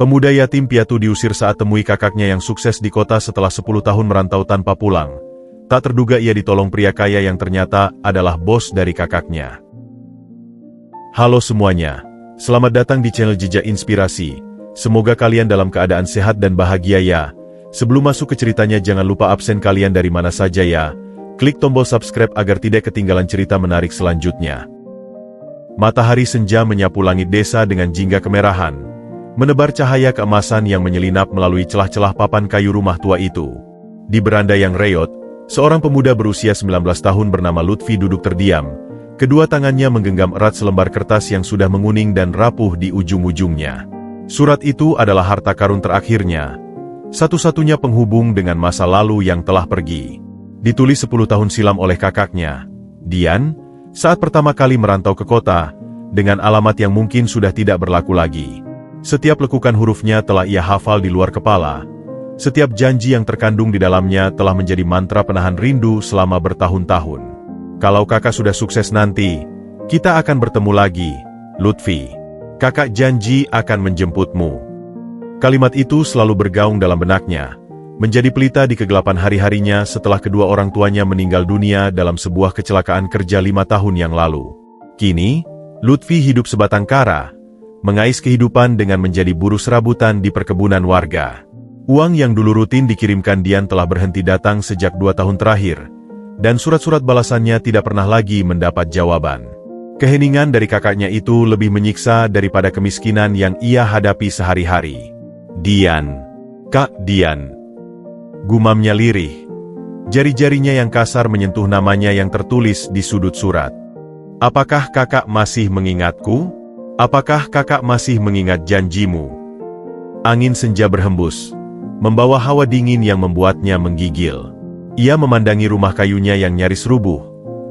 Pemuda yatim piatu diusir saat temui kakaknya yang sukses di kota setelah 10 tahun merantau tanpa pulang. Tak terduga ia ditolong pria kaya yang ternyata adalah bos dari kakaknya. Halo semuanya, selamat datang di channel Jejak Inspirasi. Semoga kalian dalam keadaan sehat dan bahagia ya. Sebelum masuk ke ceritanya jangan lupa absen kalian dari mana saja ya. Klik tombol subscribe agar tidak ketinggalan cerita menarik selanjutnya. Matahari senja menyapu langit desa dengan jingga kemerahan. Menebar cahaya keemasan yang menyelinap melalui celah-celah papan kayu rumah tua itu. Di beranda yang reot, seorang pemuda berusia 19 tahun bernama Lutfi duduk terdiam. Kedua tangannya menggenggam erat selembar kertas yang sudah menguning dan rapuh di ujung-ujungnya. Surat itu adalah harta karun terakhirnya. Satu-satunya penghubung dengan masa lalu yang telah pergi. Ditulis 10 tahun silam oleh kakaknya, Dian, saat pertama kali merantau ke kota, dengan alamat yang mungkin sudah tidak berlaku lagi. Setiap lekukan hurufnya telah ia hafal di luar kepala. Setiap janji yang terkandung di dalamnya telah menjadi mantra penahan rindu selama bertahun-tahun. Kalau kakak sudah sukses nanti, kita akan bertemu lagi, Lutfi. Kakak janji akan menjemputmu. Kalimat itu selalu bergaung dalam benaknya, menjadi pelita di kegelapan hari-harinya setelah kedua orang tuanya meninggal dunia dalam sebuah kecelakaan kerja 5 tahun yang lalu. Kini, Lutfi hidup sebatang kara, mengais kehidupan dengan menjadi buruh serabutan di perkebunan warga. Uang yang dulu rutin dikirimkan Dian telah berhenti datang sejak 2 tahun terakhir, dan surat-surat balasannya tidak pernah lagi mendapat jawaban. Keheningan dari kakaknya itu lebih menyiksa daripada kemiskinan yang ia hadapi sehari-hari. Dian, Kak Dian. Gumamnya lirih. Jari-jarinya yang kasar menyentuh namanya yang tertulis di sudut surat. Apakah kakak masih mengingatku? Apakah kakak masih mengingat janjimu? Angin senja berhembus, membawa hawa dingin yang membuatnya menggigil. Ia memandangi rumah kayunya yang nyaris rubuh,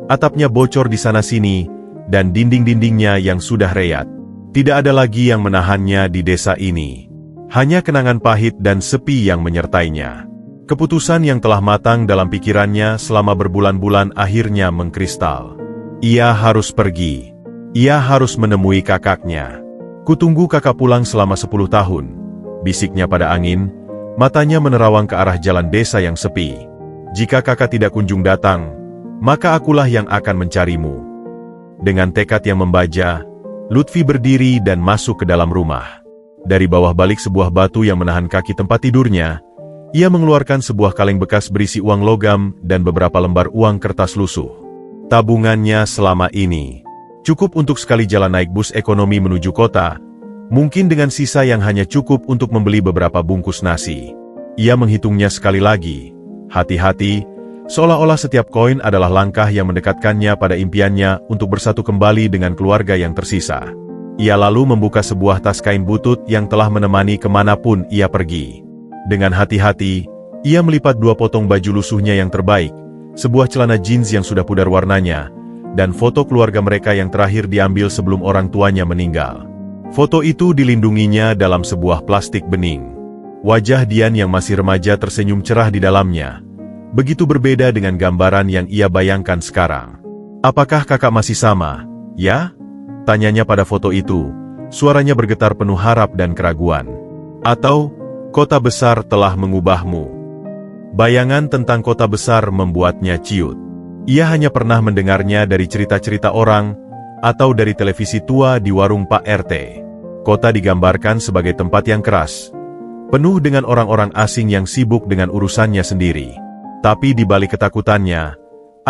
atapnya bocor di sana-sini, dan dinding-dindingnya yang sudah reat. Tidak ada lagi yang menahannya di desa ini. Hanya kenangan pahit dan sepi yang menyertainya. Keputusan yang telah matang dalam pikirannya selama berbulan-bulan akhirnya mengkristal. Ia harus pergi. Ia harus menemui kakaknya. Kutunggu kakak pulang selama 10 tahun, bisiknya pada angin, matanya menerawang ke arah jalan desa yang sepi. Jika kakak tidak kunjung datang, maka akulah yang akan mencarimu. Dengan tekad yang membaja, Lutfi berdiri dan masuk ke dalam rumah. Dari bawah balik sebuah batu yang menahan kaki tempat tidurnya, ia mengeluarkan sebuah kaleng bekas berisi uang logam dan beberapa lembar uang kertas lusuh. Tabungannya selama ini cukup untuk sekali jalan naik bus ekonomi menuju kota, mungkin dengan sisa yang hanya cukup untuk membeli beberapa bungkus nasi. Ia menghitungnya sekali lagi, hati-hati, seolah-olah setiap koin adalah langkah yang mendekatkannya pada impiannya untuk bersatu kembali dengan keluarga yang tersisa. Ia lalu membuka sebuah tas kain butut yang telah menemani kemanapun ia pergi. Dengan hati-hati, ia melipat 2 potong baju lusuhnya yang terbaik, sebuah celana jeans yang sudah pudar warnanya, dan foto keluarga mereka yang terakhir diambil sebelum orang tuanya meninggal. Foto itu dilindunginya dalam sebuah plastik bening. Wajah Dian yang masih remaja tersenyum cerah di dalamnya. Begitu berbeda dengan gambaran yang ia bayangkan sekarang. Apakah kakak masih sama, ya? Tanyanya pada foto itu, suaranya bergetar penuh harap dan keraguan. Atau, kota besar telah mengubahmu? Bayangan tentang kota besar membuatnya ciut. Ia hanya pernah mendengarnya dari cerita-cerita orang, atau dari televisi tua di warung Pak RT. Kota digambarkan sebagai tempat yang keras, penuh dengan orang-orang asing yang sibuk dengan urusannya sendiri. Tapi di balik ketakutannya,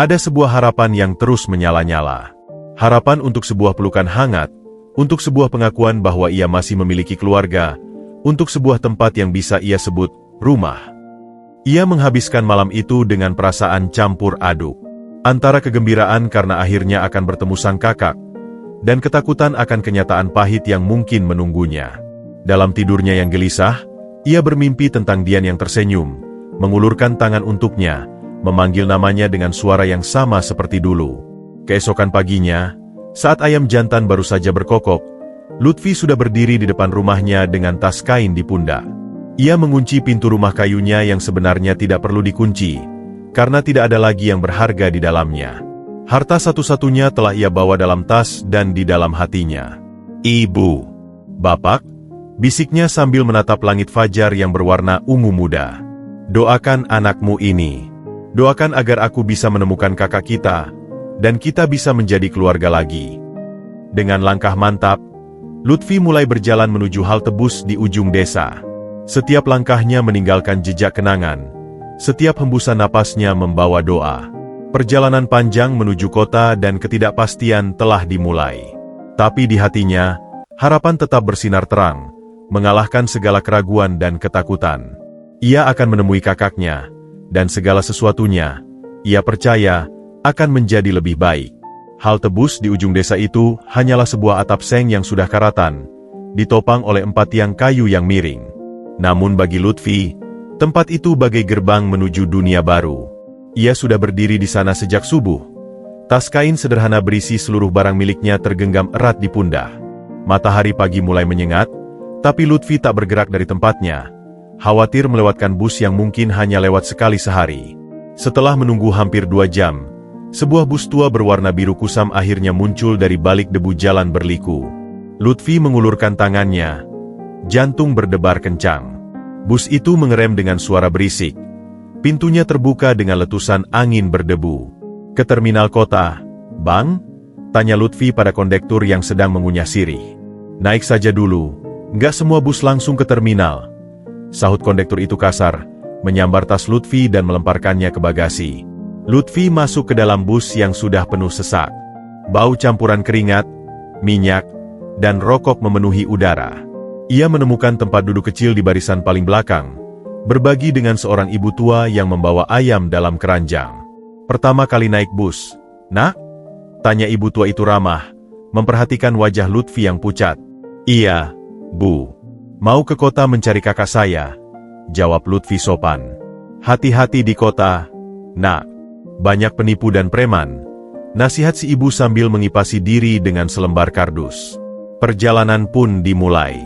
ada sebuah harapan yang terus menyala-nyala. Harapan untuk sebuah pelukan hangat, untuk sebuah pengakuan bahwa ia masih memiliki keluarga, untuk sebuah tempat yang bisa ia sebut rumah. Ia menghabiskan malam itu dengan perasaan campur aduk. Antara kegembiraan karena akhirnya akan bertemu sang kakak, dan ketakutan akan kenyataan pahit yang mungkin menunggunya. Dalam tidurnya yang gelisah, ia bermimpi tentang Dian yang tersenyum, mengulurkan tangan untuknya, memanggil namanya dengan suara yang sama seperti dulu. Keesokan paginya, saat ayam jantan baru saja berkokok, Lutfi sudah berdiri di depan rumahnya dengan tas kain di pundak. Ia mengunci pintu rumah kayunya yang sebenarnya tidak perlu dikunci, karena tidak ada lagi yang berharga di dalamnya. Harta satu-satunya telah ia bawa dalam tas dan di dalam hatinya. Ibu, Bapak, bisiknya sambil menatap langit fajar yang berwarna ungu muda. Doakan anakmu ini. Doakan agar aku bisa menemukan kakak kita, dan kita bisa menjadi keluarga lagi. Dengan langkah mantap, Lutfi mulai berjalan menuju halte bus di ujung desa. Setiap langkahnya meninggalkan jejak kenangan. Setiap hembusan napasnya membawa doa. Perjalanan panjang menuju kota dan ketidakpastian telah dimulai. Tapi di hatinya, harapan tetap bersinar terang, mengalahkan segala keraguan dan ketakutan. Ia akan menemui kakaknya, dan segala sesuatunya, ia percaya, akan menjadi lebih baik. Halte bus di ujung desa itu hanyalah sebuah atap seng yang sudah karatan, ditopang oleh 4 tiang kayu yang miring. Namun bagi Lutfi, tempat itu bagai gerbang menuju dunia baru. Ia sudah berdiri di sana sejak subuh. Tas kain sederhana berisi seluruh barang miliknya tergenggam erat di pundak. Matahari pagi mulai menyengat, tapi Lutfi tak bergerak dari tempatnya, khawatir melewatkan bus yang mungkin hanya lewat sekali sehari. Setelah menunggu hampir 2 jam, sebuah bus tua berwarna biru kusam akhirnya muncul dari balik debu jalan berliku. Lutfi mengulurkan tangannya, jantung berdebar kencang. Bus itu mengerem dengan suara berisik. Pintunya terbuka dengan letusan angin berdebu. Ke terminal kota, Bang? Tanya Lutfi pada kondektur yang sedang mengunyah sirih. Naik saja dulu, nggak semua bus langsung ke terminal. Sahut kondektur itu kasar, menyambar tas Lutfi dan melemparkannya ke bagasi. Lutfi masuk ke dalam bus yang sudah penuh sesak. Bau campuran keringat, minyak, dan rokok memenuhi udara. Ia menemukan tempat duduk kecil di barisan paling belakang, berbagi dengan seorang ibu tua yang membawa ayam dalam keranjang. Pertama kali naik bus, "Nak?" tanya ibu tua itu ramah, memperhatikan wajah Lutfi yang pucat. "Iya, Bu. Mau ke kota mencari kakak saya," jawab Lutfi sopan. "Hati-hati di kota, Nak. Banyak penipu dan preman," nasihat si ibu sambil mengipasi diri dengan selembar kardus. Perjalanan pun dimulai.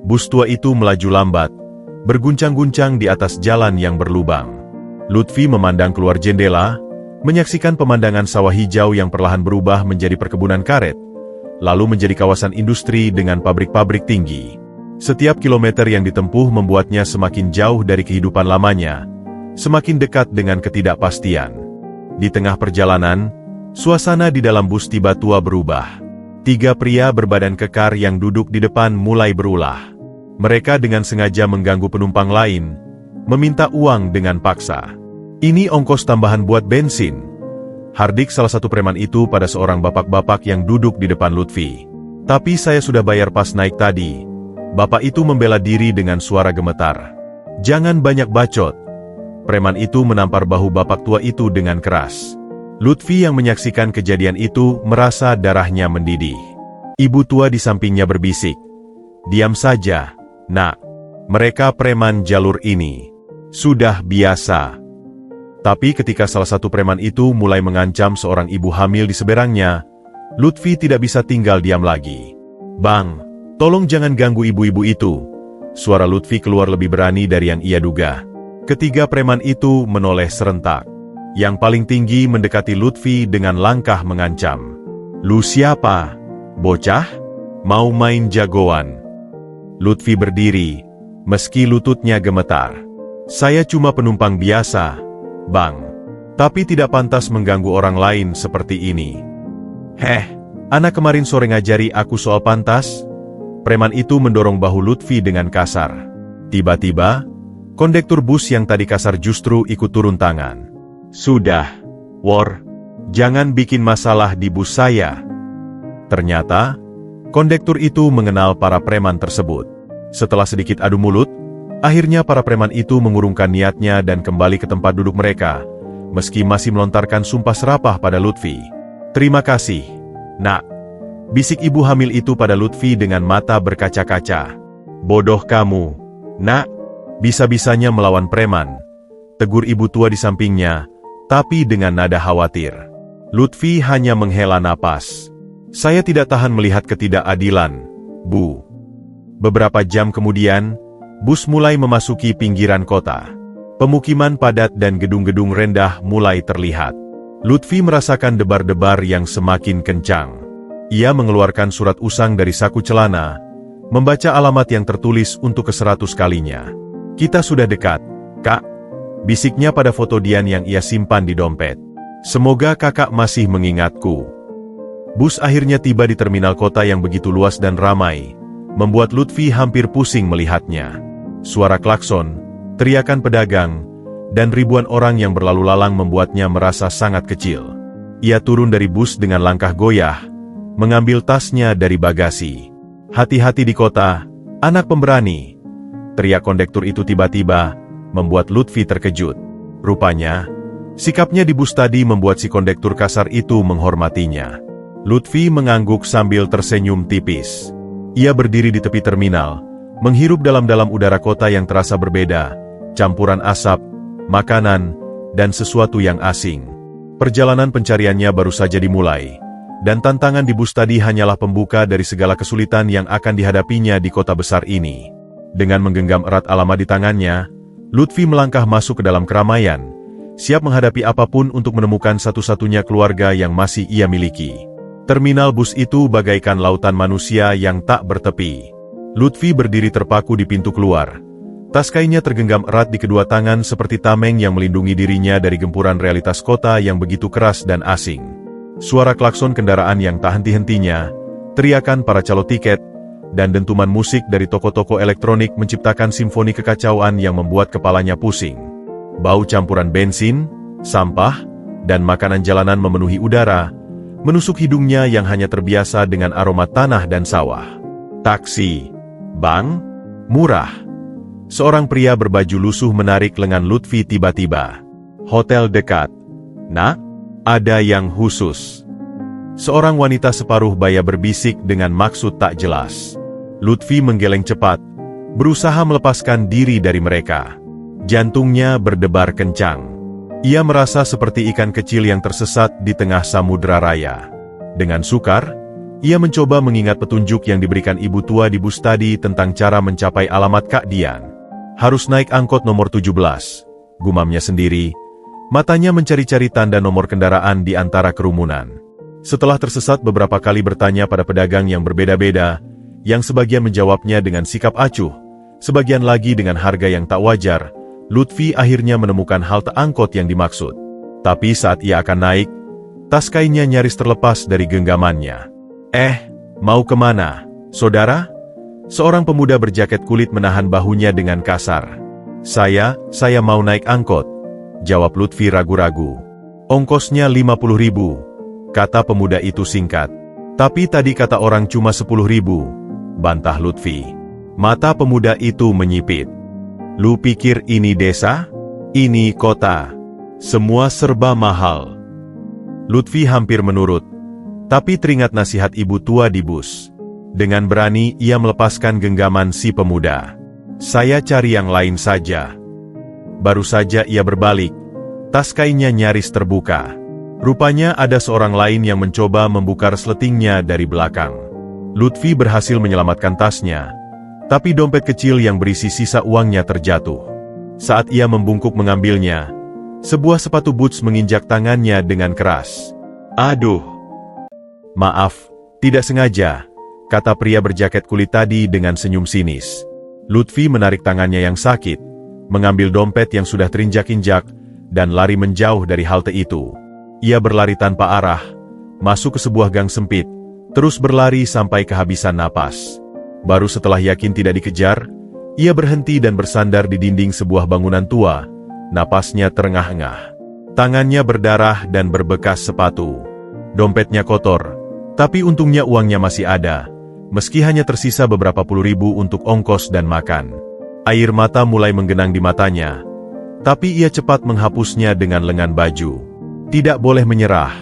Bus tua itu melaju lambat, berguncang-guncang di atas jalan yang berlubang. Lutfi memandang keluar jendela, menyaksikan pemandangan sawah hijau yang perlahan berubah menjadi perkebunan karet, lalu menjadi kawasan industri dengan pabrik-pabrik tinggi. Setiap kilometer yang ditempuh membuatnya semakin jauh dari kehidupan lamanya, semakin dekat dengan ketidakpastian. Di tengah perjalanan, suasana di dalam bus tiba-tiba berubah. 3 pria berbadan kekar yang duduk di depan mulai berulah. Mereka dengan sengaja mengganggu penumpang lain, meminta uang dengan paksa. "Ini ongkos tambahan buat bensin," hardik salah satu preman itu pada seorang bapak-bapak yang duduk di depan Lutfi. "Tapi saya sudah bayar pas naik tadi," bapak itu membela diri dengan suara gemetar. "Jangan banyak bacot." Preman itu menampar bahu bapak tua itu dengan keras. Lutfi yang menyaksikan kejadian itu merasa darahnya mendidih. Ibu tua di sampingnya berbisik, "Diam saja, Nak. Mereka preman jalur ini. Sudah biasa." Tapi ketika salah satu preman itu mulai mengancam seorang ibu hamil di seberangnya, Lutfi tidak bisa tinggal diam lagi. "Bang, tolong jangan ganggu ibu-ibu itu." Suara Lutfi keluar lebih berani dari yang ia duga. Ketiga preman itu menoleh serentak. Yang paling tinggi mendekati Lutfi dengan langkah mengancam. "Lu siapa? Bocah? Mau main jagoan?" Lutfi berdiri, meski lututnya gemetar. "Saya cuma penumpang biasa, Bang. Tapi tidak pantas mengganggu orang lain seperti ini." Anak kemarin sore ngajari aku soal pantas?" Preman itu mendorong bahu Lutfi dengan kasar. Tiba-tiba, kondektur bus yang tadi kasar justru ikut turun tangan. "Sudah, Wor. Jangan bikin masalah di bus saya." Ternyata, kondektur itu mengenal para preman tersebut. Setelah sedikit adu mulut, akhirnya para preman itu mengurungkan niatnya dan kembali ke tempat duduk mereka, meski masih melontarkan sumpah serapah pada Lutfi. "Terima kasih, Nak," bisik ibu hamil itu pada Lutfi dengan mata berkaca-kaca. "Bodoh kamu, Nak. Bisa-bisanya melawan preman," tegur ibu tua di sampingnya, tapi dengan nada khawatir. Lutfi hanya menghela napas. "Saya tidak tahan melihat ketidakadilan, Bu." Beberapa jam kemudian, bus mulai memasuki pinggiran kota. Pemukiman padat dan gedung-gedung rendah mulai terlihat. Lutfi merasakan debar-debar yang semakin kencang. Ia mengeluarkan surat usang dari saku celana, membaca alamat yang tertulis untuk ke-100 kalinya. "Kita sudah dekat, Kak," bisiknya pada foto Dian yang ia simpan di dompet. "Semoga kakak masih mengingatku." Bus akhirnya tiba di terminal kota yang begitu luas dan ramai, membuat Lutfi hampir pusing melihatnya. Suara klakson, teriakan pedagang, dan ribuan orang yang berlalu lalang membuatnya merasa sangat kecil. Ia turun dari bus dengan langkah goyah, mengambil tasnya dari bagasi. "Hati-hati di kota, anak pemberani," teriak kondektur itu tiba-tiba, membuat Lutfi terkejut. Rupanya, sikapnya di bus tadi membuat si kondektur kasar itu menghormatinya. Lutfi mengangguk sambil tersenyum tipis. Ia berdiri di tepi terminal, menghirup dalam-dalam udara kota yang terasa berbeda, campuran asap, makanan, dan sesuatu yang asing. Perjalanan pencariannya baru saja dimulai, dan tantangan di bus tadi hanyalah pembuka dari segala kesulitan yang akan dihadapinya di kota besar ini. Dengan menggenggam erat alamat di tangannya, Lutfi melangkah masuk ke dalam keramaian, siap menghadapi apapun untuk menemukan satu-satunya keluarga yang masih ia miliki. Terminal bus itu bagaikan lautan manusia yang tak bertepi. Lutfi berdiri terpaku di pintu keluar. Tas kainnya tergenggam erat di kedua tangan seperti tameng yang melindungi dirinya dari gempuran realitas kota yang begitu keras dan asing. Suara klakson kendaraan yang tak henti-hentinya, teriakan para calo tiket, dan dentuman musik dari toko-toko elektronik menciptakan simfoni kekacauan yang membuat kepalanya pusing. Bau campuran bensin, sampah, dan makanan jalanan memenuhi udara, menusuk hidungnya yang hanya terbiasa dengan aroma tanah dan sawah. "Taksi, Bang, murah." Seorang pria berbaju lusuh menarik lengan Lutfi tiba-tiba. "Hotel dekat, Nak, ada yang khusus." Seorang wanita separuh baya berbisik dengan maksud tak jelas. Lutfi menggeleng cepat, berusaha melepaskan diri dari mereka. Jantungnya berdebar kencang. Ia merasa seperti ikan kecil yang tersesat di tengah samudera raya. Dengan sukar, ia mencoba mengingat petunjuk yang diberikan ibu tua di bus tadi tentang cara mencapai alamat Kak Dian. Harus naik angkot nomor 17, gumamnya sendiri. Matanya mencari-cari tanda nomor kendaraan di antara kerumunan. Setelah tersesat beberapa kali bertanya pada pedagang yang berbeda-beda, yang sebagian menjawabnya dengan sikap acuh, sebagian lagi dengan harga yang tak wajar, Lutfi akhirnya menemukan halte angkot yang dimaksud. Tapi saat ia akan naik, tas kainnya nyaris terlepas dari genggamannya. Mau kemana, saudara?" Seorang pemuda berjaket kulit menahan bahunya dengan kasar. Saya mau naik angkot," jawab Lutfi ragu-ragu. "Ongkosnya 50.000, kata pemuda itu singkat. "Tapi tadi kata orang cuma 10.000, bantah Lutfi. Mata pemuda itu menyipit. "Lu pikir ini desa? Ini kota. Semua serba mahal." Lutfi hampir menurut, tapi teringat nasihat ibu tua di bus. Dengan berani ia melepaskan genggaman si pemuda. "Saya cari yang lain saja." Baru saja ia berbalik, tas kainnya nyaris terbuka. Rupanya ada seorang lain yang mencoba membuka resletingnya dari belakang. Lutfi berhasil menyelamatkan tasnya, tapi dompet kecil yang berisi sisa uangnya terjatuh. Saat ia membungkuk mengambilnya, sebuah sepatu boots menginjak tangannya dengan keras. "Aduh. Maaf, tidak sengaja," kata pria berjaket kulit tadi dengan senyum sinis. Lutfi menarik tangannya yang sakit, mengambil dompet yang sudah terinjak-injak, dan lari menjauh dari halte itu. Ia berlari tanpa arah, masuk ke sebuah gang sempit, terus berlari sampai kehabisan napas. Baru setelah yakin tidak dikejar, ia berhenti dan bersandar di dinding sebuah bangunan tua, napasnya terengah-engah. Tangannya berdarah dan berbekas sepatu. Dompetnya kotor, tapi untungnya uangnya masih ada. Meski hanya tersisa beberapa puluh ribu untuk ongkos dan makan. Air mata mulai menggenang di matanya, tapi ia cepat menghapusnya dengan lengan baju. "Tidak boleh menyerah,"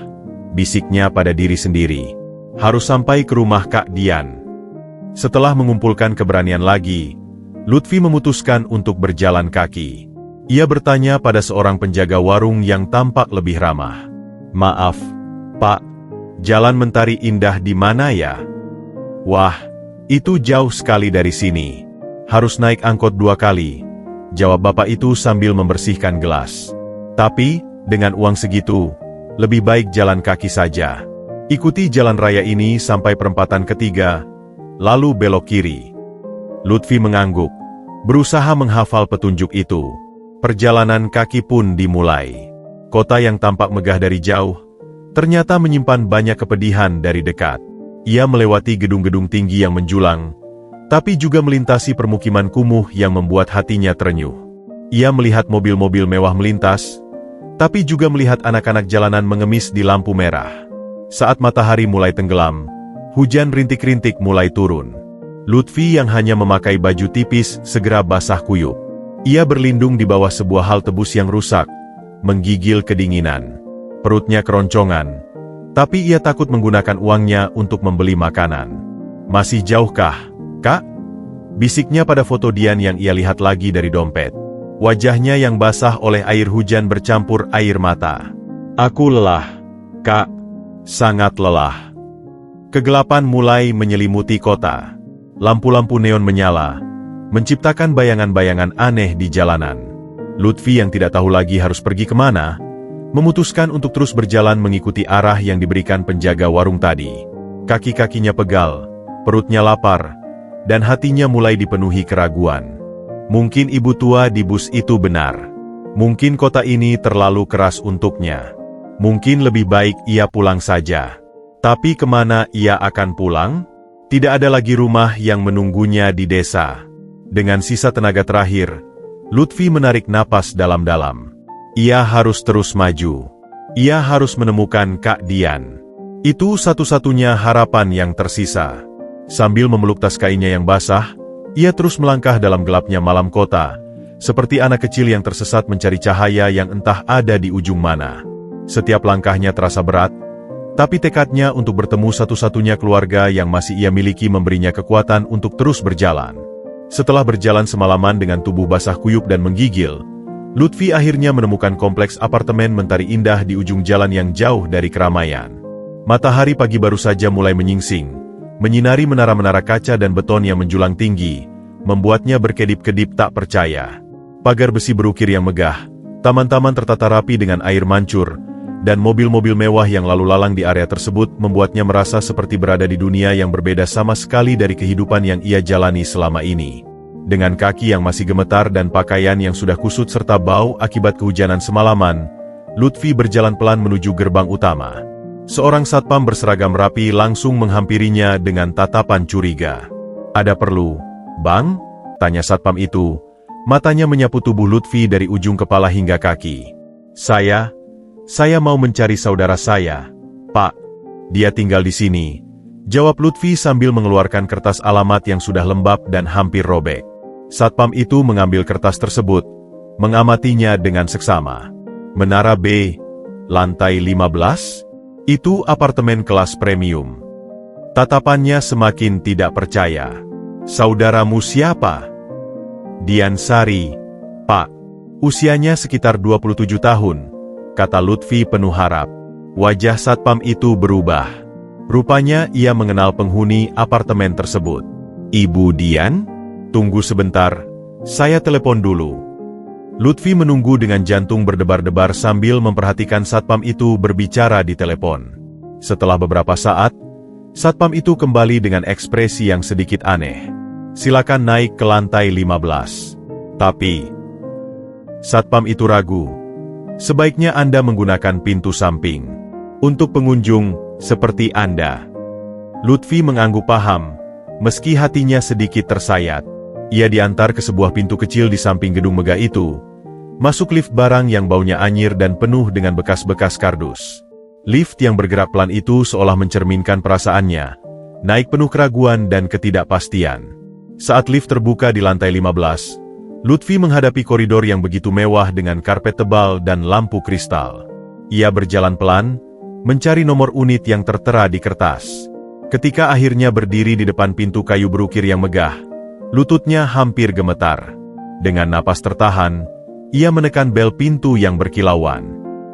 bisiknya pada diri sendiri. "Harus sampai ke rumah Kak Dian." Setelah mengumpulkan keberanian lagi, Lutfi memutuskan untuk berjalan kaki. Ia bertanya pada seorang penjaga warung yang tampak lebih ramah. "Maaf, Pak, Jalan Mentari Indah di mana ya?" "Wah, itu jauh sekali dari sini. Harus naik angkot 2 kali, jawab bapak itu sambil membersihkan gelas. "Tapi, dengan uang segitu, lebih baik jalan kaki saja. Ikuti jalan raya ini sampai perempatan ketiga, lalu belok kiri. Lutfi mengangguk, berusaha menghafal petunjuk itu. Perjalanan kaki pun dimulai. Kota yang tampak megah dari jauh, ternyata menyimpan banyak kepedihan dari dekat. Ia melewati gedung-gedung tinggi yang menjulang, tapi juga melintasi permukiman kumuh yang membuat hatinya terenyuh. Ia melihat mobil-mobil mewah melintas, tapi juga melihat anak-anak jalanan mengemis di lampu merah. Saat matahari mulai tenggelam, hujan rintik-rintik mulai turun. Lutfi yang hanya memakai baju tipis segera basah kuyup. Ia berlindung di bawah sebuah halte bus yang rusak, menggigil kedinginan. Perutnya keroncongan, tapi ia takut menggunakan uangnya untuk membeli makanan. "Masih jauhkah, Kak?" bisiknya pada foto Dian yang ia lihat lagi dari dompet. Wajahnya yang basah oleh air hujan bercampur air mata. "Aku lelah, Kak. Sangat lelah." Kegelapan mulai menyelimuti kota. Lampu-lampu neon menyala, menciptakan bayangan-bayangan aneh di jalanan. Lutfi yang tidak tahu lagi harus pergi kemana, memutuskan untuk terus berjalan mengikuti arah yang diberikan penjaga warung tadi. Kaki-kakinya pegal, perutnya lapar, dan hatinya mulai dipenuhi keraguan. Mungkin ibu tua di bus itu benar. Mungkin kota ini terlalu keras untuknya. Mungkin lebih baik ia pulang saja. Tapi kemana ia akan pulang? Tidak ada lagi rumah yang menunggunya di desa. Dengan sisa tenaga terakhir, Lutfi menarik napas dalam-dalam. Ia harus terus maju. Ia harus menemukan Kak Dian. Itu satu-satunya harapan yang tersisa. Sambil memeluk tas kainnya yang basah, ia terus melangkah dalam gelapnya malam kota, seperti anak kecil yang tersesat mencari cahaya yang entah ada di ujung mana. Setiap langkahnya terasa berat, tapi tekadnya untuk bertemu satu-satunya keluarga yang masih ia miliki memberinya kekuatan untuk terus berjalan. Setelah berjalan semalaman dengan tubuh basah kuyup dan menggigil, Lutfi akhirnya menemukan kompleks apartemen Mentari Indah di ujung jalan yang jauh dari keramaian. Matahari pagi baru saja mulai menyingsing, menyinari menara-menara kaca dan beton yang menjulang tinggi, membuatnya berkedip-kedip tak percaya. Pagar besi berukir yang megah, taman-taman tertata rapi dengan air mancur, dan mobil-mobil mewah yang lalu lalang di area tersebut membuatnya merasa seperti berada di dunia yang berbeda sama sekali dari kehidupan yang ia jalani selama ini. Dengan kaki yang masih gemetar dan pakaian yang sudah kusut serta bau akibat kehujanan semalaman, Lutfi berjalan pelan menuju gerbang utama. Seorang satpam berseragam rapi langsung menghampirinya dengan tatapan curiga. "Ada perlu, Bang?" tanya satpam itu. Matanya menyapu tubuh Lutfi dari ujung kepala hingga kaki. Saya mau mencari saudara saya, Pak. Dia tinggal di sini," jawab Lutfi sambil mengeluarkan kertas alamat yang sudah lembab dan hampir robek. Satpam itu mengambil kertas tersebut, mengamatinya dengan seksama. "Menara B, lantai 15? Itu apartemen kelas premium." Tatapannya semakin tidak percaya. "Saudaramu siapa?" "Dian Sari, Pak. Usianya sekitar 27 tahun. kata Lutfi penuh harap. Wajah satpam itu berubah. Rupanya ia mengenal penghuni apartemen tersebut. "Ibu Dian? Tunggu sebentar, saya telepon dulu." Lutfi menunggu dengan jantung berdebar-debar sambil memperhatikan satpam itu berbicara di telepon. Setelah beberapa saat, satpam itu kembali dengan ekspresi yang sedikit aneh. "Silakan naik ke lantai 15. Tapi..." Satpam itu ragu. "Sebaiknya Anda menggunakan pintu samping. Untuk pengunjung seperti Anda." Lutfi mengangguk paham, meski hatinya sedikit tersayat. Ia diantar ke sebuah pintu kecil di samping gedung megah itu. Masuk lift barang yang baunya anyir dan penuh dengan bekas-bekas kardus. Lift yang bergerak pelan itu seolah mencerminkan perasaannya, naik penuh keraguan dan ketidakpastian. Saat lift terbuka di lantai 15, Lutfi menghadapi koridor yang begitu mewah dengan karpet tebal dan lampu kristal. Ia berjalan pelan, mencari nomor unit yang tertera di kertas. Ketika akhirnya berdiri di depan pintu kayu berukir yang megah, lututnya hampir gemetar. Dengan napas tertahan, ia menekan bel pintu yang berkilauan.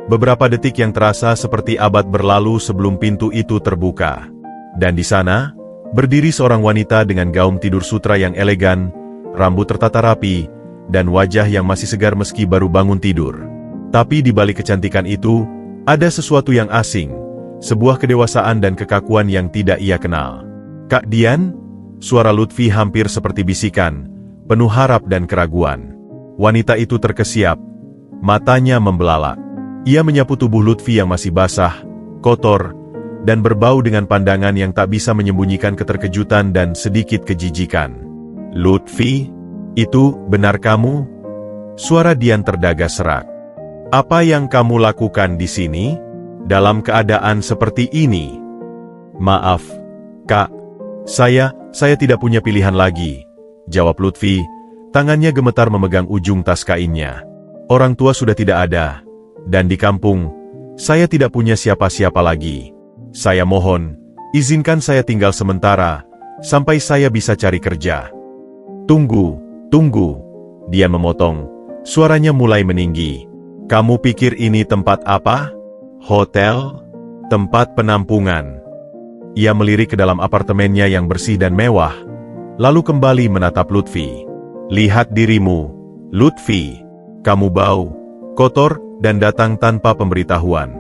Beberapa detik yang terasa seperti abad berlalu sebelum pintu itu terbuka. Dan di sana, berdiri seorang wanita dengan gaun tidur sutra yang elegan, rambut tertata rapi, dan wajah yang masih segar meski baru bangun tidur. Tapi di balik kecantikan itu, ada sesuatu yang asing, sebuah kedewasaan dan kekakuan yang tidak ia kenal. "Kak Dian?" Suara Lutfi hampir seperti bisikan, penuh harap dan keraguan. Wanita itu terkesiap, matanya membelalak. Ia menyapu tubuh Lutfi yang masih basah, kotor, dan berbau dengan pandangan yang tak bisa menyembunyikan keterkejutan dan sedikit kejijikan. "Lutfi, itu benar kamu?" Suara Dian terdaga serak. "Apa yang kamu lakukan di sini? Dalam keadaan seperti ini?" "Maaf, Kak. Saya tidak punya pilihan lagi," jawab Lutfi. Tangannya gemetar memegang ujung tas kainnya. "Orang tua sudah tidak ada, dan di kampung, saya tidak punya siapa-siapa lagi. Saya mohon, izinkan saya tinggal sementara, sampai saya bisa cari kerja." Tunggu. Dian memotong. Suaranya mulai meninggi. "Kamu pikir ini tempat apa? Hotel? Tempat penampungan?" Ia melirik ke dalam apartemennya yang bersih dan mewah, lalu kembali menatap Lutfi. "Lihat dirimu, Lutfi. Kamu bau, kotor, dan datang tanpa pemberitahuan."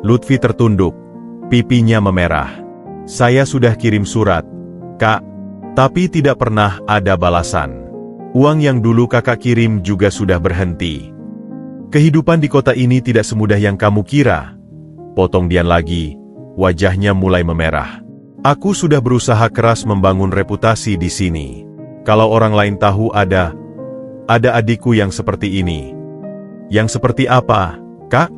Lutfi tertunduk, pipinya memerah. "Saya sudah kirim surat, Kak, tapi tidak pernah ada balasan. Uang yang dulu kakak kirim juga sudah berhenti. Kehidupan di kota ini tidak semudah yang kamu kira," potong Dian lagi. Wajahnya mulai memerah. "Aku sudah berusaha keras membangun reputasi di sini. Kalau orang lain tahu ada adikku yang seperti ini." "Yang seperti apa, Kak?"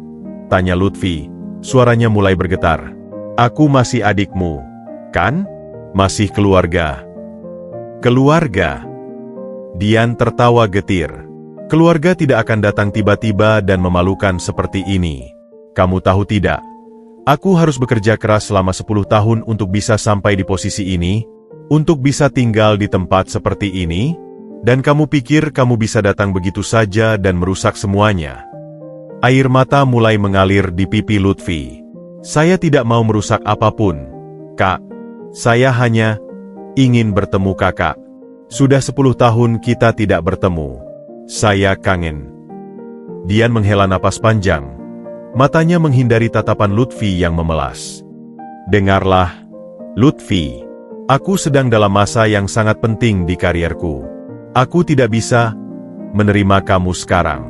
tanya Lutfi. Suaranya mulai bergetar. "Aku masih adikmu, kan? Masih keluarga." "Keluarga?" Dian tertawa getir. "Keluarga tidak akan datang tiba-tiba dan memalukan seperti ini. Kamu tahu tidak? Aku harus bekerja keras selama 10 tahun untuk bisa sampai di posisi ini, untuk bisa tinggal di tempat seperti ini, dan kamu pikir kamu bisa datang begitu saja dan merusak semuanya?" Air mata mulai mengalir di pipi Lutfi. "Saya tidak mau merusak apapun, Kak. Saya hanya ingin bertemu kakak. Sudah 10 tahun kita tidak bertemu. Saya kangen." Dian menghela napas panjang. Matanya menghindari tatapan Lutfi yang memelas. "Dengarlah, Lutfi. Aku sedang dalam masa yang sangat penting di karierku. Aku tidak bisa menerima kamu sekarang.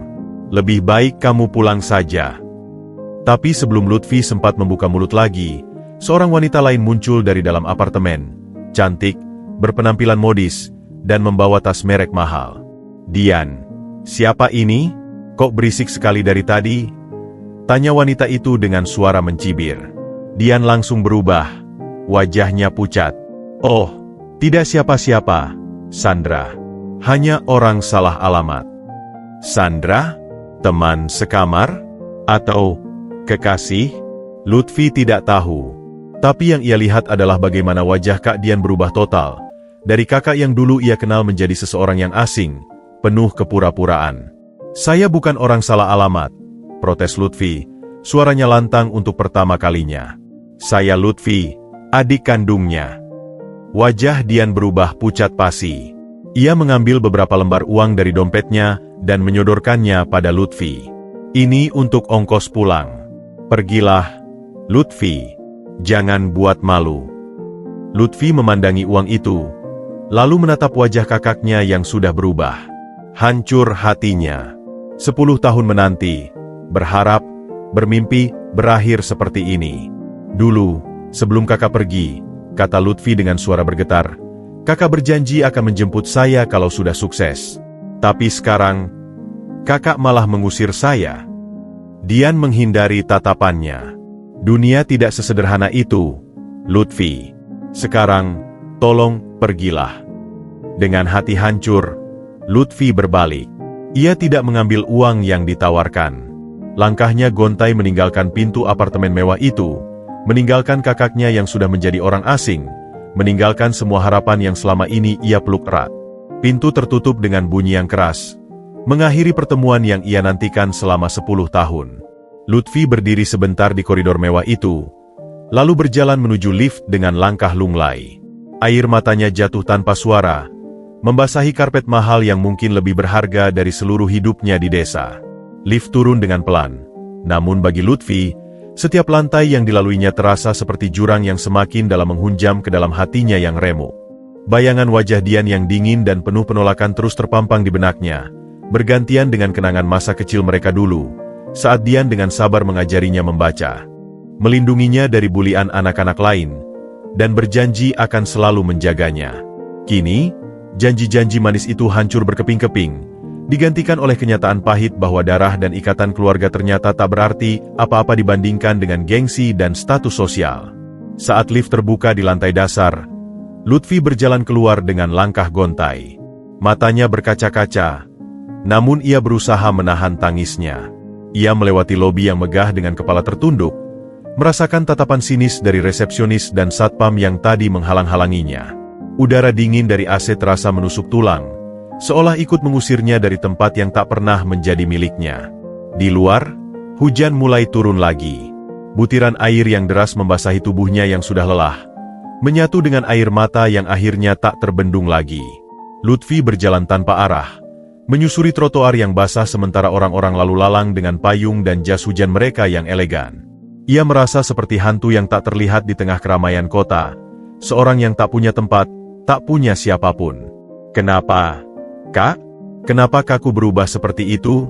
Lebih baik kamu pulang saja." Tapi sebelum Lutfi sempat membuka mulut lagi, seorang wanita lain muncul dari dalam apartemen. Cantik, berpenampilan modis, dan membawa tas merek mahal. "Dian, siapa ini? Kok berisik sekali dari tadi?" tanya wanita itu dengan suara mencibir. Dian langsung berubah. Wajahnya pucat. "Oh, tidak siapa-siapa, Sandra. Hanya orang salah alamat." "Sandra? Teman sekamar? Atau kekasih?" Lutfi tidak tahu. Tapi yang ia lihat adalah bagaimana wajah Kak Dian berubah total. Dari kakak yang dulu ia kenal menjadi seseorang yang asing, penuh kepura-puraan. "Saya bukan orang salah alamat," protes Lutfi. Suaranya lantang untuk pertama kalinya. "Saya Lutfi, adik kandungnya." Wajah Dian berubah pucat pasi. Ia mengambil beberapa lembar uang dari dompetnya dan menyodorkannya pada Lutfi. "Ini untuk ongkos pulang. Pergilah, Lutfi. Jangan buat malu." Lutfi memandangi uang itu, lalu menatap wajah kakaknya yang sudah berubah. Hancur hatinya. 10 tahun menanti, berharap, bermimpi, berakhir seperti ini. "Dulu, sebelum kakak pergi," kata Lutfi dengan suara bergetar, "kakak berjanji akan menjemput saya kalau sudah sukses. Tapi sekarang, kakak malah mengusir saya." Dian menghindari tatapannya. "Dunia tidak sesederhana itu, Lutfi. Sekarang, tolong pergilah." Dengan hati hancur, Lutfi berbalik. Ia tidak mengambil uang yang ditawarkan. Langkahnya gontai meninggalkan pintu apartemen mewah itu, meninggalkan kakaknya yang sudah menjadi orang asing, meninggalkan semua harapan yang selama ini ia peluk erat. Pintu tertutup dengan bunyi yang keras, mengakhiri pertemuan yang ia nantikan selama 10 tahun. Lutfi berdiri sebentar di koridor mewah itu, lalu berjalan menuju lift dengan langkah lunglai. Air matanya jatuh tanpa suara, membasahi karpet mahal yang mungkin lebih berharga dari seluruh hidupnya di desa. Lift turun dengan pelan, namun bagi Lutfi, setiap lantai yang dilaluinya terasa seperti jurang yang semakin dalam menghunjam ke dalam hatinya yang remuk. Bayangan wajah Dian yang dingin dan penuh penolakan terus terpampang di benaknya, bergantian dengan kenangan masa kecil mereka dulu, saat Dian dengan sabar mengajarinya membaca, melindunginya dari bulian anak-anak lain, dan berjanji akan selalu menjaganya. Kini, janji-janji manis itu hancur berkeping-keping, digantikan oleh kenyataan pahit bahwa darah dan ikatan keluarga ternyata tak berarti apa-apa dibandingkan dengan gengsi dan status sosial. Saat lift terbuka di lantai dasar, Lutfi berjalan keluar dengan langkah gontai. Matanya berkaca-kaca, namun ia berusaha menahan tangisnya. Ia melewati lobi yang megah dengan kepala tertunduk, merasakan tatapan sinis dari resepsionis dan satpam yang tadi menghalang-halanginya. Udara dingin dari AC terasa menusuk tulang, seolah ikut mengusirnya dari tempat yang tak pernah menjadi miliknya. Di luar, hujan mulai turun lagi. Butiran air yang deras membasahi tubuhnya yang sudah lelah, menyatu dengan air mata yang akhirnya tak terbendung lagi. Lutfi berjalan tanpa arah, menyusuri trotoar yang basah sementara orang-orang lalu lalang dengan payung dan jas hujan mereka yang elegan. Ia merasa seperti hantu yang tak terlihat di tengah keramaian kota, seorang yang tak punya tempat, tak punya siapapun. Kenapa, Kak? Kenapa kakku berubah seperti itu?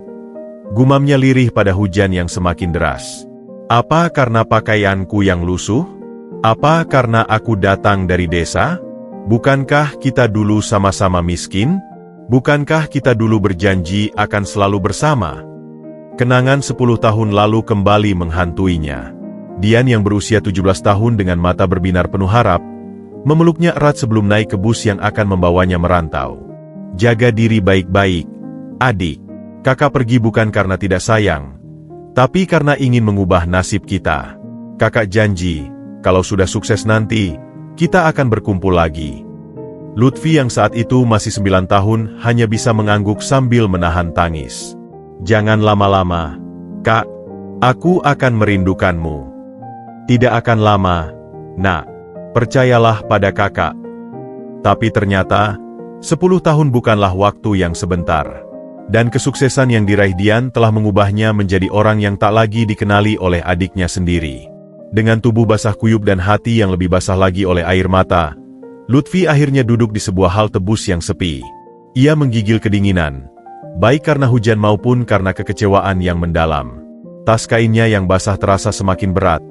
Gumamnya lirih pada hujan yang semakin deras. Apa karena pakaianku yang lusuh? Apa karena aku datang dari desa? Bukankah kita dulu sama-sama miskin? Bukankah kita dulu berjanji akan selalu bersama? Kenangan 10 tahun lalu kembali menghantuinya. Dian yang berusia 17 tahun dengan mata berbinar penuh harap, memeluknya erat sebelum naik ke bus yang akan membawanya merantau. Jaga diri baik-baik, adik. Kakak pergi bukan karena tidak sayang, tapi karena ingin mengubah nasib kita. Kakak janji, kalau sudah sukses nanti, kita akan berkumpul lagi. Lutfi yang saat itu masih 9 tahun hanya bisa mengangguk sambil menahan tangis. Jangan lama-lama, Kak. Aku akan merindukanmu. Tidak akan lama, Nak. Percayalah pada kakak. Tapi ternyata, 10 tahun bukanlah waktu yang sebentar. Dan kesuksesan yang diraih Dian telah mengubahnya menjadi orang yang tak lagi dikenali oleh adiknya sendiri. Dengan tubuh basah kuyup dan hati yang lebih basah lagi oleh air mata, Lutfi akhirnya duduk di sebuah halte bus yang sepi. Ia menggigil kedinginan, baik karena hujan maupun karena kekecewaan yang mendalam. Tas kainnya yang basah terasa semakin berat,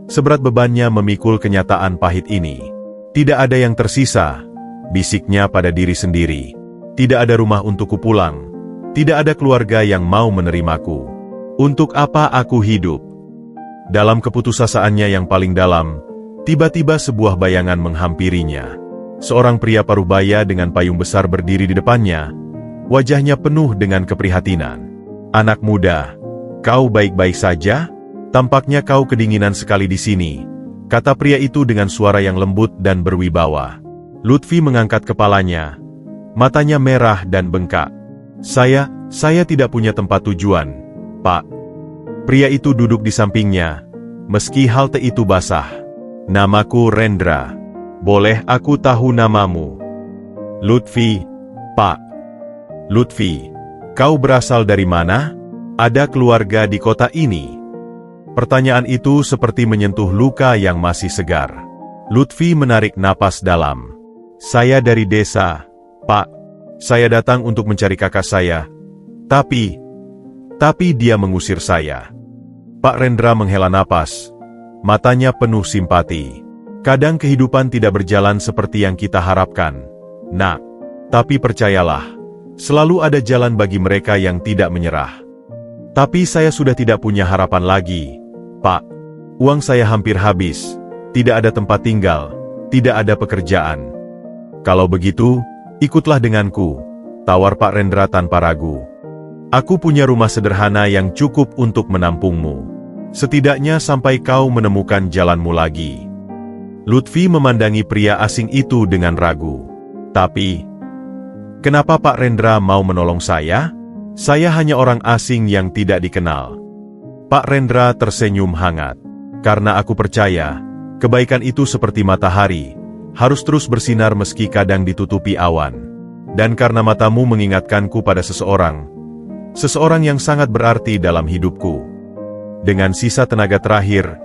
seberat bebannya memikul kenyataan pahit ini. Tidak ada yang tersisa, bisiknya pada diri sendiri. Tidak ada rumah untukku pulang, tidak ada keluarga yang mau menerimaku. Untuk apa aku hidup? Dalam keputusasaan yang paling dalam, tiba-tiba sebuah bayangan menghampirinya. Seorang pria parubaya dengan payung besar berdiri di depannya, wajahnya penuh dengan keprihatinan. Anak muda, kau baik-baik saja? Tampaknya kau kedinginan sekali di sini, kata pria itu dengan suara yang lembut dan berwibawa. Lutfi mengangkat kepalanya, matanya merah dan bengkak. Saya tidak punya tempat tujuan, Pak. Pria itu duduk di sampingnya, meski halte itu basah. Namaku Rendra. Boleh aku tahu namamu? Lutfi, Pak. Lutfi, kau berasal dari mana? Ada keluarga di kota ini? Pertanyaan itu seperti menyentuh luka yang masih segar. Lutfi menarik napas dalam. Saya dari desa, Pak. Saya datang untuk mencari kakak saya. Tapi dia mengusir saya. Pak Rendra menghela napas. Matanya penuh simpati. Kadang kehidupan tidak berjalan seperti yang kita harapkan, Nak. Tapi percayalah, selalu ada jalan bagi mereka yang tidak menyerah. Tapi saya sudah tidak punya harapan lagi, Pak. Uang saya hampir habis, tidak ada tempat tinggal, tidak ada pekerjaan. Kalau begitu, ikutlah denganku, tawar Pak Rendra tanpa ragu. Aku punya rumah sederhana yang cukup untuk menampungmu. Setidaknya sampai kau menemukan jalanmu lagi. Lutfi memandangi pria asing itu dengan ragu. Tapi, kenapa Pak Rendra mau menolong saya? Saya hanya orang asing yang tidak dikenal. Pak Rendra tersenyum hangat. Karena aku percaya, kebaikan itu seperti matahari, harus terus bersinar meski kadang ditutupi awan. Dan karena matamu mengingatkanku pada seseorang yang sangat berarti dalam hidupku. Dengan sisa tenaga terakhir,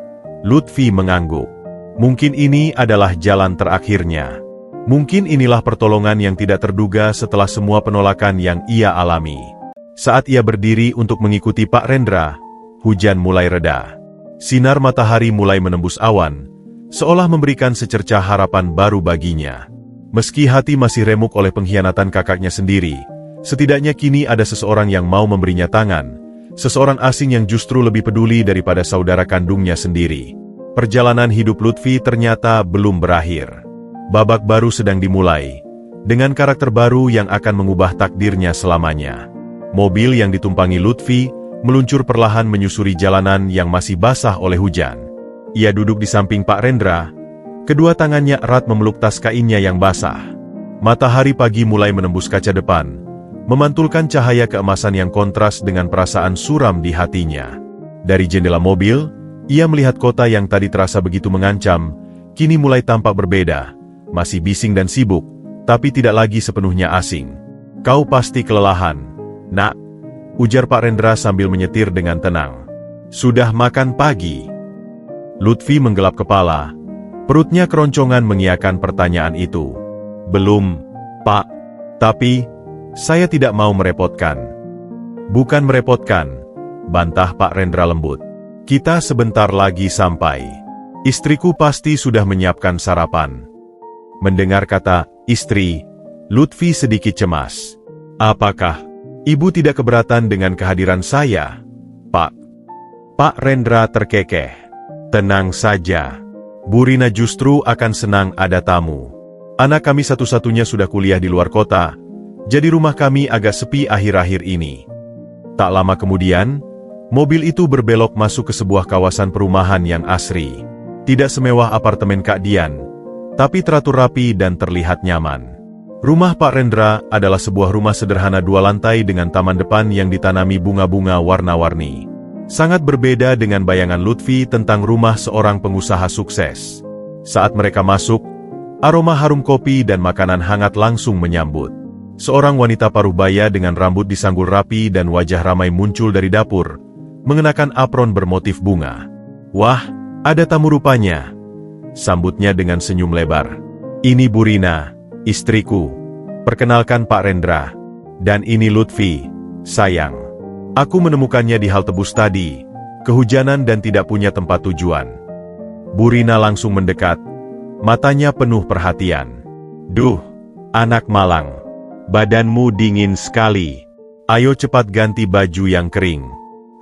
Lutfi mengangguk. Mungkin ini adalah jalan terakhirnya. Mungkin inilah pertolongan yang tidak terduga setelah semua penolakan yang ia alami. Saat ia berdiri untuk mengikuti Pak Rendra, hujan mulai reda. Sinar matahari mulai menembus awan, seolah memberikan secercah harapan baru baginya. Meski hati masih remuk oleh pengkhianatan kakaknya sendiri, setidaknya kini ada seseorang yang mau memberinya tangan, seseorang asing yang justru lebih peduli daripada saudara kandungnya sendiri. Perjalanan hidup Lutfi ternyata belum berakhir. Babak baru sedang dimulai, dengan karakter baru yang akan mengubah takdirnya selamanya. Mobil yang ditumpangi Lutfi meluncur perlahan menyusuri jalanan yang masih basah oleh hujan. Ia duduk di samping Pak Rendra, kedua tangannya erat memeluk tas kainnya yang basah. Matahari pagi mulai menembus kaca depan, memantulkan cahaya keemasan yang kontras dengan perasaan suram di hatinya. Dari jendela mobil, ia melihat kota yang tadi terasa begitu mengancam, kini mulai tampak berbeda, masih bising dan sibuk, tapi tidak lagi sepenuhnya asing. "Kau pasti kelelahan, Nak," ujar Pak Rendra sambil menyetir dengan tenang. "Sudah makan pagi?" Lutfi menggelap kepala, perutnya keroncongan mengiyakan pertanyaan itu. "Belum, Pak. Tapi, saya tidak mau merepotkan." "Bukan merepotkan," bantah Pak Rendra lembut. "Kita sebentar lagi sampai. Istriku pasti sudah menyiapkan sarapan." Mendengar kata istri, Lutfi sedikit cemas. "Apakah Ibu tidak keberatan dengan kehadiran saya, Pak?" Pak Rendra terkekeh. "Tenang saja. Bu Rina justru akan senang ada tamu. Anak kami satu-satunya sudah kuliah di luar kota, jadi rumah kami agak sepi akhir-akhir ini." Tak lama kemudian, mobil itu berbelok masuk ke sebuah kawasan perumahan yang asri. Tidak semewah apartemen Kak Dian, tapi teratur rapi dan terlihat nyaman. Rumah Pak Rendra adalah sebuah rumah sederhana 2 lantai dengan taman depan yang ditanami bunga-bunga warna-warni. Sangat berbeda dengan bayangan Lutfi tentang rumah seorang pengusaha sukses. Saat mereka masuk, aroma harum kopi dan makanan hangat langsung menyambut. Seorang wanita paruh baya dengan rambut disanggul rapi dan wajah ramai muncul dari dapur, mengenakan apron bermotif bunga. "Wah, ada tamu rupanya," sambutnya dengan senyum lebar. "Ini Bu Rina, istriku. Perkenalkan Pak Rendra. Dan ini Lutfi, sayang. Aku menemukannya di halte bus tadi, kehujanan dan tidak punya tempat tujuan." Bu Rina langsung mendekat, matanya penuh perhatian. "Duh, anak malang. Badanmu dingin sekali. Ayo cepat ganti baju yang kering.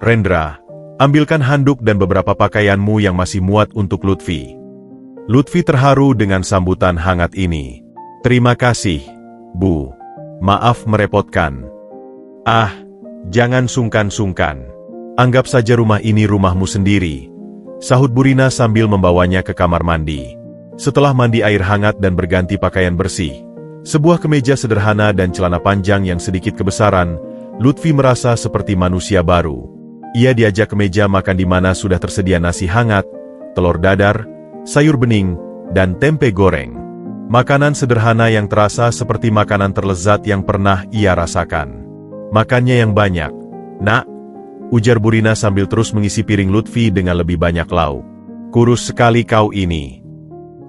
Rendra, ambilkan handuk dan beberapa pakaianmu yang masih muat untuk Lutfi." Lutfi terharu dengan sambutan hangat ini. "Terima kasih, Bu. Maaf merepotkan." "Ah, jangan sungkan-sungkan. Anggap saja rumah ini rumahmu sendiri," sahut Bu Rina sambil membawanya ke kamar mandi. Setelah mandi air hangat dan berganti pakaian bersih, sebuah kemeja sederhana dan celana panjang yang sedikit kebesaran, Lutfi merasa seperti manusia baru. Ia diajak ke meja makan di mana sudah tersedia nasi hangat, telur dadar, sayur bening, dan tempe goreng. Makanan sederhana yang terasa seperti makanan terlezat yang pernah ia rasakan. "Makannya yang banyak, Nak," ujar Bu Rina sambil terus mengisi piring Lutfi dengan lebih banyak lauk. "Kurus sekali kau ini."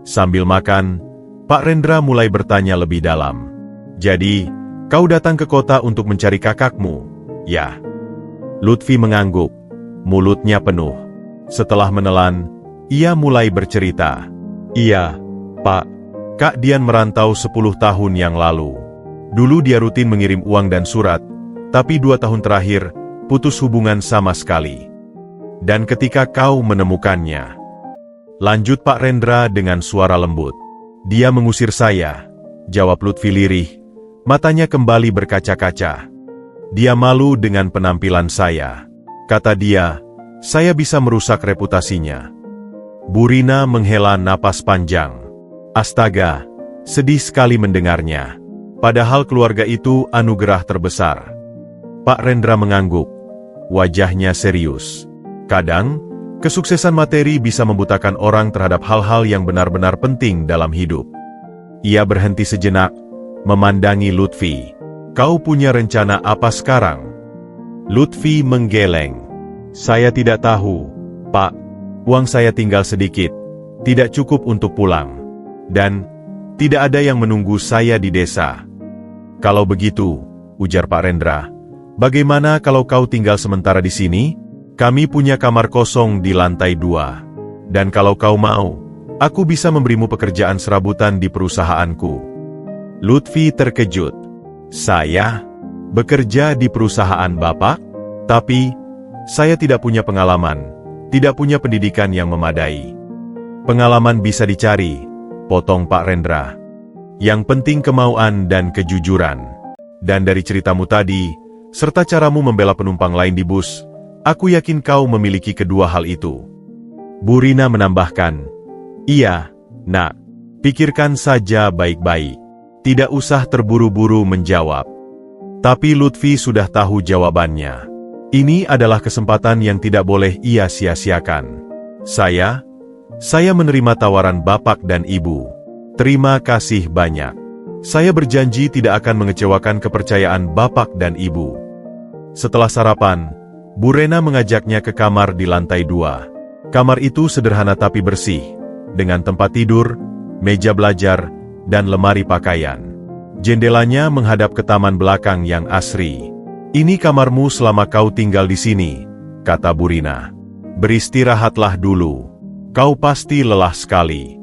Sambil makan, Pak Rendra mulai bertanya lebih dalam. "Jadi, kau datang ke kota untuk mencari kakakmu, ya?" Lutfi mengangguk, mulutnya penuh. Setelah menelan, ia mulai bercerita. "Iya, Pak. Kak Dian merantau 10 tahun yang lalu. Dulu dia rutin mengirim uang dan surat, tapi 2 tahun terakhir, putus hubungan sama sekali. Dan ketika kau menemukannya," lanjut Pak Rendra dengan suara lembut. "Dia mengusir saya," jawab Lutfi lirih, matanya kembali berkaca-kaca. "Dia malu dengan penampilan saya. Kata dia, saya bisa merusak reputasinya." Bu Rina menghela napas panjang. Astaga, sedih sekali mendengarnya. Padahal keluarga itu anugerah terbesar. Pak Rendra mengangguk, wajahnya serius. Kadang, kesuksesan materi bisa membutakan orang terhadap hal-hal yang benar-benar penting dalam hidup. Ia berhenti sejenak, memandangi Lutfi. "Kau punya rencana apa sekarang?" Lutfi menggeleng. "Saya tidak tahu, Pak. Uang saya tinggal sedikit, tidak cukup untuk pulang. Dan, Tidak ada yang menunggu saya di desa. Kalau begitu, ujar Pak Rendra, bagaimana kalau kau tinggal sementara di sini? Kami punya kamar kosong di lantai 2. Dan kalau kau mau, aku bisa memberimu pekerjaan serabutan di perusahaanku. Lutfi terkejut. Saya? Bekerja di perusahaan Bapak? Tapi, saya tidak punya pengalaman, tidak punya pendidikan yang memadai. Pengalaman bisa dicari, potong Pak Rendra. Yang penting kemauan dan kejujuran. Dan dari ceritamu tadi, serta caramu membela penumpang lain di bus, aku yakin kau memiliki kedua hal itu. Bu Rina menambahkan, iya, nak, pikirkan saja baik-baik. Tidak usah terburu-buru menjawab. Tapi Lutfi sudah tahu jawabannya. Ini adalah kesempatan yang tidak boleh ia sia-siakan. Saya menerima tawaran Bapak dan Ibu. Terima kasih banyak. Saya berjanji tidak akan mengecewakan kepercayaan Bapak dan Ibu. Setelah sarapan, Bu Rena mengajaknya ke kamar di lantai 2. Kamar itu sederhana tapi bersih, dengan tempat tidur, meja belajar, dan lemari pakaian. Jendelanya menghadap ke taman belakang yang asri. Ini kamarmu selama kau tinggal di sini, kata Bu Rina. Beristirahatlah dulu. Kau pasti lelah sekali.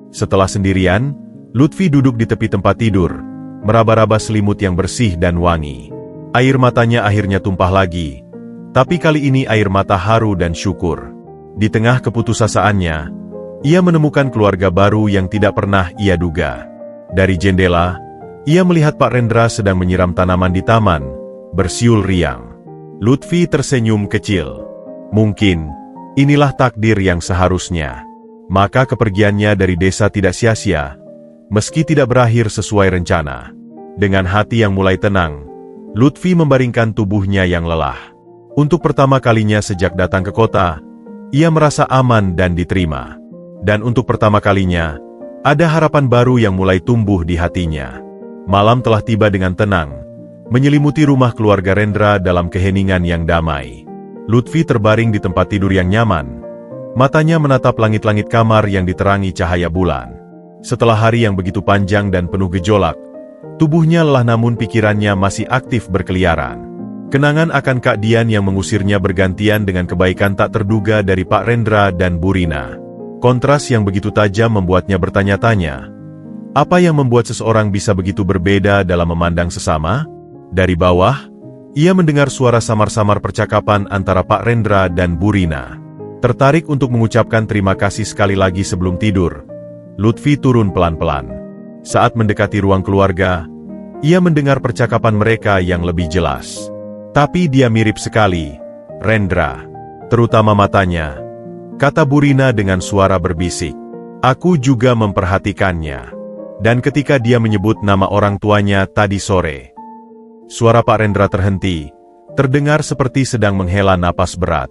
Setelah sendirian, Lutfi duduk di tepi tempat tidur, meraba-raba selimut yang bersih dan wangi. Air matanya akhirnya tumpah lagi, tapi kali ini air mata haru dan syukur. Di tengah keputusasaan,nya ia menemukan keluarga baru yang tidak pernah ia duga. Dari jendela, ia melihat Pak Rendra sedang menyiram tanaman di taman, bersiul riang. Lutfi tersenyum kecil. Mungkin, inilah takdir yang seharusnya. Maka kepergiannya dari desa tidak sia-sia, meski tidak berakhir sesuai rencana. Dengan hati yang mulai tenang, Lutfi membaringkan tubuhnya yang lelah. Untuk pertama kalinya sejak datang ke kota, ia merasa aman dan diterima. Dan untuk pertama kalinya, ada harapan baru yang mulai tumbuh di hatinya. Malam telah tiba dengan tenang, menyelimuti rumah keluarga Rendra dalam keheningan yang damai. Lutfi terbaring di tempat tidur yang nyaman. Matanya menatap langit-langit kamar yang diterangi cahaya bulan. Setelah hari yang begitu panjang dan penuh gejolak, tubuhnya lelah namun pikirannya masih aktif berkeliaran. Kenangan akan Kak Dian yang mengusirnya bergantian dengan kebaikan tak terduga dari Pak Rendra dan Bu Rina. Kontras yang begitu tajam membuatnya bertanya-tanya, apa yang membuat seseorang bisa begitu berbeda dalam memandang sesama? Dari bawah, ia mendengar suara samar-samar percakapan antara Pak Rendra dan Bu Rina. Tertarik untuk mengucapkan terima kasih sekali lagi sebelum tidur, Lutfi turun pelan-pelan. Saat mendekati ruang keluarga, ia mendengar percakapan mereka yang lebih jelas. Tapi dia mirip sekali, Rendra. Terutama matanya, kata Bu Rina dengan suara berbisik. Aku juga memperhatikannya. Dan ketika dia menyebut nama orang tuanya tadi sore, suara Pak Rendra terhenti, terdengar seperti sedang menghela napas berat.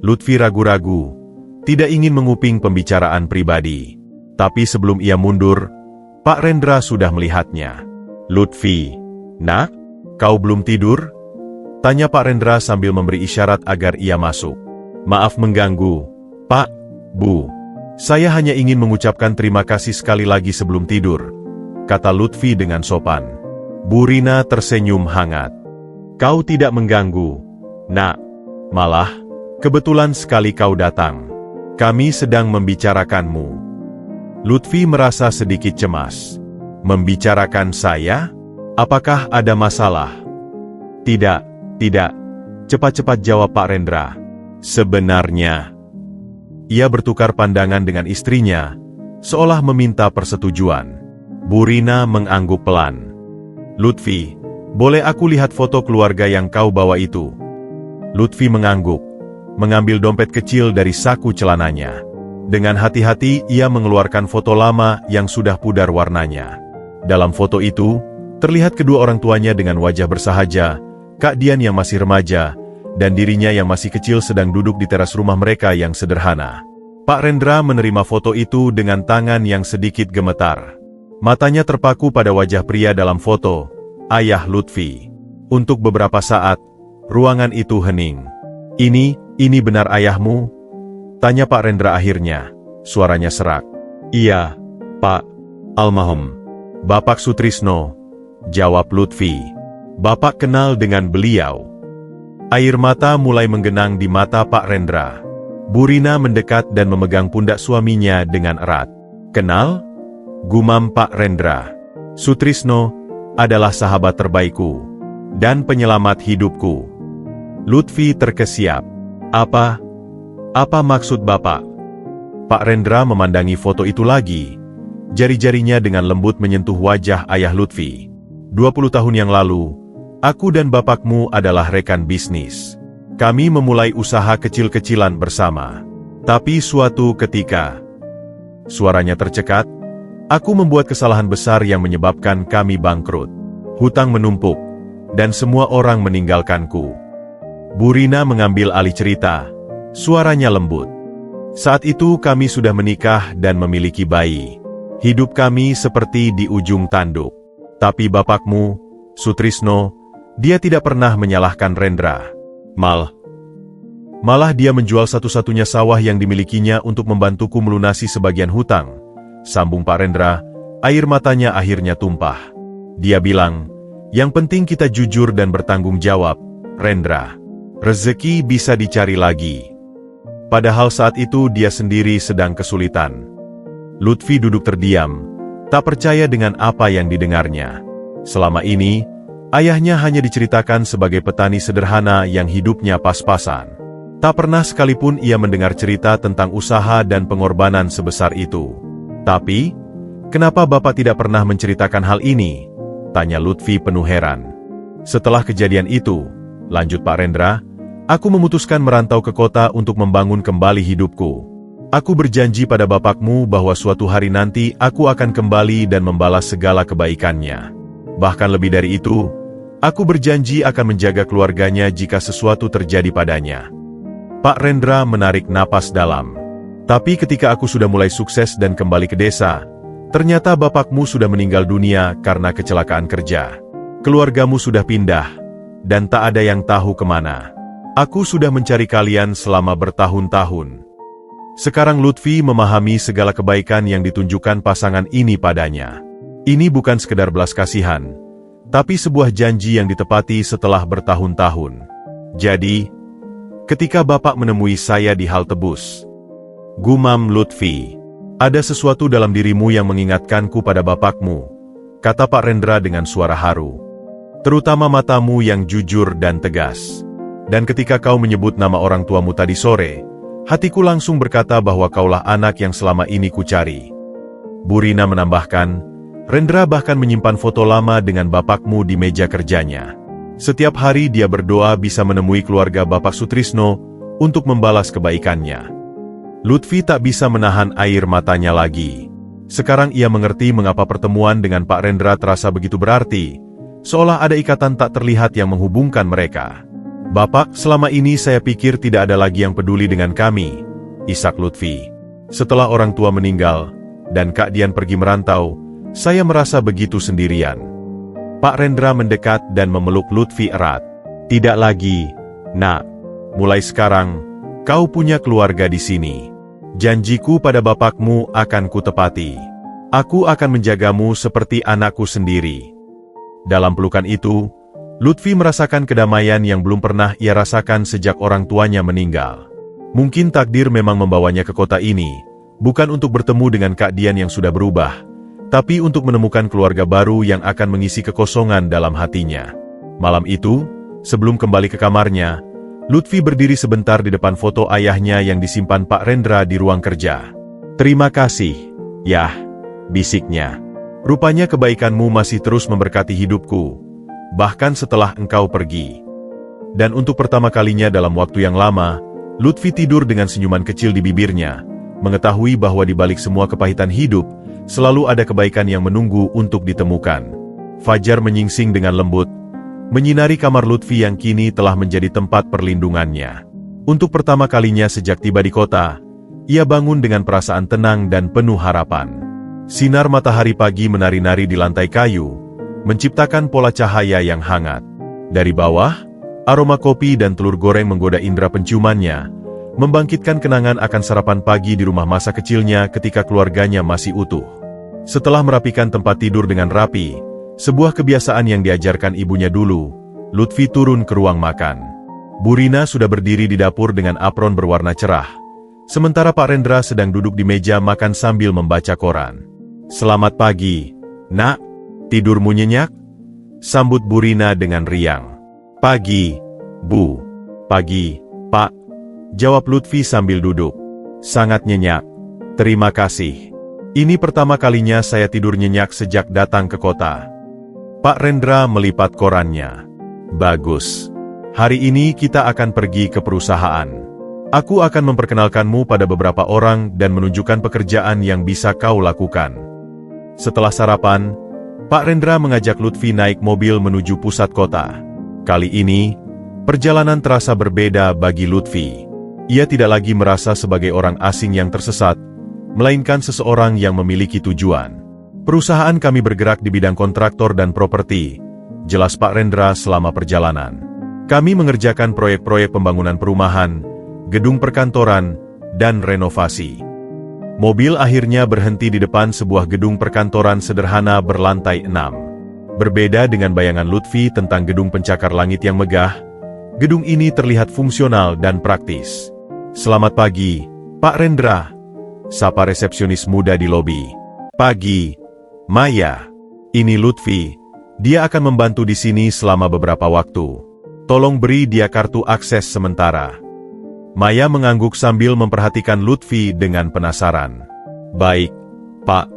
Lutfi ragu-ragu, tidak ingin menguping pembicaraan pribadi. Tapi sebelum ia mundur, Pak Rendra sudah melihatnya. Lutfi, nak, kau belum tidur? Tanya Pak Rendra sambil memberi isyarat agar ia masuk. Maaf mengganggu, Pak, Bu. Saya hanya ingin mengucapkan terima kasih sekali lagi sebelum tidur, kata Lutfi dengan sopan. Bu Rina tersenyum hangat. Kau tidak mengganggu, nak. Malah, kebetulan sekali kau datang. Kami sedang membicarakanmu. Lutfi merasa sedikit cemas. Membicarakan saya? Apakah ada masalah? Tidak. Cepat-cepat jawab Pak Rendra. Sebenarnya. Ia bertukar pandangan dengan istrinya, seolah meminta persetujuan. Bu Rina mengangguk pelan. Lutfi, boleh aku lihat foto keluarga yang kau bawa itu? Lutfi mengangguk, mengambil dompet kecil dari saku celananya. Dengan hati-hati ia mengeluarkan foto lama yang sudah pudar warnanya. Dalam foto itu, terlihat kedua orang tuanya dengan wajah bersahaja, Kak Dian yang masih remaja, dan dirinya yang masih kecil sedang duduk di teras rumah mereka yang sederhana. Pak Rendra menerima foto itu dengan tangan yang sedikit gemetar. Matanya terpaku pada wajah pria dalam foto, ayah Lutfi. Untuk beberapa saat, ruangan itu hening. Ini benar ayahmu? Tanya Pak Rendra akhirnya, suaranya serak. Iya, Pak. Almarhum. Bapak Sutrisno, jawab Lutfi. Bapak kenal dengan beliau. Air mata mulai menggenang di mata Pak Rendra. Bu Rina mendekat dan memegang pundak suaminya dengan erat. Kenal? Gumam Pak Rendra. Sutrisno adalah sahabat terbaikku dan penyelamat hidupku. Lutfi terkesiap. Apa maksud Bapak? Pak Rendra memandangi foto itu lagi. Jari-jarinya dengan lembut menyentuh wajah ayah Lutfi. 20 tahun yang lalu, aku dan bapakmu adalah rekan bisnis. Kami memulai usaha kecil-kecilan bersama. Tapi suatu ketika, suaranya tercekat, aku membuat kesalahan besar yang menyebabkan kami bangkrut. Hutang menumpuk, dan semua orang meninggalkanku. Bu Rina mengambil alih cerita, suaranya lembut. Saat itu kami sudah menikah dan memiliki bayi. Hidup kami seperti di ujung tanduk. Tapi bapakmu, Sutrisno, dia tidak pernah menyalahkan Rendra. Malah dia menjual satu-satunya sawah yang dimilikinya untuk membantuku melunasi sebagian hutang. Sambung Pak Rendra, air matanya akhirnya tumpah. Dia bilang, yang penting kita jujur dan bertanggung jawab, Rendra. Rezeki bisa dicari lagi. Padahal saat itu dia sendiri sedang kesulitan. Lutfi duduk terdiam, tak percaya dengan apa yang didengarnya. Selama ini, ayahnya hanya diceritakan sebagai petani sederhana yang hidupnya pas-pasan. Tak pernah sekalipun ia mendengar cerita tentang usaha dan pengorbanan sebesar itu. Tapi, kenapa Bapak tidak pernah menceritakan hal ini? Tanya Lutfi penuh heran. Setelah kejadian itu, lanjut Pak Rendra, aku memutuskan merantau ke kota untuk membangun kembali hidupku. Aku berjanji pada bapakmu bahwa suatu hari nanti aku akan kembali dan membalas segala kebaikannya. Bahkan lebih dari itu, aku berjanji akan menjaga keluarganya jika sesuatu terjadi padanya. Pak Rendra menarik napas dalam. Tapi ketika aku sudah mulai sukses dan kembali ke desa, ternyata bapakmu sudah meninggal dunia karena kecelakaan kerja. Keluargamu sudah pindah, dan tak ada yang tahu kemana. Aku sudah mencari kalian selama bertahun-tahun. Sekarang Lutfi memahami segala kebaikan yang ditunjukkan pasangan ini padanya. Ini bukan sekedar belas kasihan, tapi sebuah janji yang ditepati setelah bertahun-tahun. Jadi, ketika Bapak menemui saya di halte bus, gumam Lutfi, ada sesuatu dalam dirimu yang mengingatkanku pada bapakmu, kata Pak Rendra dengan suara haru. Terutama matamu yang jujur dan tegas. Dan ketika kau menyebut nama orang tuamu tadi sore, hatiku langsung berkata bahwa kaulah anak yang selama ini kucari. Bu Rina menambahkan, Rendra bahkan menyimpan foto lama dengan bapakmu di meja kerjanya. Setiap hari dia berdoa bisa menemui keluarga Bapak Sutrisno untuk membalas kebaikannya. Lutfi tak bisa menahan air matanya lagi. Sekarang ia mengerti mengapa pertemuan dengan Pak Rendra terasa begitu berarti, seolah ada ikatan tak terlihat yang menghubungkan mereka. Bapak, selama ini saya pikir tidak ada lagi yang peduli dengan kami, isak Lutfi. Setelah orang tua meninggal, dan Kak Dian pergi merantau, saya merasa begitu sendirian. Pak Rendra mendekat dan memeluk Lutfi erat. Tidak lagi, Nak. Mulai sekarang, kau punya keluarga di sini. Janjiku pada bapakmu akan kutepati. Aku akan menjagamu seperti anakku sendiri. Dalam pelukan itu, Lutfi merasakan kedamaian yang belum pernah ia rasakan sejak orang tuanya meninggal. Mungkin takdir memang membawanya ke kota ini, bukan untuk bertemu dengan Kak Dian yang sudah berubah, tapi untuk menemukan keluarga baru yang akan mengisi kekosongan dalam hatinya. Malam itu, sebelum kembali ke kamarnya, Lutfi berdiri sebentar di depan foto ayahnya yang disimpan Pak Rendra di ruang kerja. Terima kasih, Yah, bisiknya. Rupanya kebaikanmu masih terus memberkati hidupku, bahkan setelah engkau pergi. Dan untuk pertama kalinya dalam waktu yang lama, Lutfi tidur dengan senyuman kecil di bibirnya, mengetahui bahwa di balik semua kepahitan hidup, selalu ada kebaikan yang menunggu untuk ditemukan. Fajar menyingsing dengan lembut, menyinari kamar Lutfi yang kini telah menjadi tempat perlindungannya. Untuk pertama kalinya sejak tiba di kota, ia bangun dengan perasaan tenang dan penuh harapan. Sinar matahari pagi menari-nari di lantai kayu, menciptakan pola cahaya yang hangat. Dari bawah, aroma kopi dan telur goreng menggoda indera penciumannya, membangkitkan kenangan akan sarapan pagi di rumah masa kecilnya ketika keluarganya masih utuh. Setelah merapikan tempat tidur dengan rapi, sebuah kebiasaan yang diajarkan ibunya dulu, Lutfi turun ke ruang makan. Bu Rina sudah berdiri di dapur dengan apron berwarna cerah. Sementara Pak Rendra sedang duduk di meja makan sambil membaca koran. "Selamat pagi, Nak. Tidurmu nyenyak?" sambut Bu Rina dengan riang. "Pagi, Bu." "Pagi, Pak," jawab Lutfi sambil duduk. "Sangat nyenyak. Terima kasih. Ini pertama kalinya saya tidur nyenyak sejak datang ke kota." Pak Rendra melipat korannya. "Bagus. Hari ini kita akan pergi ke perusahaan. Aku akan memperkenalkanmu pada beberapa orang dan menunjukkan pekerjaan yang bisa kau lakukan." Setelah sarapan, Pak Rendra mengajak Lutfi naik mobil menuju pusat kota. Kali ini, perjalanan terasa berbeda bagi Lutfi. Ia tidak lagi merasa sebagai orang asing yang tersesat, melainkan seseorang yang memiliki tujuan. "Perusahaan kami bergerak di bidang kontraktor dan properti," jelas Pak Rendra selama perjalanan. "Kami mengerjakan proyek-proyek pembangunan perumahan, gedung perkantoran, dan renovasi." Mobil akhirnya berhenti di depan sebuah gedung perkantoran sederhana berlantai 6. Berbeda dengan bayangan Lutfi tentang gedung pencakar langit yang megah, gedung ini terlihat fungsional dan praktis. "Selamat pagi, Pak Rendra," sapa resepsionis muda di lobi. "Pagi, Maya. Ini Lutfi. Dia akan membantu di sini selama beberapa waktu. Tolong beri dia kartu akses sementara." Maya mengangguk sambil memperhatikan Lutfi dengan penasaran. "Baik, Pak."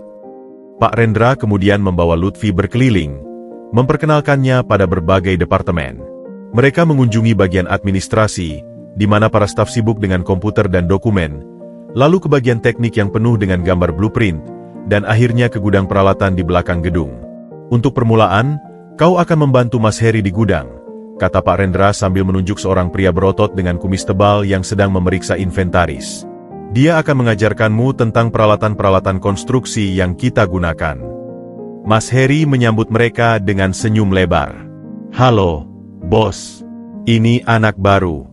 Pak Rendra kemudian membawa Lutfi berkeliling, memperkenalkannya pada berbagai departemen. Mereka mengunjungi bagian administrasi, di mana para staf sibuk dengan komputer dan dokumen, lalu ke bagian teknik yang penuh dengan gambar blueprint, dan akhirnya ke gudang peralatan di belakang gedung. "Untuk permulaan, kau akan membantu Mas Heri di gudang," kata Pak Rendra sambil menunjuk seorang pria berotot dengan kumis tebal yang sedang memeriksa inventaris. "Dia akan mengajarkanmu tentang peralatan-peralatan konstruksi yang kita gunakan." Mas Heri menyambut mereka dengan senyum lebar. "Halo, Bos. Ini anak baru."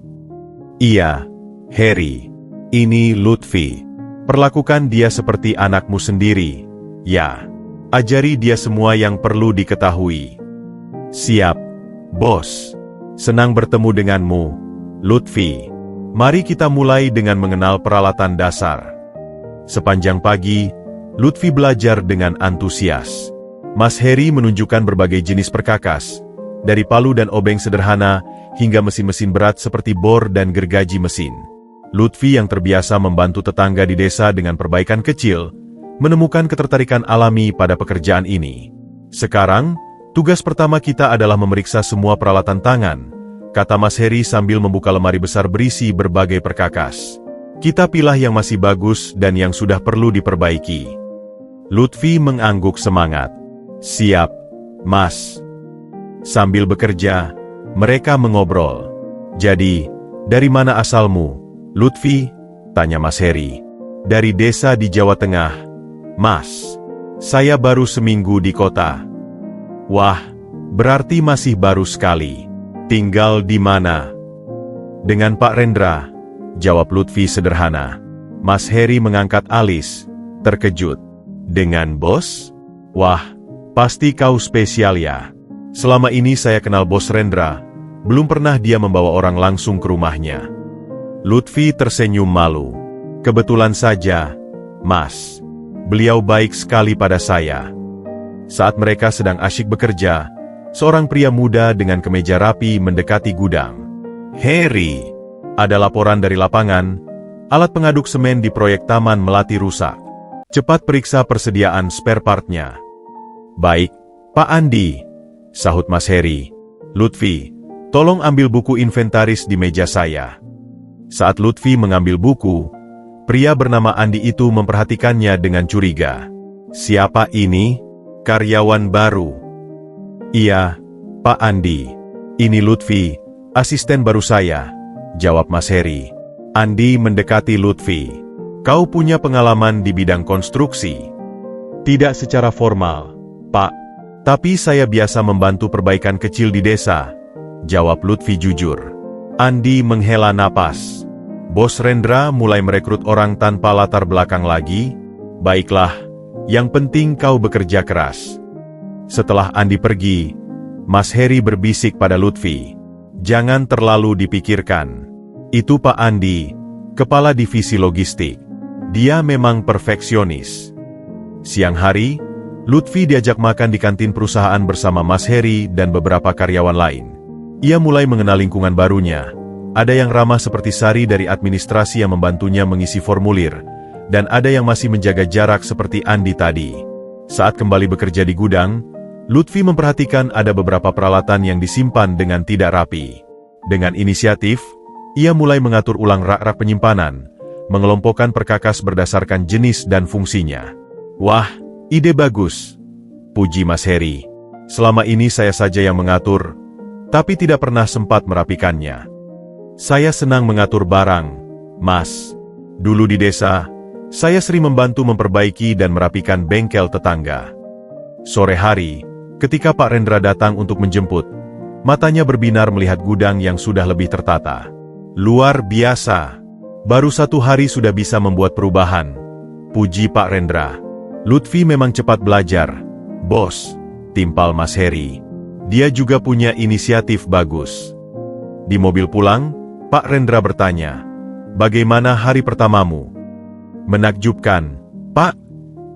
"Iya, Heri. Ini Lutfi. Perlakukan dia seperti anakmu sendiri, ya. Ajari dia semua yang perlu diketahui." "Siap, Bos. Senang bertemu denganmu, Lutfi. Mari kita mulai dengan mengenal peralatan dasar." Sepanjang pagi, Lutfi belajar dengan antusias. Mas Heri menunjukkan berbagai jenis perkakas, dari palu dan obeng sederhana hingga mesin-mesin berat seperti bor dan gergaji mesin. Lutfi yang terbiasa membantu tetangga di desa dengan perbaikan kecil, menemukan ketertarikan alami pada pekerjaan ini. "Sekarang, tugas pertama kita adalah memeriksa semua peralatan tangan," kata Mas Heri sambil membuka lemari besar berisi berbagai perkakas. "Kita pilah yang masih bagus dan yang sudah perlu diperbaiki." Lutfi mengangguk semangat. "Siap, Mas." Sambil bekerja, mereka mengobrol. "Jadi, dari mana asalmu, Lutfi?" tanya Mas Heri. "Dari desa di Jawa Tengah, Mas. Saya baru seminggu di kota." "Wah, berarti masih baru sekali. Tinggal di mana?" "Dengan Pak Rendra," jawab Lutfi sederhana. Mas Heri mengangkat alis, terkejut. "Dengan bos? Wah, pasti kau spesial ya. Selama ini saya kenal Bos Rendra, belum pernah dia membawa orang langsung ke rumahnya." Lutfi tersenyum malu. "Kebetulan saja, Mas. Beliau baik sekali pada saya." Saat mereka sedang asyik bekerja, seorang pria muda dengan kemeja rapi mendekati gudang. "Heri, ada laporan dari lapangan, alat pengaduk semen di proyek Taman Melati rusak. Cepat periksa persediaan spare part-nya." "Baik, Pak Andi," sahut Mas Heri. "Lutfi, tolong ambil buku inventaris di meja saya." Saat Lutfi mengambil buku, pria bernama Andi itu memperhatikannya dengan curiga. "Siapa ini? Karyawan baru?" "Iya, Pak Andi. Ini Lutfi, asisten baru saya," jawab Mas Heri. Andi mendekati Lutfi. "Kau punya pengalaman di bidang konstruksi?" "Tidak secara formal, Pak. Tapi saya biasa membantu perbaikan kecil di desa," jawab Lutfi jujur. Andi menghela napas. "Bos Rendra mulai merekrut orang tanpa latar belakang lagi? Baiklah, Yang penting kau bekerja keras. Setelah Andi pergi, Mas Heri berbisik pada Lutfi. Jangan terlalu dipikirkan. Itu Pak Andi, kepala divisi logistik. Dia memang perfeksionis. Siang hari, Lutfi diajak makan di kantin perusahaan bersama Mas Heri dan beberapa karyawan lain. Ia mulai mengenal lingkungan barunya. Ada yang ramah seperti Sari dari administrasi yang membantunya mengisi formulir, dan ada yang masih menjaga jarak seperti Andi tadi. Saat kembali bekerja di gudang, Lutfi memperhatikan ada beberapa peralatan yang disimpan dengan tidak rapi. Dengan inisiatif, ia mulai mengatur ulang rak-rak penyimpanan, mengelompokkan perkakas berdasarkan jenis dan fungsinya. Wah, ide bagus, puji Mas Heri. Selama ini saya saja yang mengatur, tapi tidak pernah sempat merapikannya. Saya senang mengatur barang, Mas. Dulu di desa, saya sering membantu memperbaiki dan merapikan bengkel tetangga. Sore hari, ketika Pak Rendra datang untuk menjemput, matanya berbinar melihat gudang yang sudah lebih tertata. Luar biasa. Baru 1 hari sudah bisa membuat perubahan, puji Pak Rendra. Lutfi memang cepat belajar, bos, timpal Mas Heri. Dia juga punya inisiatif bagus. Di mobil pulang, Pak Rendra bertanya, bagaimana hari pertamamu? Menakjubkan, Pak,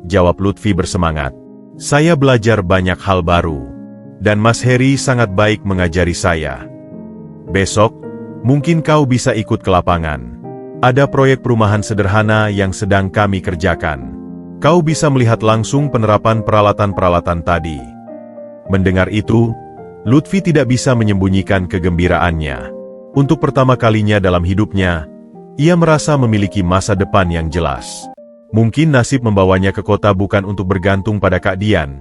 jawab Lutfi bersemangat. Saya belajar banyak hal baru, dan Mas Heri sangat baik mengajari saya. Besok, mungkin kau bisa ikut ke lapangan. Ada proyek perumahan sederhana yang sedang kami kerjakan. Kau bisa melihat langsung penerapan peralatan-peralatan tadi. Mendengar itu, Lutfi tidak bisa menyembunyikan kegembiraannya. Untuk pertama kalinya dalam hidupnya, ia merasa memiliki masa depan yang jelas. Mungkin nasib membawanya ke kota bukan untuk bergantung pada Kak Dian,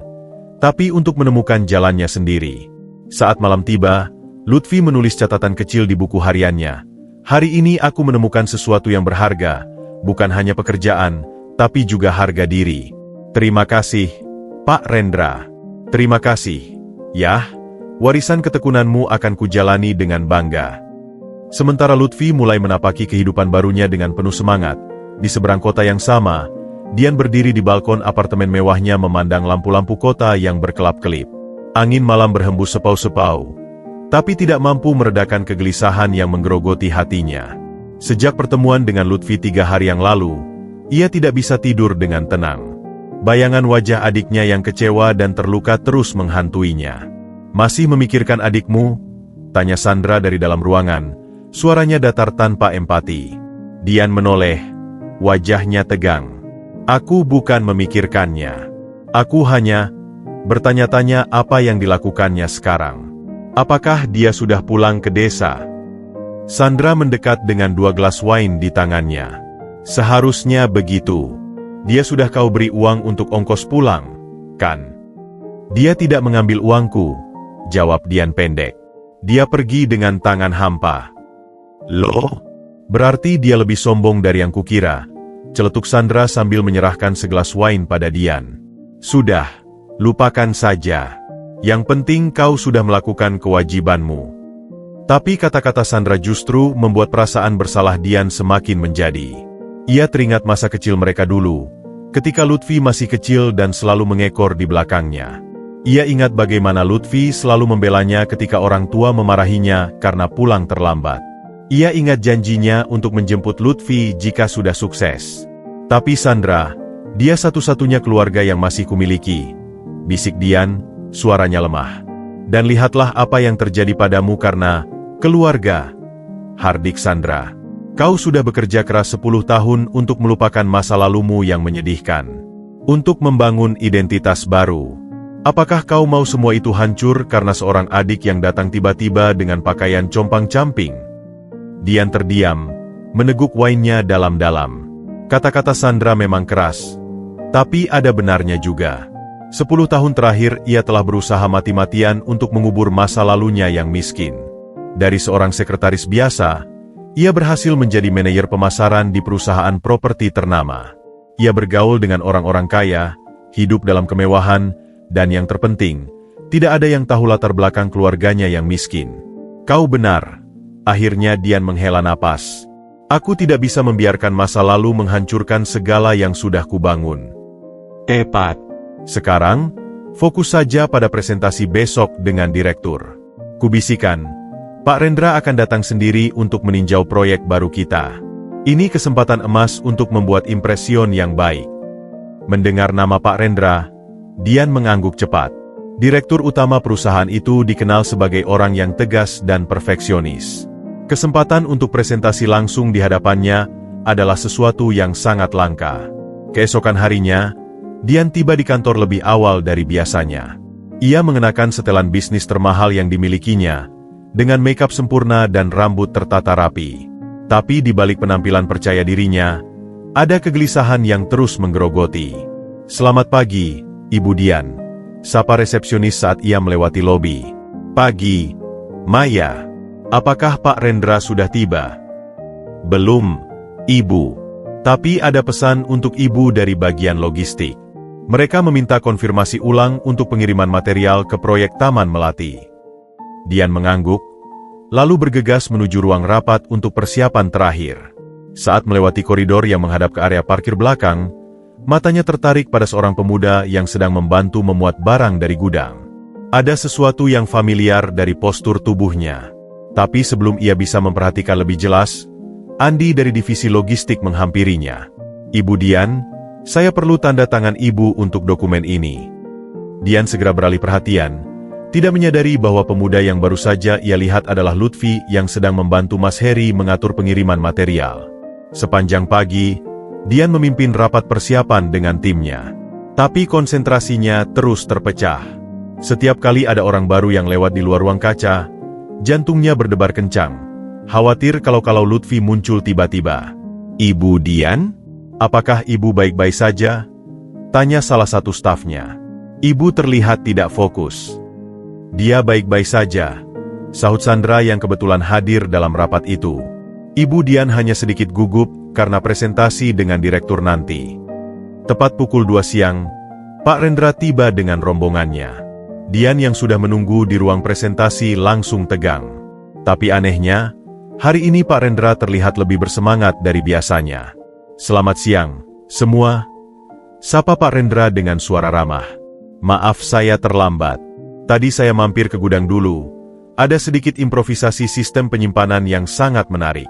tapi untuk menemukan jalannya sendiri. Saat malam tiba, Lutfi menulis catatan kecil di buku hariannya. Hari ini aku menemukan sesuatu yang berharga, bukan hanya pekerjaan, tapi juga harga diri. Terima kasih, Pak Rendra. Terima kasih. Yah, warisan ketekunanmu akan kujalani dengan bangga. Sementara Lutfi mulai menapaki kehidupan barunya dengan penuh semangat. Di seberang kota yang sama, Dian berdiri di balkon apartemen mewahnya memandang lampu-lampu kota yang berkelap-kelip. Angin malam berhembus sepau-sepau, tapi tidak mampu meredakan kegelisahan yang menggerogoti hatinya. Sejak pertemuan dengan Lutfi 3 hari yang lalu, ia tidak bisa tidur dengan tenang. Bayangan wajah adiknya yang kecewa dan terluka terus menghantuinya. Masih memikirkan adikmu? Tanya Sandra dari dalam ruangan. Suaranya datar tanpa empati. Dian menoleh, wajahnya tegang. Aku bukan memikirkannya. Aku hanya bertanya-tanya apa yang dilakukannya sekarang. Apakah dia sudah pulang ke desa? Sandra mendekat dengan 2 gelas wine di tangannya. Seharusnya begitu. Dia sudah kau beri uang untuk ongkos pulang, kan? Dia tidak mengambil uangku, jawab Dian pendek. Dia pergi dengan tangan hampa. Loh? Berarti dia lebih sombong dari yang kukira, celetuk Sandra sambil menyerahkan segelas wine pada Dian. Sudah, lupakan saja. Yang penting kau sudah melakukan kewajibanmu. Tapi kata-kata Sandra justru membuat perasaan bersalah Dian semakin menjadi. Ia teringat masa kecil mereka dulu, ketika Lutfi masih kecil dan selalu mengekor di belakangnya. Ia ingat bagaimana Lutfi selalu membelanya ketika orang tua memarahinya karena pulang terlambat. Ia ingat janjinya untuk menjemput Lutfi jika sudah sukses. Tapi Sandra, dia satu-satunya keluarga yang masih kumiliki, bisik Dian, suaranya lemah. Dan lihatlah apa yang terjadi padamu karena keluarga. Hardik Sandra, kau sudah bekerja keras 10 tahun untuk melupakan masa lalumu yang menyedihkan. Untuk membangun identitas baru. Apakah kau mau semua itu hancur karena seorang adik yang datang tiba-tiba dengan pakaian compang-camping? Dian terdiam, meneguk wine-nya dalam-dalam. Kata-kata Sandra memang keras, tapi ada benarnya juga. 10 tahun terakhir ia telah berusaha mati-matian untuk mengubur masa lalunya yang miskin. Dari seorang sekretaris biasa, ia berhasil menjadi manajer pemasaran di perusahaan properti ternama. Ia bergaul dengan orang-orang kaya, hidup dalam kemewahan, dan yang terpenting, tidak ada yang tahu latar belakang keluarganya yang miskin. Kau benar. Akhirnya Dian menghela napas. Aku tidak bisa membiarkan masa lalu menghancurkan segala yang sudah kubangun. Tepat. Sekarang, fokus saja pada presentasi besok dengan direktur. Kubisikan, Pak Rendra akan datang sendiri untuk meninjau proyek baru kita. Ini kesempatan emas untuk membuat impresion yang baik. Mendengar nama Pak Rendra, Dian mengangguk cepat. Direktur utama perusahaan itu dikenal sebagai orang yang tegas dan perfeksionis. Kesempatan untuk presentasi langsung di hadapannya adalah sesuatu yang sangat langka. Keesokan harinya, Dian tiba di kantor lebih awal dari biasanya. Ia mengenakan setelan bisnis termahal yang dimilikinya, dengan makeup sempurna dan rambut tertata rapi. Tapi di balik penampilan percaya dirinya, ada kegelisahan yang terus menggerogoti. "Selamat pagi, Ibu Dian," sapa resepsionis saat ia melewati lobi. "Pagi, Maya. Apakah Pak Rendra sudah tiba?" "Belum, Ibu. Tapi ada pesan untuk Ibu dari bagian logistik. Mereka meminta konfirmasi ulang untuk pengiriman material ke proyek Taman Melati." Dian mengangguk, lalu bergegas menuju ruang rapat untuk persiapan terakhir. Saat melewati koridor yang menghadap ke area parkir belakang, matanya tertarik pada seorang pemuda yang sedang membantu memuat barang dari gudang. Ada sesuatu yang familiar dari postur tubuhnya. Tapi sebelum ia bisa memperhatikan lebih jelas, Andi dari divisi logistik menghampirinya. "Ibu Dian, saya perlu tanda tangan Ibu untuk dokumen ini." Dian segera beralih perhatian, tidak menyadari bahwa pemuda yang baru saja ia lihat adalah Lutfi yang sedang membantu Mas Heri mengatur pengiriman material. Sepanjang pagi, Dian memimpin rapat persiapan dengan timnya. Tapi konsentrasinya terus terpecah. Setiap kali ada orang baru yang lewat di luar ruang kaca, jantungnya berdebar kencang, khawatir kalau Lutfi muncul tiba-tiba. "Ibu Dian? Apakah Ibu baik-baik saja?" tanya salah satu stafnya. Ibu terlihat tidak fokus. "Dia baik-baik saja," sahut Sandra yang kebetulan hadir dalam rapat itu. Ibu Dian hanya sedikit gugup karena presentasi dengan direktur nanti. Tepat pukul 2 siang, Pak Rendra tiba dengan rombongannya. Dian yang sudah menunggu di ruang presentasi langsung tegang. Tapi anehnya, hari ini Pak Rendra terlihat lebih bersemangat dari biasanya. "Selamat siang, semua," sapa Pak Rendra dengan suara ramah. "Maaf saya terlambat. Tadi saya mampir ke gudang dulu. Ada sedikit improvisasi sistem penyimpanan yang sangat menarik."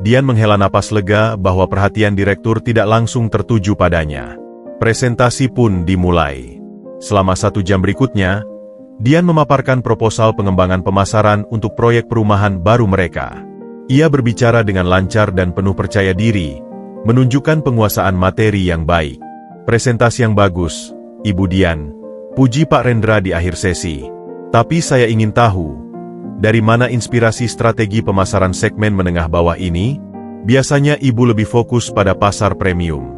Dian menghela napas lega bahwa perhatian direktur tidak langsung tertuju padanya. Presentasi pun dimulai. Selama 1 jam berikutnya, Dian memaparkan proposal pengembangan pemasaran untuk proyek perumahan baru mereka. Ia berbicara dengan lancar dan penuh percaya diri, menunjukkan penguasaan materi yang baik. "Presentasi yang bagus, Ibu Dian," puji Pak Rendra di akhir sesi. "Tapi saya ingin tahu, dari mana inspirasi strategi pemasaran segmen menengah bawah ini? Biasanya Ibu lebih fokus pada pasar premium."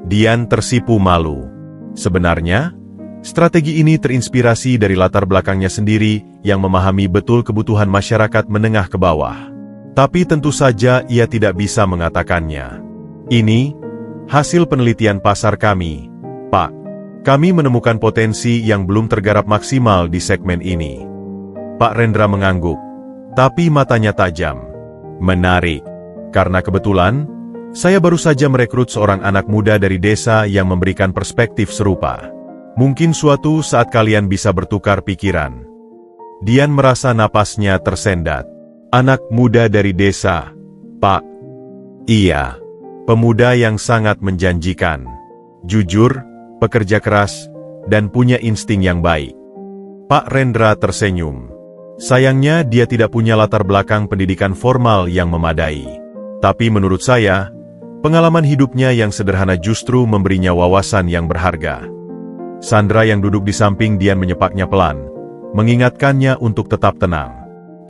Dian tersipu malu. Sebenarnya, strategi ini terinspirasi dari latar belakangnya sendiri yang memahami betul kebutuhan masyarakat menengah ke bawah. Tapi tentu saja ia tidak bisa mengatakannya. "Ini hasil penelitian pasar kami, Pak. Kami menemukan potensi yang belum tergarap maksimal di segmen ini." Pak Rendra mengangguk, tapi matanya tajam. "Menarik. Karena kebetulan, saya baru saja merekrut seorang anak muda dari desa yang memberikan perspektif serupa. Mungkin suatu saat kalian bisa bertukar pikiran." Dian merasa napasnya tersendat. "Anak muda dari desa, Pak?" "Iya. Pemuda yang sangat menjanjikan. Jujur, pekerja keras, dan punya insting yang baik." Pak Rendra tersenyum. Sayangnya dia tidak punya latar belakang pendidikan formal yang memadai. Tapi menurut saya, pengalaman hidupnya yang sederhana justru memberinya wawasan yang berharga. Sandra yang duduk di samping Dian menyepaknya pelan, mengingatkannya untuk tetap tenang.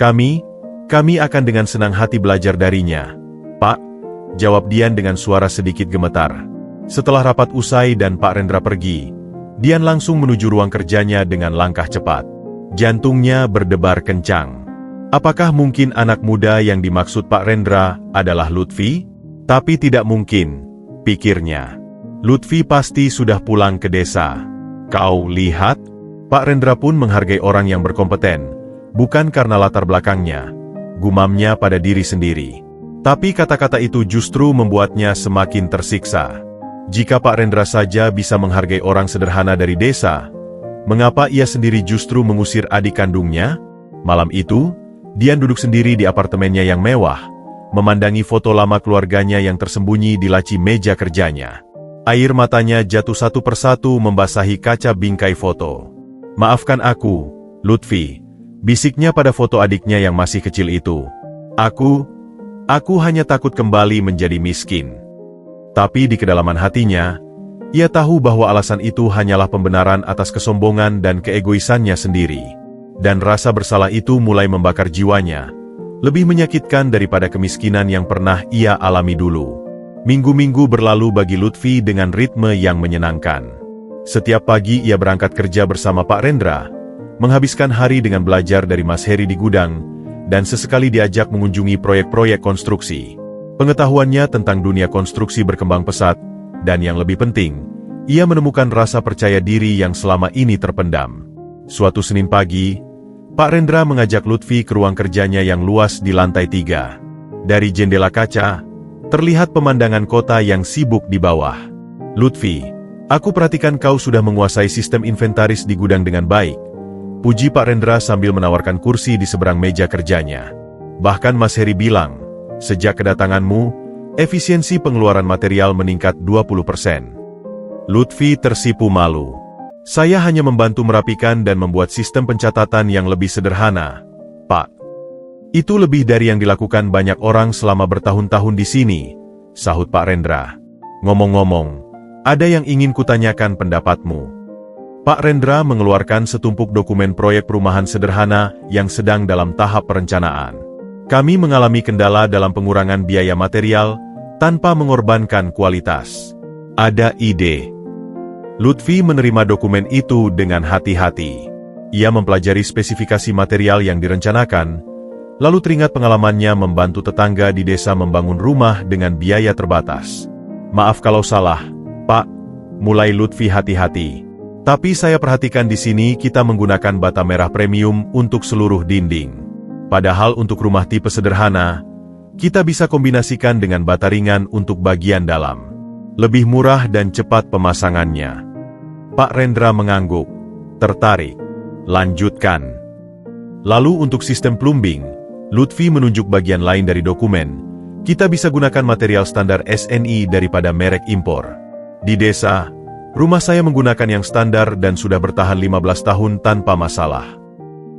Kami akan dengan senang hati belajar darinya, Pak," jawab Dian dengan suara sedikit gemetar. Setelah rapat usai dan Pak Rendra pergi, Dian langsung menuju ruang kerjanya dengan langkah cepat. Jantungnya berdebar kencang. Apakah mungkin anak muda yang dimaksud Pak Rendra adalah Lutfi? Tapi tidak mungkin, pikirnya. Lutfi pasti sudah pulang ke desa. "Kau lihat?" Pak Rendra pun menghargai orang yang berkompeten, bukan karena latar belakangnya, gumamnya pada diri sendiri. Tapi kata-kata itu justru membuatnya semakin tersiksa. Jika Pak Rendra saja bisa menghargai orang sederhana dari desa, mengapa ia sendiri justru mengusir adik kandungnya? Malam itu, Dian duduk sendiri di apartemennya yang mewah, memandangi foto lama keluarganya yang tersembunyi di laci meja kerjanya. Air matanya jatuh satu persatu membasahi kaca bingkai foto. "Maafkan aku, Lutfi," bisiknya pada foto adiknya yang masih kecil itu. Aku hanya takut kembali menjadi miskin." Tapi di kedalaman hatinya, ia tahu bahwa alasan itu hanyalah pembenaran atas kesombongan dan keegoisannya sendiri. Dan rasa bersalah itu mulai membakar jiwanya, lebih menyakitkan daripada kemiskinan yang pernah ia alami dulu. Minggu-minggu berlalu bagi Lutfi dengan ritme yang menyenangkan. Setiap pagi ia berangkat kerja bersama Pak Rendra, menghabiskan hari dengan belajar dari Mas Heri di gudang, dan sesekali diajak mengunjungi proyek-proyek konstruksi. Pengetahuannya tentang dunia konstruksi berkembang pesat, dan yang lebih penting, ia menemukan rasa percaya diri yang selama ini terpendam. Suatu Senin pagi, Pak Rendra mengajak Lutfi ke ruang kerjanya yang luas di lantai 3. Dari jendela kaca, terlihat pemandangan kota yang sibuk di bawah. "Lutfi, aku perhatikan kau sudah menguasai sistem inventaris di gudang dengan baik," puji Pak Rendra sambil menawarkan kursi di seberang meja kerjanya. "Bahkan Mas Heri bilang, sejak kedatanganmu, efisiensi pengeluaran material meningkat 20%. Lutfi tersipu malu. "Saya hanya membantu merapikan dan membuat sistem pencatatan yang lebih sederhana, Pak." "Itu lebih dari yang dilakukan banyak orang selama bertahun-tahun di sini," sahut Pak Rendra. "Ngomong-ngomong, ada yang ingin kutanyakan pendapatmu." Pak Rendra mengeluarkan setumpuk dokumen proyek perumahan sederhana yang sedang dalam tahap perencanaan. "Kami mengalami kendala dalam pengurangan biaya material tanpa mengorbankan kualitas. Ada ide?" Lutfi menerima dokumen itu dengan hati-hati. Ia mempelajari spesifikasi material yang direncanakan, lalu teringat pengalamannya membantu tetangga di desa membangun rumah dengan biaya terbatas. "Maaf kalau salah, Pak," mulai Lutfi hati-hati. "Tapi saya perhatikan di sini kita menggunakan bata merah premium untuk seluruh dinding. Padahal untuk rumah tipe sederhana, kita bisa kombinasikan dengan bata ringan untuk bagian dalam. Lebih murah dan cepat pemasangannya." Pak Rendra mengangguk, tertarik. "Lanjutkan." Lalu untuk sistem plumbing, Lutfi menunjuk bagian lain dari dokumen. "Kita bisa gunakan material standar SNI daripada merek impor. Di desa, rumah saya menggunakan yang standar dan sudah bertahan 15 tahun tanpa masalah.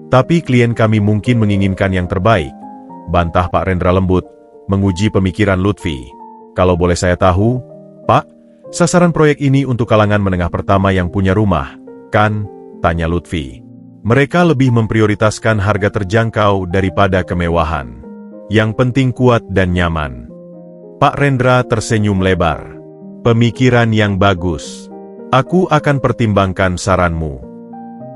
Tapi klien kami mungkin menginginkan yang terbaik," bantah Pak Rendra lembut, menguji pemikiran Lutfi. "Kalau boleh saya tahu, Pak, sasaran proyek ini untuk kalangan menengah pertama yang punya rumah, kan?" tanya Lutfi. "Mereka lebih memprioritaskan harga terjangkau daripada kemewahan. Yang penting kuat dan nyaman." Pak Rendra tersenyum lebar. "Pemikiran yang bagus. Aku akan pertimbangkan saranmu."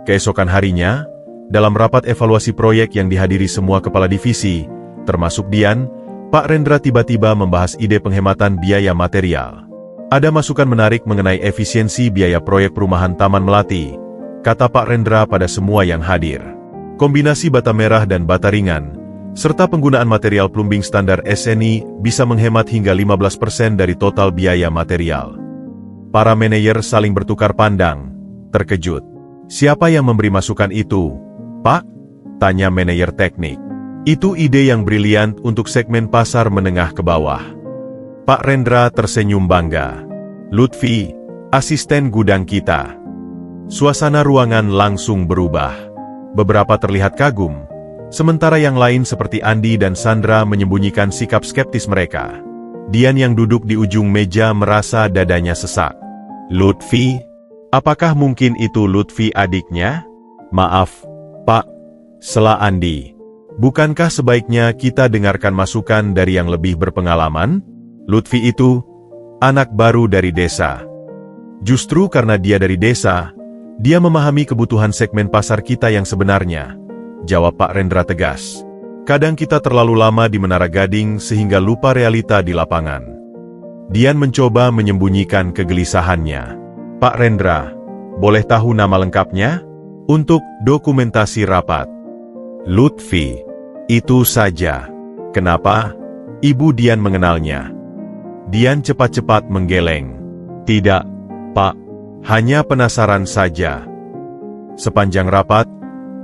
Keesokan harinya, dalam rapat evaluasi proyek yang dihadiri semua kepala divisi, termasuk Dian, Pak Rendra tiba-tiba membahas ide penghematan biaya material. "Ada masukan menarik mengenai efisiensi biaya proyek perumahan Taman Melati," kata Pak Rendra pada semua yang hadir. "Kombinasi bata merah dan bata ringan, serta penggunaan material plumbing standar SNI bisa menghemat hingga 15% dari total biaya material." Para manajer saling bertukar pandang, terkejut. "Siapa yang memberi masukan itu, Pak?" tanya manajer teknik. "Itu ide yang brilian untuk segmen pasar menengah ke bawah." Pak Rendra tersenyum bangga. "Lutfi, asisten gudang kita." Suasana ruangan langsung berubah. Beberapa terlihat kagum, sementara yang lain seperti Andi dan Sandra menyembunyikan sikap skeptis mereka. Dian yang duduk di ujung meja merasa dadanya sesak. "Lutfi? Apakah mungkin itu Lutfi adiknya?" "Maaf, Pak," sela Andi. "Bukankah sebaiknya kita dengarkan masukan dari yang lebih berpengalaman? Lutfi itu anak baru dari desa. Justru karena dia dari desa, dia memahami kebutuhan segmen pasar kita yang sebenarnya," jawab Pak Rendra tegas. "Kadang kita terlalu lama di Menara Gading sehingga lupa realita di lapangan." Dian mencoba menyembunyikan kegelisahannya. "Pak Rendra, boleh tahu nama lengkapnya?" "Untuk dokumentasi rapat." "Lutfi." "Itu saja." "Kenapa?" Ibu Dian mengenalnya. Dian cepat-cepat menggeleng. Tidak, Pak. Hanya penasaran saja. Sepanjang rapat,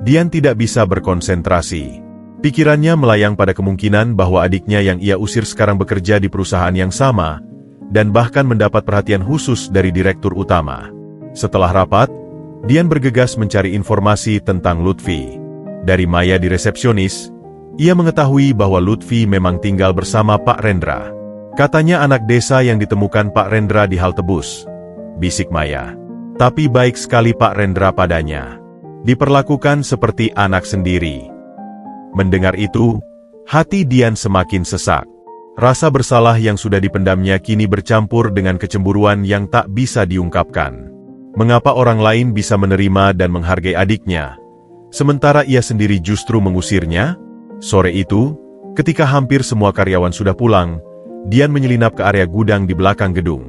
Dian tidak bisa berkonsentrasi. Pikirannya melayang pada kemungkinan bahwa adiknya yang ia usir sekarang bekerja di perusahaan yang sama, dan bahkan mendapat perhatian khusus dari direktur utama. Setelah rapat, Dian bergegas mencari informasi tentang Lutfi. Dari Maya di resepsionis, ia mengetahui bahwa Lutfi memang tinggal bersama Pak Rendra. Katanya anak desa yang ditemukan Pak Rendra di halte bus, bisik Maya. Tapi baik sekali Pak Rendra padanya. Diperlakukan seperti anak sendiri. Mendengar itu, hati Dian semakin sesak. Rasa bersalah yang sudah dipendamnya kini bercampur dengan kecemburuan yang tak bisa diungkapkan. Mengapa orang lain bisa menerima dan menghargai adiknya, sementara ia sendiri justru mengusirnya? Sore itu, ketika hampir semua karyawan sudah pulang, Dian menyelinap ke area gudang di belakang gedung.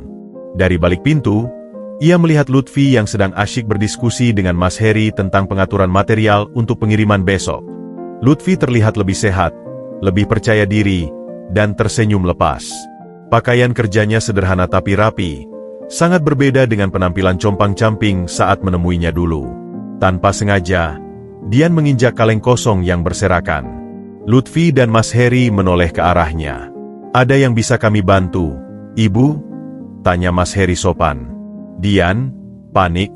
Dari balik pintu, ia melihat Lutfi yang sedang asyik berdiskusi dengan Mas Heri tentang pengaturan material untuk pengiriman besok. Lutfi terlihat lebih sehat, lebih percaya diri, dan tersenyum lepas. Pakaian kerjanya sederhana tapi rapi, sangat berbeda dengan penampilan compang-camping saat menemuinya dulu. Tanpa sengaja, Dian menginjak kaleng kosong yang berserakan. Lutfi dan Mas Heri menoleh ke arahnya. "Ada yang bisa kami bantu, Ibu?" tanya Mas Heri sopan. Dian, panik,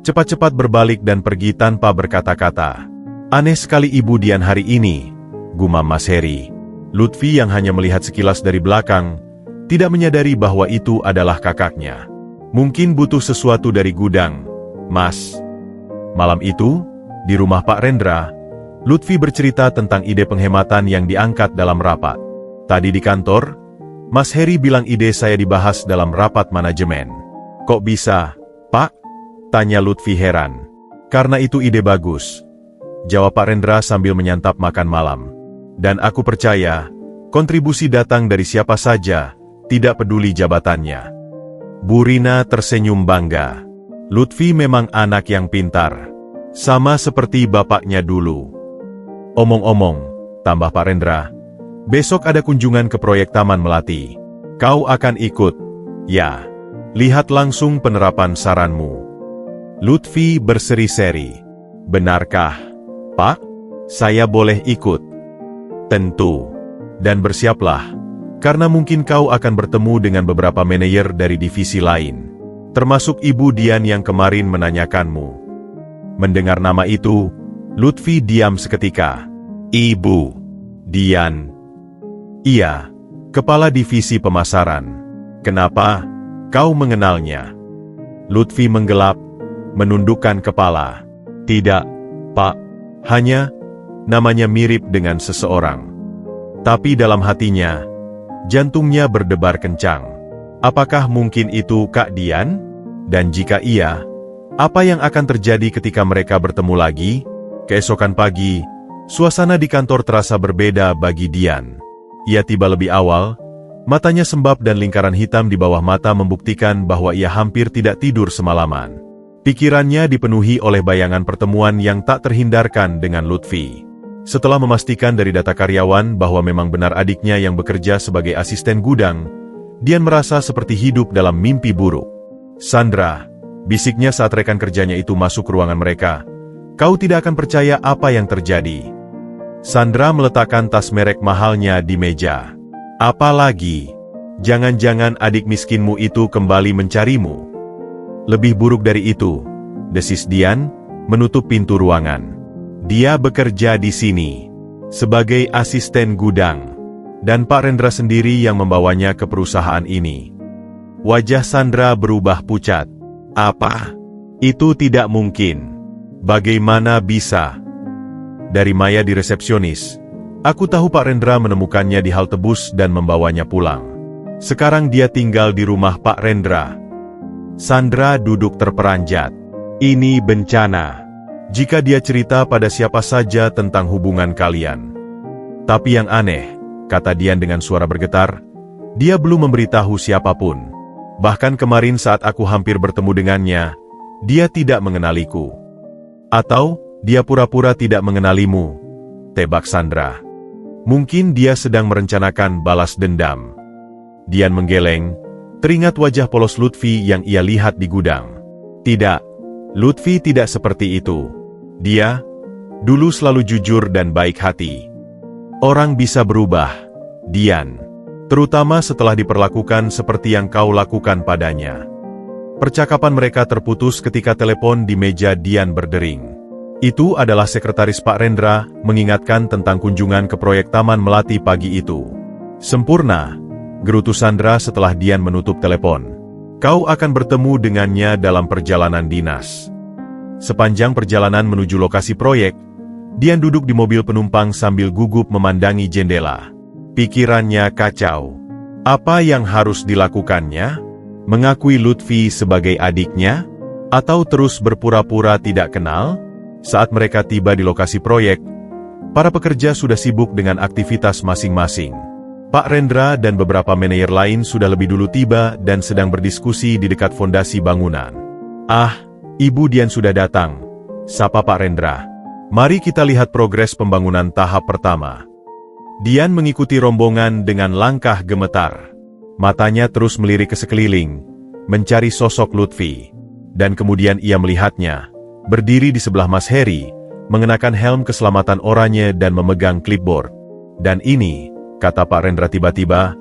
cepat-cepat berbalik dan pergi tanpa berkata-kata. "Aneh sekali Ibu Dian hari ini," gumam Mas Heri. Lutfi yang hanya melihat sekilas dari belakang, tidak menyadari bahwa itu adalah kakaknya. "Mungkin butuh sesuatu dari gudang, Mas." Malam itu, di rumah Pak Rendra, Lutfi bercerita tentang ide penghematan yang diangkat dalam rapat. "Tadi di kantor, Mas Heri bilang ide saya dibahas dalam rapat manajemen." "Kok bisa, Pak?" tanya Lutfi heran. "Karena itu ide bagus," jawab Pak Rendra sambil menyantap makan malam. "Dan aku percaya, kontribusi datang dari siapa saja, tidak peduli jabatannya." Bu Rina tersenyum bangga. Lutfi memang anak yang pintar. Sama seperti bapaknya dulu. "Omong-omong," tambah Pak Rendra, "besok ada kunjungan ke proyek Taman Melati. Kau akan ikut?" "Ya. Lihat langsung penerapan saranmu." Lutfi berseri-seri. "Benarkah, Pak? Saya boleh ikut?" "Tentu. Dan bersiaplah, karena mungkin kau akan bertemu dengan beberapa manajer dari divisi lain, termasuk Ibu Dian yang kemarin menanyakanmu." Mendengar nama itu, Lutfi diam seketika. "Ibu Dian?" "Iya, kepala divisi pemasaran. Kenapa? Kau mengenalnya?" Lutfi menggelap, menundukkan kepala. "Tidak, Pak. Hanya, namanya mirip dengan seseorang." Tapi dalam hatinya, jantungnya berdebar kencang. Apakah mungkin itu Kak Dian? Dan jika iya, apa yang akan terjadi ketika mereka bertemu lagi? Keesokan pagi, suasana di kantor terasa berbeda bagi Dian. Ia tiba lebih awal, matanya sembab dan lingkaran hitam di bawah mata membuktikan bahwa ia hampir tidak tidur semalaman. Pikirannya dipenuhi oleh bayangan pertemuan yang tak terhindarkan dengan Lutfi. Setelah memastikan dari data karyawan bahwa memang benar adiknya yang bekerja sebagai asisten gudang, Dian merasa seperti hidup dalam mimpi buruk. "Sandra," bisiknya saat rekan kerjanya itu masuk ke ruangan mereka, "kau tidak akan percaya apa yang terjadi." Sandra meletakkan tas merek mahalnya di meja. "Apa lagi? Jangan-jangan adik miskinmu itu kembali mencarimu?" "Lebih buruk dari itu," desis Dian, menutup pintu ruangan. "Dia bekerja di sini, sebagai asisten gudang, dan Pak Rendra sendiri yang membawanya ke perusahaan ini." Wajah Sandra berubah pucat. "Apa? Itu tidak mungkin. Bagaimana bisa?" Dari Maya di resepsionis, "Aku tahu Pak Rendra menemukannya di halte bus dan membawanya pulang. Sekarang dia tinggal di rumah Pak Rendra." Sandra duduk terperanjat. "Ini bencana. Jika dia cerita pada siapa saja tentang hubungan kalian." "Tapi yang aneh," kata Dian dengan suara bergetar, "dia belum memberitahu siapapun. Bahkan kemarin saat aku hampir bertemu dengannya, dia tidak mengenaliku." "Atau, dia pura-pura tidak mengenalimu," tebak Sandra. "Mungkin dia sedang merencanakan balas dendam." Dian menggeleng, Teringat wajah polos Lutfi yang ia lihat di gudang. Tidak, Lutfi tidak seperti itu. Dia, dulu selalu jujur dan baik hati. Orang bisa berubah, Dian. Terutama setelah diperlakukan seperti yang kau lakukan padanya. Percakapan mereka terputus ketika telepon di meja Dian berdering. Itu adalah sekretaris Pak Rendra mengingatkan tentang kunjungan ke proyek Taman Melati pagi itu. Sempurna, gerutu Sandra setelah Dian menutup telepon. Kau akan bertemu dengannya dalam perjalanan dinas. Sepanjang perjalanan menuju lokasi proyek, Dian duduk di mobil penumpang sambil gugup memandangi jendela. Pikirannya kacau. Apa yang harus dilakukannya? Mengakui Lutfi sebagai adiknya? Atau terus berpura-pura tidak kenal? Saat mereka tiba di lokasi proyek, para pekerja sudah sibuk dengan aktivitas masing-masing. Pak Rendra dan beberapa manajer lain sudah lebih dulu tiba dan sedang berdiskusi di dekat fondasi bangunan. "Ah, Ibu Dian sudah datang," sapa Pak Rendra. "Mari kita lihat progres pembangunan tahap pertama." Dian mengikuti rombongan dengan langkah gemetar. Matanya terus melirik ke sekeliling, mencari sosok Lutfi. Dan kemudian ia melihatnya, berdiri di sebelah Mas Heri, mengenakan helm keselamatan oranye dan memegang clipboard. "Dan ini," kata Pak Rendra tiba-tiba,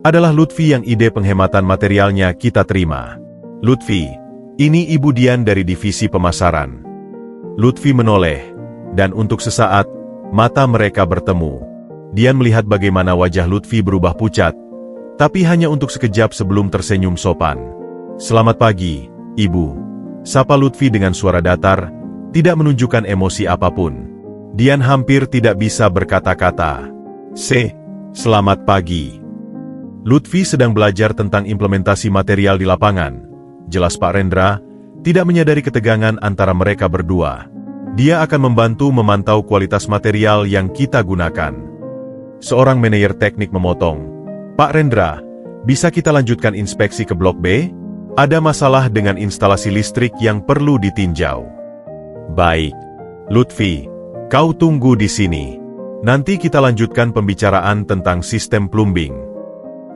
"adalah Lutfi yang ide penghematan materialnya kita terima. Lutfi, ini Ibu Dian dari divisi pemasaran." Lutfi menoleh, dan untuk sesaat, mata mereka bertemu. Dian melihat bagaimana wajah Lutfi berubah pucat, tapi hanya untuk sekejap sebelum tersenyum sopan. "Selamat pagi, Ibu," sapa Lutfi dengan suara datar, tidak menunjukkan emosi apapun. Dian hampir tidak bisa berkata-kata. Selamat pagi." Lutfi sedang belajar tentang implementasi material di lapangan. Jelas Pak Rendra tidak menyadari ketegangan antara mereka berdua. Dia akan membantu memantau kualitas material yang kita gunakan. Seorang manajer teknik memotong. "Pak Rendra, bisa kita lanjutkan inspeksi ke Blok B? Ada masalah dengan instalasi listrik yang perlu ditinjau." "Baik. Lutfi, kau tunggu di sini. Nanti kita lanjutkan pembicaraan tentang sistem plumbing."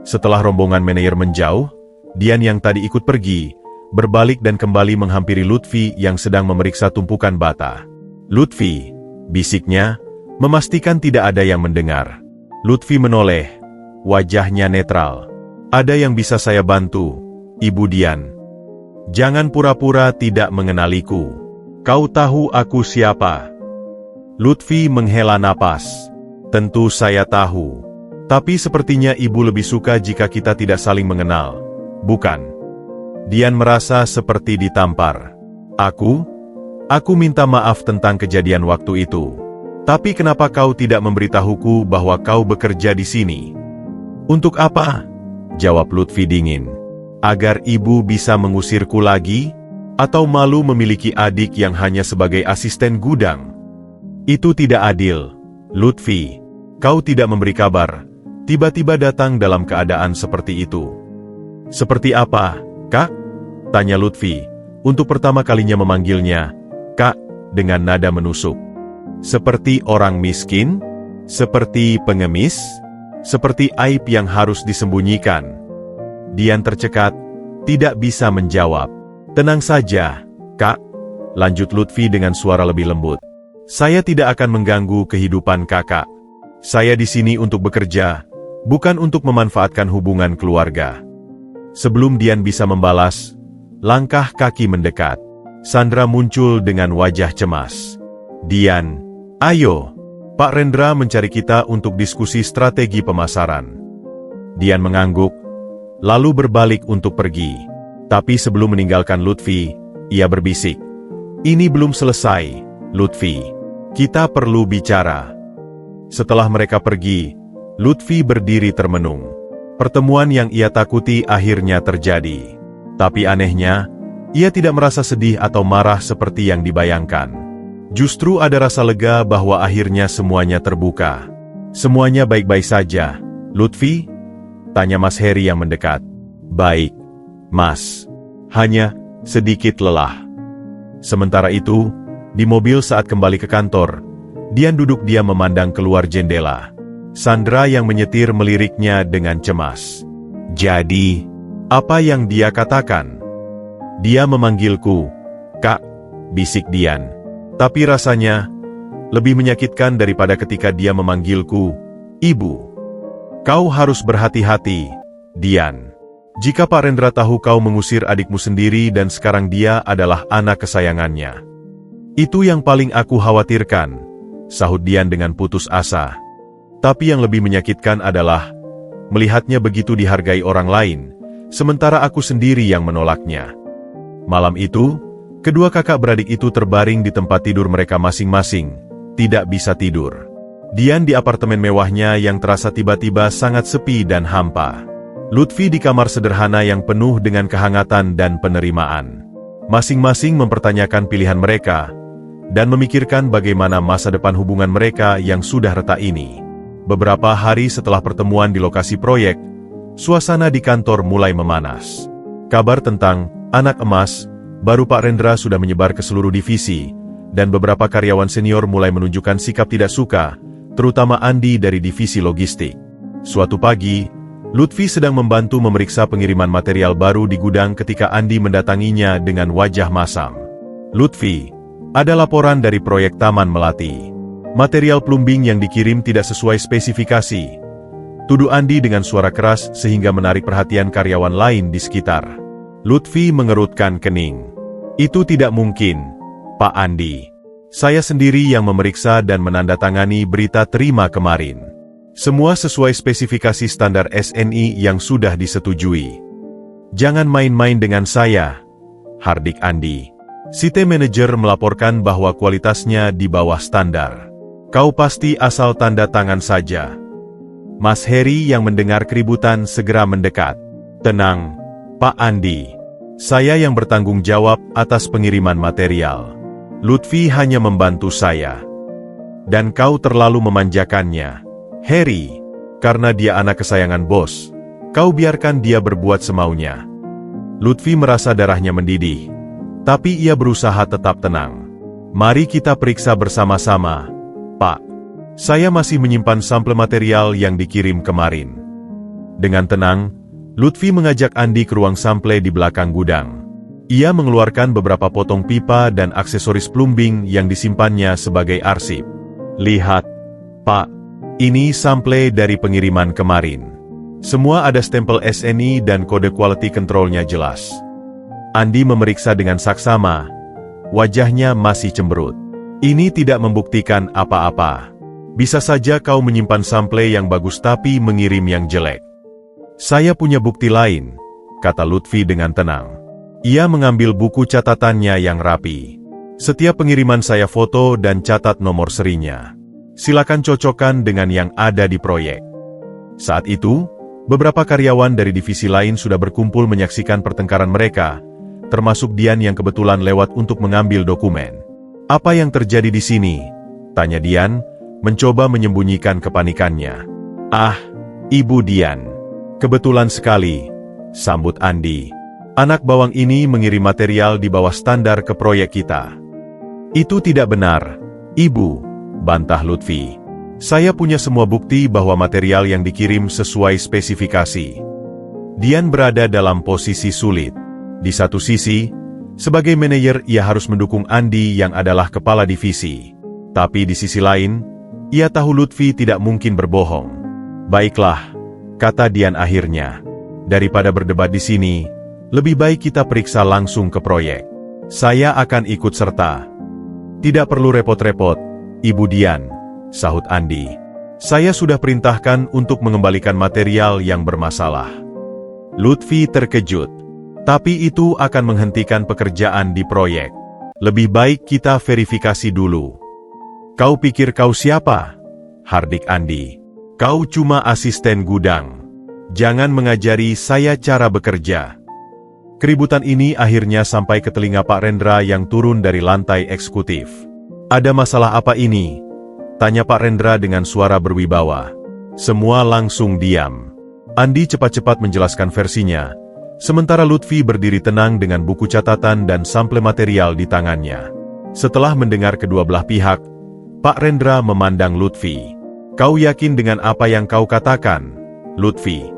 Setelah rombongan manajer menjauh, Dian yang tadi ikut pergi, berbalik dan kembali menghampiri Lutfi yang sedang memeriksa tumpukan bata. "Lutfi," bisiknya, memastikan tidak ada yang mendengar. Lutfi menoleh, wajahnya netral. "Ada yang bisa saya bantu, Ibu Dian?" "Jangan pura-pura tidak mengenaliku. Kau tahu aku siapa?" Lutfi menghela napas. "Tentu saya tahu. Tapi sepertinya Ibu lebih suka jika kita tidak saling mengenal, bukan?" Dian merasa seperti ditampar. Aku minta maaf tentang kejadian waktu itu. Tapi kenapa kau tidak memberitahuku bahwa kau bekerja di sini?" "Untuk apa?" jawab Lutfi dingin. "Agar Ibu bisa mengusirku lagi? Atau malu memiliki adik yang hanya sebagai asisten gudang?" "Itu tidak adil, Lutfi. Kau tidak memberi kabar, tiba-tiba datang dalam keadaan seperti itu." "Seperti apa, Kak?" tanya Lutfi, untuk pertama kalinya memanggilnya Kak dengan nada menusuk. "Seperti orang miskin? Seperti pengemis? Seperti aib yang harus disembunyikan?" Dian tercekat, tidak bisa menjawab. "Tenang saja, Kak," lanjut Lutfi dengan suara lebih lembut. "Saya tidak akan mengganggu kehidupan Kakak. Saya di sini untuk bekerja, bukan untuk memanfaatkan hubungan keluarga." Sebelum Dian bisa membalas, langkah kaki mendekat. Sandra muncul dengan wajah cemas. "Dian, ayo, Pak Rendra mencari kita untuk diskusi strategi pemasaran." Dian mengangguk, lalu berbalik untuk pergi. Tapi sebelum meninggalkan Lutfi, ia berbisik, "Ini belum selesai, Lutfi. Kita perlu bicara." Setelah mereka pergi, Lutfi berdiri termenung. Pertemuan yang ia takuti akhirnya terjadi. Tapi anehnya, ia tidak merasa sedih atau marah seperti yang dibayangkan. Justru ada rasa lega bahwa akhirnya semuanya terbuka. "Semuanya baik-baik saja, Lutfi?" tanya Mas Heri yang mendekat. "Baik, Mas. Hanya sedikit lelah." Sementara itu, di mobil saat kembali ke kantor, Dian duduk diam memandang keluar jendela. Sandra yang menyetir meliriknya dengan cemas. "Jadi, Apa yang dia katakan? Dia memanggilku, "Kak," bisik Dian. Tapi rasanya lebih menyakitkan daripada ketika dia memanggilku, "Ibu." "Kau harus berhati-hati, Dian. Jika Pak Rendra tahu kau mengusir adikmu sendiri dan sekarang dia adalah anak kesayangannya. Itu yang paling aku khawatirkan," sahut Dian dengan putus asa. Tapi yang lebih menyakitkan adalah melihatnya begitu dihargai orang lain, sementara aku sendiri yang menolaknya. Malam itu, kedua kakak beradik itu terbaring di tempat tidur mereka masing-masing, tidak bisa tidur. Dian di apartemen mewahnya yang terasa tiba-tiba sangat sepi dan hampa. Lutfi di kamar sederhana yang penuh dengan kehangatan dan penerimaan. Masing-masing mempertanyakan pilihan mereka, dan memikirkan bagaimana masa depan hubungan mereka yang sudah retak ini. Beberapa hari setelah pertemuan di lokasi proyek, suasana di kantor mulai memanas. Kabar tentang anak emas baru Pak Rendra sudah menyebar ke seluruh divisi, dan beberapa karyawan senior mulai menunjukkan sikap tidak suka, terutama Andi dari divisi logistik. Suatu pagi, Lutfi sedang membantu memeriksa pengiriman material baru di gudang ketika Andi mendatanginya dengan wajah masam. "Lutfi, ada laporan dari proyek Taman Melati. Material plumbing yang dikirim tidak sesuai spesifikasi," tuduh Andi dengan suara keras sehingga menarik perhatian karyawan lain di sekitar. Lutfi mengerutkan kening. "Itu tidak mungkin, Pak Andi. Saya sendiri yang memeriksa dan menandatangani berita terima kemarin. Semua sesuai spesifikasi standar SNI yang sudah disetujui. Jangan main-main dengan saya," hardik Andi. "Site manajer melaporkan bahwa kualitasnya di bawah standar. Kau pasti asal tanda tangan saja." Mas Heri yang mendengar keributan segera mendekat. "Tenang, Pak Andi. Saya yang bertanggung jawab atas pengiriman material. Lutfi hanya membantu saya. Dan kau terlalu memanjakannya, Heri. Karena dia anak kesayangan bos, kau biarkan dia berbuat semaunya." Lutfi merasa darahnya mendidih. Tapi ia berusaha tetap tenang. "Mari kita periksa bersama-sama, Pak. Saya masih menyimpan sampel material yang dikirim kemarin." Dengan tenang, Lutfi mengajak Andi ke ruang sampel di belakang gudang. Ia mengeluarkan beberapa potong pipa dan aksesoris plumbing yang disimpannya sebagai arsip. "Lihat, Pak. Ini sampel dari pengiriman kemarin. Semua ada stempel SNI dan kode quality control-nya jelas." Andi memeriksa dengan saksama. Wajahnya masih cemberut. "Ini tidak membuktikan apa-apa. Bisa saja kau menyimpan sampel yang bagus tapi mengirim yang jelek." "Saya punya bukti lain," kata Lutfi dengan tenang. Ia mengambil buku catatannya yang rapi. "Setiap pengiriman saya foto dan catat nomor serinya. Silakan cocokkan dengan yang ada di proyek." Saat itu, beberapa karyawan dari divisi lain sudah berkumpul menyaksikan pertengkaran mereka, termasuk Dian yang kebetulan lewat untuk mengambil dokumen. "Apa yang terjadi di sini?" tanya Dian, mencoba menyembunyikan kepanikannya. "Ah, Ibu Dian. Kebetulan sekali," sambut Andi. "Anak bawang ini mengirim material di bawah standar ke proyek kita." "Itu tidak benar, Ibu," bantah Lutfi. "Saya punya semua bukti bahwa material yang dikirim sesuai spesifikasi." Dian berada dalam posisi sulit. Di satu sisi, sebagai manajer ia harus mendukung Andi yang adalah kepala divisi. Tapi di sisi lain, ia tahu Lutfi tidak mungkin berbohong. "Baiklah," kata Dian akhirnya. "Daripada berdebat di sini, lebih baik kita periksa langsung ke proyek. Saya akan ikut serta." "Tidak perlu repot-repot, Ibu Dian," sahut Andi. "Saya sudah perintahkan untuk mengembalikan material yang bermasalah." Lutfi terkejut. "Tapi itu akan menghentikan pekerjaan di proyek. Lebih baik kita verifikasi dulu." "Kau pikir kau siapa?" hardik Andi. "Kau cuma asisten gudang. Jangan mengajari saya cara bekerja." Keributan ini akhirnya sampai ke telinga Pak Rendra yang turun dari lantai eksekutif. "Ada masalah apa ini?" tanya Pak Rendra dengan suara berwibawa. Semua langsung diam. Andi cepat-cepat menjelaskan versinya, sementara Lutfi berdiri tenang dengan buku catatan dan sampel material di tangannya. Setelah mendengar kedua belah pihak, Pak Rendra memandang Lutfi. "Kau yakin dengan apa yang kau katakan, Lutfi?"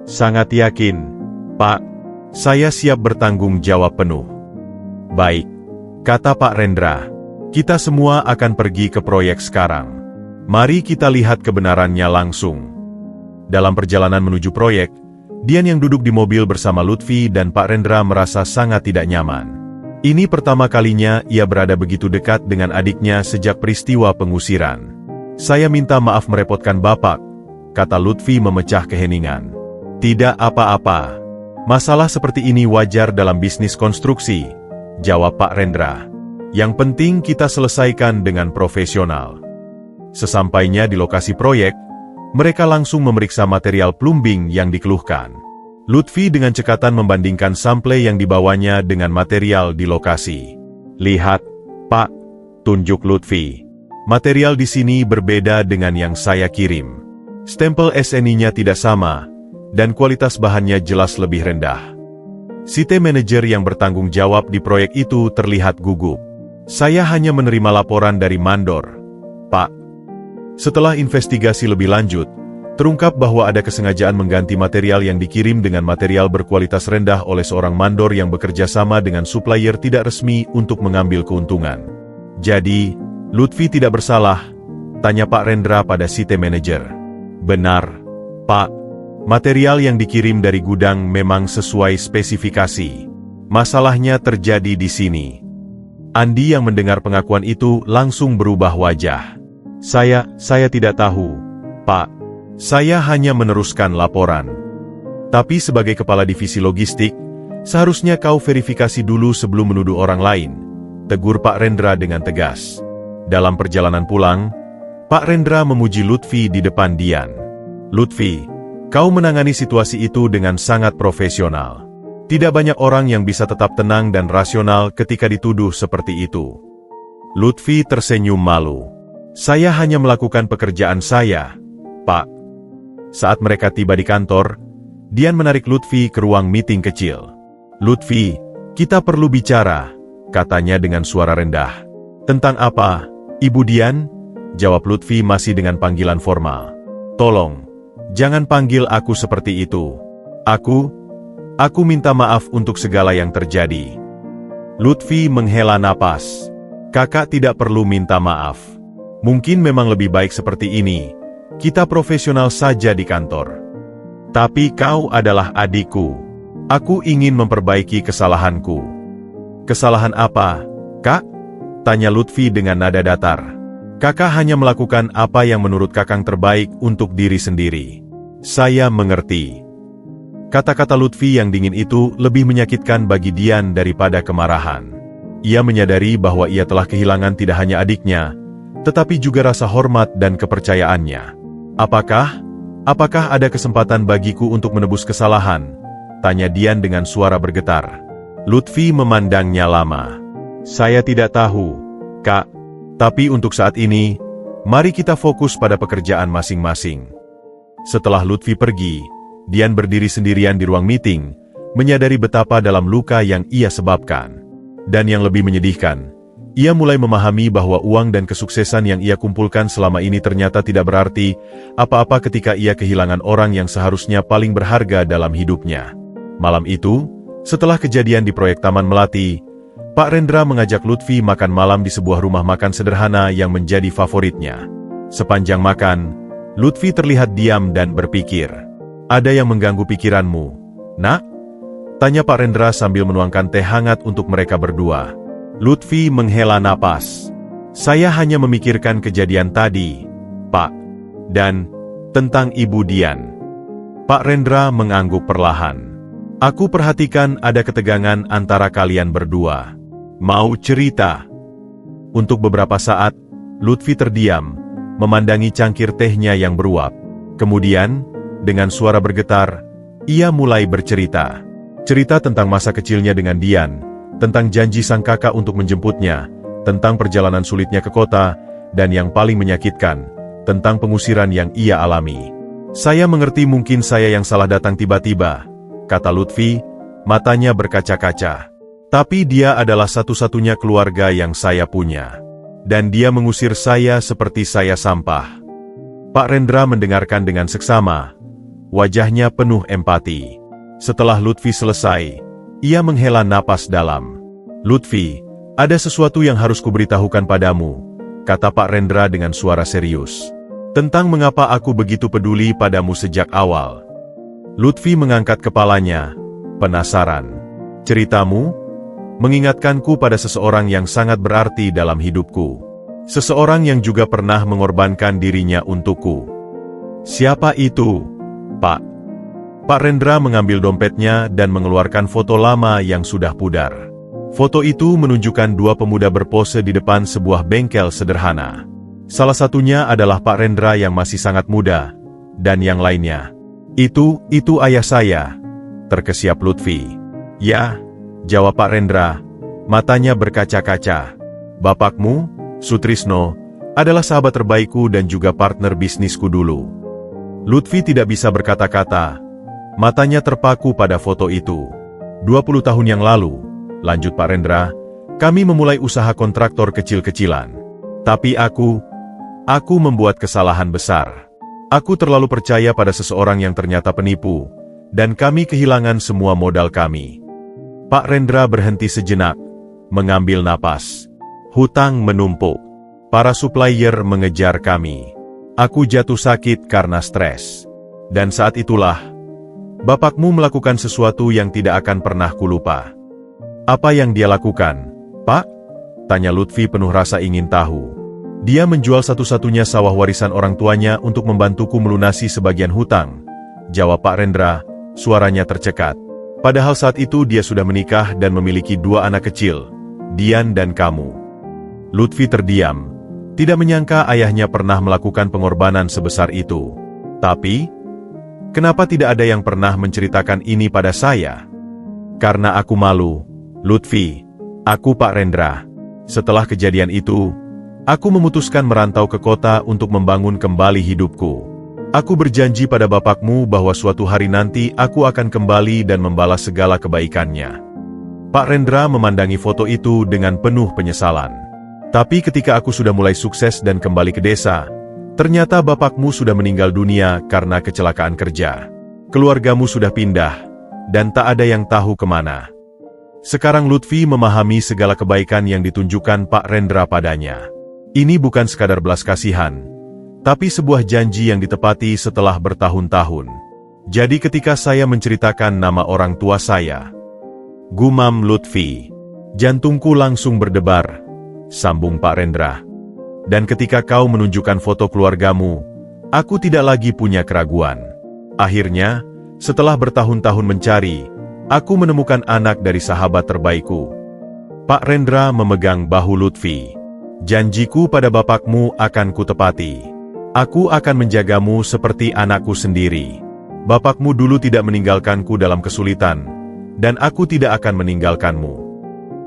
"Sangat yakin, Pak, saya siap bertanggung jawab penuh. Baik, kata Pak Rendra. Kita semua akan pergi ke proyek sekarang. Mari kita lihat kebenarannya langsung. Dalam perjalanan menuju proyek, Dian yang duduk di mobil bersama Lutfi dan Pak Rendra merasa sangat tidak nyaman. Ini pertama kalinya ia berada begitu dekat dengan adiknya sejak peristiwa pengusiran. Saya minta maaf merepotkan Bapak, kata Lutfi memecah keheningan. Tidak apa-apa. Masalah seperti ini wajar dalam bisnis konstruksi, jawab Pak Rendra. Yang penting kita selesaikan dengan profesional. Sesampainya di lokasi proyek, mereka langsung memeriksa material plumbing yang dikeluhkan. Lutfi dengan cekatan membandingkan sampel yang dibawanya dengan material di lokasi. Lihat, Pak, tunjuk Lutfi. Material di sini berbeda dengan yang saya kirim. Stempel SNI-nya tidak sama, dan kualitas bahannya jelas lebih rendah. Site manajer yang bertanggung jawab di proyek itu terlihat gugup. Saya hanya menerima laporan dari mandor, Pak. Setelah investigasi lebih lanjut, terungkap bahwa ada kesengajaan mengganti material yang dikirim dengan material berkualitas rendah oleh seorang mandor yang bekerja sama dengan supplier tidak resmi untuk mengambil keuntungan. Jadi, Lutfi tidak bersalah, tanya Pak Rendra pada site manajer. Benar, Pak. Material yang dikirim dari gudang memang sesuai spesifikasi. Masalahnya terjadi di sini. Andi yang mendengar pengakuan itu langsung berubah wajah. Saya tidak tahu, Pak. Saya hanya meneruskan laporan. Tapi sebagai kepala divisi logistik, seharusnya kau verifikasi dulu sebelum menuduh orang lain, tegur Pak Rendra dengan tegas. Dalam perjalanan pulang, Pak Rendra memuji Lutfi di depan Dian. Lutfi, kau menangani situasi itu dengan sangat profesional. Tidak banyak orang yang bisa tetap tenang dan rasional ketika dituduh seperti itu. Lutfi tersenyum malu. Saya hanya melakukan pekerjaan saya, Pak. Saat mereka tiba di kantor, Dian menarik Lutfi ke ruang meeting kecil. Lutfi, kita perlu bicara, katanya dengan suara rendah. Tentang apa, Ibu Dian? Jawab Lutfi masih dengan panggilan formal. Tolong, jangan panggil aku seperti itu. Aku minta maaf untuk segala yang terjadi. Lutfi menghela napas. Kakak tidak perlu minta maaf. Mungkin memang lebih baik seperti ini. Kita profesional saja di kantor. Tapi kau adalah adikku. Aku ingin memperbaiki kesalahanku. Kesalahan apa, Kak? Tanya Lutfi dengan nada datar. Kakak hanya melakukan apa yang menurut Kakang terbaik untuk diri sendiri. Saya mengerti. Kata-kata Lutfi yang dingin itu lebih menyakitkan bagi Dian daripada kemarahan. Ia menyadari bahwa ia telah kehilangan tidak hanya adiknya, tetapi juga rasa hormat dan kepercayaannya. Apakah ada kesempatan bagiku untuk menebus kesalahan? Tanya Dian dengan suara bergetar. Lutfi memandangnya lama. Saya tidak tahu, Kak. Tapi untuk saat ini, mari kita fokus pada pekerjaan masing-masing. Setelah Lutfi pergi, Dian berdiri sendirian di ruang meeting, menyadari betapa dalam luka yang ia sebabkan. Dan yang lebih menyedihkan, ia mulai memahami bahwa uang dan kesuksesan yang ia kumpulkan selama ini ternyata tidak berarti apa-apa ketika ia kehilangan orang yang seharusnya paling berharga dalam hidupnya. Malam itu, setelah kejadian di proyek Taman Melati, Pak Rendra mengajak Lutfi makan malam di sebuah rumah makan sederhana yang menjadi favoritnya. Sepanjang makan, Lutfi terlihat diam dan berpikir. Ada yang mengganggu pikiranmu, Nak? Tanya Pak Rendra sambil menuangkan teh hangat untuk mereka berdua. Lutfi menghela napas. Saya hanya memikirkan kejadian tadi, Pak. Dan tentang Ibu Dian. Pak Rendra mengangguk perlahan. Aku perhatikan ada ketegangan antara kalian berdua. Mau cerita? Untuk beberapa saat, Lutfi terdiam, memandangi cangkir tehnya yang beruap. Kemudian, dengan suara bergetar, ia mulai bercerita. Cerita tentang masa kecilnya dengan Dian, tentang janji sang kakak untuk menjemputnya, tentang perjalanan sulitnya ke kota, dan yang paling menyakitkan, tentang pengusiran yang ia alami. Saya mengerti mungkin saya yang salah datang tiba-tiba, kata Lutfi, matanya berkaca-kaca. Tapi dia adalah satu-satunya keluarga yang saya punya. Dan dia mengusir saya seperti saya sampah. Pak Rendra mendengarkan dengan seksama. Wajahnya penuh empati. Setelah Lutfi selesai, ia menghela napas dalam. "Lutfi, ada sesuatu yang harus kuberitahukan padamu," kata Pak Rendra dengan suara serius. "Tentang mengapa aku begitu peduli padamu sejak awal." Lutfi mengangkat kepalanya, penasaran. "Ceritamu?" "Mengingatkanku pada seseorang yang sangat berarti dalam hidupku. Seseorang yang juga pernah mengorbankan dirinya untukku." "Siapa itu, Pak?" Pak Rendra mengambil dompetnya dan mengeluarkan foto lama yang sudah pudar. Foto itu menunjukkan dua pemuda berpose di depan sebuah bengkel sederhana. Salah satunya adalah Pak Rendra yang masih sangat muda, dan yang lainnya, Itu ayah saya," terkesiap Lutfi. "Ya," jawab Pak Rendra, matanya berkaca-kaca. "Bapakmu, Sutrisno, adalah sahabat terbaikku dan juga partner bisnisku dulu." Lutfi tidak bisa berkata-kata. Matanya terpaku pada foto itu. 20 tahun yang lalu, lanjut Pak Rendra, "kami memulai usaha kontraktor kecil-kecilan. Tapi aku membuat kesalahan besar. Aku terlalu percaya pada seseorang yang ternyata penipu, dan kami kehilangan semua modal kami." Pak Rendra berhenti sejenak, mengambil napas. "Hutang menumpuk. Para supplier mengejar kami. Aku jatuh sakit karena stres. Dan saat itulah, bapakmu melakukan sesuatu yang tidak akan pernah kulupa." "Apa yang dia lakukan, Pak?" tanya Lutfi penuh rasa ingin tahu. "Dia menjual satu-satunya sawah warisan orang tuanya untuk membantuku melunasi sebagian hutang," jawab Pak Rendra, suaranya tercekat. "Padahal saat itu dia sudah menikah dan memiliki 2 anak kecil, Dian dan kamu." Lutfi terdiam, tidak menyangka ayahnya pernah melakukan pengorbanan sebesar itu. "Tapi, kenapa tidak ada yang pernah menceritakan ini pada saya?" "Karena aku malu, Lutfi. Aku Pak Rendra. Setelah kejadian itu, aku memutuskan merantau ke kota untuk membangun kembali hidupku. Aku berjanji pada bapakmu bahwa suatu hari nanti aku akan kembali dan membalas segala kebaikannya." Pak Rendra memandangi foto itu dengan penuh penyesalan. "Tapi ketika aku sudah mulai sukses dan kembali ke desa, ternyata bapakmu sudah meninggal dunia karena kecelakaan kerja. Keluargamu sudah pindah, dan tak ada yang tahu kemana." Sekarang Lutfi memahami segala kebaikan yang ditunjukkan Pak Rendra padanya. Ini bukan sekadar belas kasihan, tapi sebuah janji yang ditepati setelah bertahun-tahun. "Jadi ketika saya menceritakan nama orang tua saya," gumam Lutfi, "jantungku langsung berdebar," sambung Pak Rendra. "Dan ketika kau menunjukkan foto keluargamu, aku tidak lagi punya keraguan. Akhirnya, setelah bertahun-tahun mencari, aku menemukan anak dari sahabat terbaikku." Pak Rendra memegang bahu Lutfi. "Janjiku pada bapakmu akan kutepati. Aku akan menjagamu seperti anakku sendiri. Bapakmu dulu tidak meninggalkanku dalam kesulitan, dan aku tidak akan meninggalkanmu."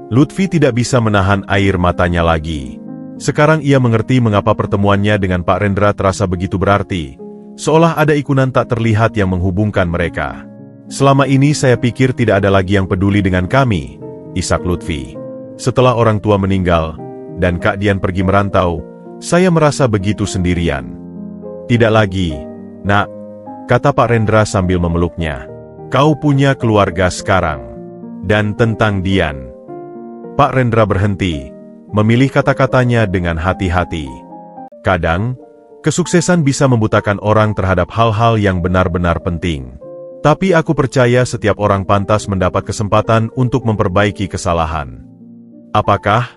Lutfi tidak bisa menahan air matanya lagi. Sekarang ia mengerti mengapa pertemuannya dengan Pak Rendra terasa begitu berarti, seolah ada ikunan tak terlihat yang menghubungkan mereka. "Selama ini saya pikir tidak ada lagi yang peduli dengan kami," isak Lutfi. "Setelah orang tua meninggal, dan Kak Dian pergi merantau, saya merasa begitu sendirian." "Tidak lagi, Nak," kata Pak Rendra sambil memeluknya. "Kau punya keluarga sekarang. Dan tentang Dian." Pak Rendra berhenti, memilih kata-katanya dengan hati-hati. Kadang, kesuksesan bisa membutakan orang terhadap hal-hal yang benar-benar penting. Tapi aku percaya setiap orang pantas mendapat kesempatan untuk memperbaiki kesalahan. Apakah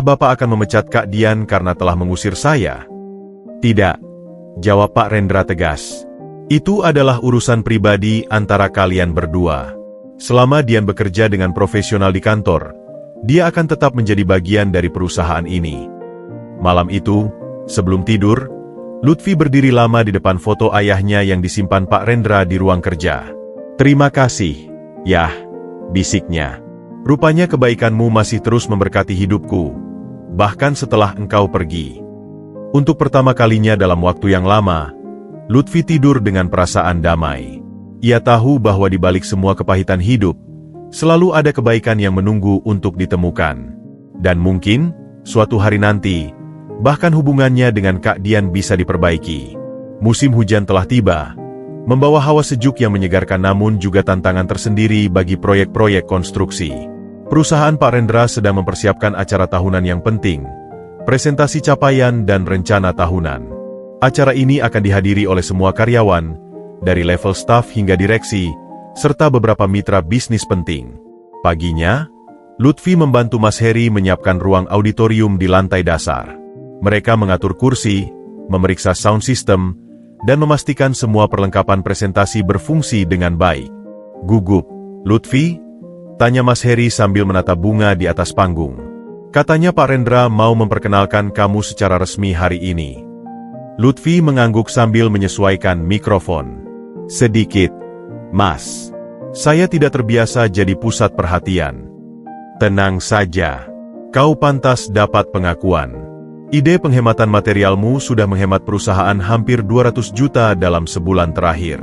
Bapak akan memecat Kak Dian karena telah mengusir saya?" "Tidak," jawab Pak Rendra tegas. "Itu adalah urusan pribadi antara kalian berdua. Selama Dian bekerja dengan profesional di kantor, dia akan tetap menjadi bagian dari perusahaan ini." Malam itu, sebelum tidur, Lutfi berdiri lama di depan foto ayahnya yang disimpan Pak Rendra di ruang kerja. "Terima kasih, Yah," bisiknya. "Rupanya kebaikanmu masih terus memberkati hidupku, bahkan setelah engkau pergi." Untuk pertama kalinya dalam waktu yang lama, Lutfi tidur dengan perasaan damai. Ia tahu bahwa di balik semua kepahitan hidup, selalu ada kebaikan yang menunggu untuk ditemukan. Dan mungkin, suatu hari nanti, bahkan hubungannya dengan Kak Dian bisa diperbaiki. Musim hujan telah tiba, Membawa hawa sejuk yang menyegarkan namun juga tantangan tersendiri bagi proyek-proyek konstruksi. Perusahaan Pak Rendra sedang mempersiapkan acara tahunan yang penting, presentasi capaian dan rencana tahunan. Acara ini akan dihadiri oleh semua karyawan, dari level staf hingga direksi, serta beberapa mitra bisnis penting. Paginya, Lutfi membantu Mas Heri menyiapkan ruang auditorium di lantai dasar. Mereka mengatur kursi, memeriksa sound system, dan memastikan semua perlengkapan presentasi berfungsi dengan baik. Gugup, Lutfi? Tanya Mas Heri sambil menata bunga di atas panggung. Katanya Pak Rendra mau memperkenalkan kamu secara resmi hari ini. Lutfi mengangguk sambil menyesuaikan mikrofon. Sedikit, Mas. Saya tidak terbiasa jadi pusat perhatian. Tenang saja. Kau pantas dapat pengakuan. Ide penghematan materialmu sudah menghemat perusahaan hampir 200 juta dalam sebulan terakhir.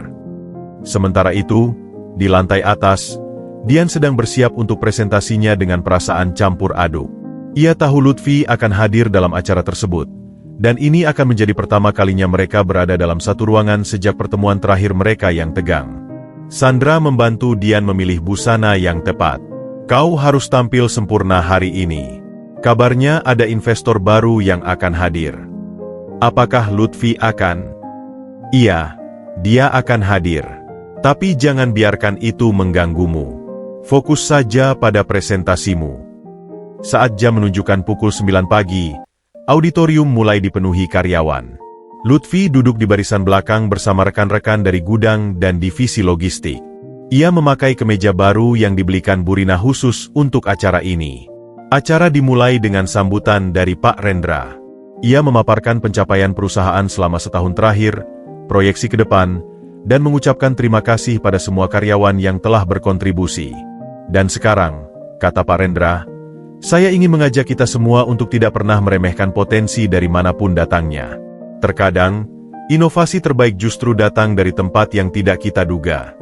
Sementara itu, di lantai atas, Dian sedang bersiap untuk presentasinya dengan perasaan campur aduk. Ia tahu Lutfi akan hadir dalam acara tersebut, dan ini akan menjadi pertama kalinya mereka berada dalam satu ruangan sejak pertemuan terakhir mereka yang tegang. Sandra membantu Dian memilih busana yang tepat. Kau harus tampil sempurna hari ini. Kabarnya ada investor baru yang akan hadir. Apakah Lutfi akan? Iya, dia akan hadir. Tapi jangan biarkan itu mengganggumu. Fokus saja pada presentasimu. Saat jam menunjukkan pukul 9 pagi, auditorium mulai dipenuhi karyawan. Lutfi duduk di barisan belakang bersama rekan-rekan dari gudang dan divisi logistik. Ia memakai kemeja baru yang dibelikan Bu Rina khusus untuk acara ini. Acara dimulai dengan sambutan dari Pak Rendra. Ia memaparkan pencapaian perusahaan selama setahun terakhir, proyeksi ke depan, dan mengucapkan terima kasih pada semua karyawan yang telah berkontribusi. Dan sekarang, kata Pak Rendra, saya ingin mengajak kita semua untuk tidak pernah meremehkan potensi dari manapun datangnya. Terkadang, inovasi terbaik justru datang dari tempat yang tidak kita duga.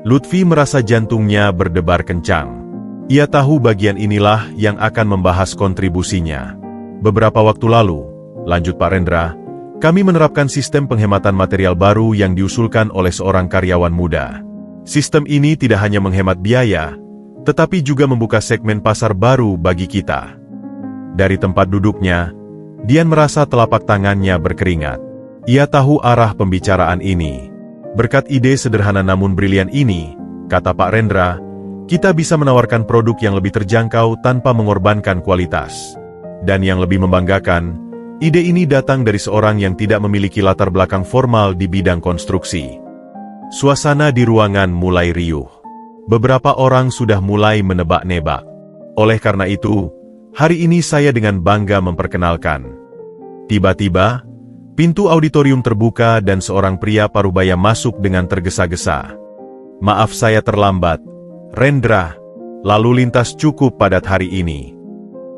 Lutfi merasa jantungnya berdebar kencang. Ia tahu bagian inilah yang akan membahas kontribusinya. Beberapa waktu lalu, lanjut Pak Rendra, kami menerapkan sistem penghematan material baru yang diusulkan oleh seorang karyawan muda. Sistem ini tidak hanya menghemat biaya, tetapi juga membuka segmen pasar baru bagi kita. Dari tempat duduknya, Dian merasa telapak tangannya berkeringat. Ia tahu arah pembicaraan ini. Berkat ide sederhana namun brilian ini, kata Pak Rendra, kita bisa menawarkan produk yang lebih terjangkau tanpa mengorbankan kualitas. Dan yang lebih membanggakan, ide ini datang dari seorang yang tidak memiliki latar belakang formal di bidang konstruksi. Suasana di ruangan mulai riuh. Beberapa orang sudah mulai menebak-nebak. Oleh karena itu, hari ini saya dengan bangga memperkenalkan. Tiba-tiba, pintu auditorium terbuka dan seorang pria parubaya masuk dengan tergesa-gesa. Maaf saya terlambat, Rendra. Lalu lintas cukup padat hari ini.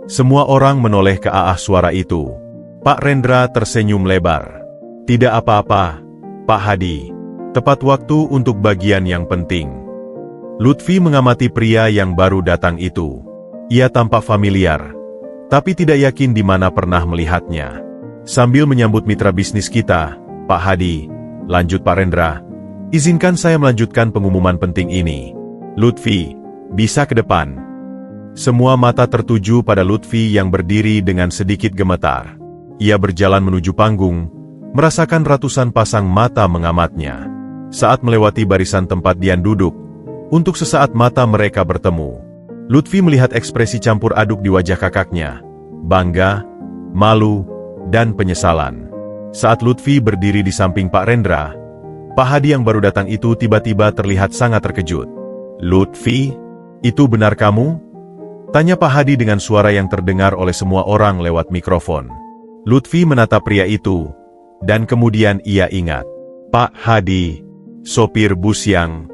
Semua orang menoleh ke arah suara itu. Pak Rendra tersenyum lebar. Tidak apa-apa, Pak Hadi. Tepat waktu untuk bagian yang penting. Lutfi mengamati pria yang baru datang itu. Ia tampak familiar, tapi tidak yakin di mana pernah melihatnya. Sambil menyambut mitra bisnis kita, Pak Hadi, lanjut Pak Rendra, izinkan saya melanjutkan pengumuman penting ini. Lutfi, bisa ke depan. Semua mata tertuju pada Lutfi yang berdiri dengan sedikit gemetar. Ia berjalan menuju panggung, merasakan ratusan pasang mata mengamatnya. Saat melewati barisan tempat Dian duduk, untuk sesaat mata mereka bertemu. Lutfi melihat ekspresi campur aduk di wajah kakaknya, bangga, malu, dan penyesalan. Saat Lutfi berdiri di samping Pak Rendra, Pak Hadi yang baru datang itu tiba-tiba terlihat sangat terkejut. Lutfi, itu benar kamu? Tanya Pak Hadi dengan suara yang terdengar oleh semua orang lewat mikrofon. Lutfi menatap pria itu, dan kemudian ia ingat. Pak Hadi, sopir bus yang...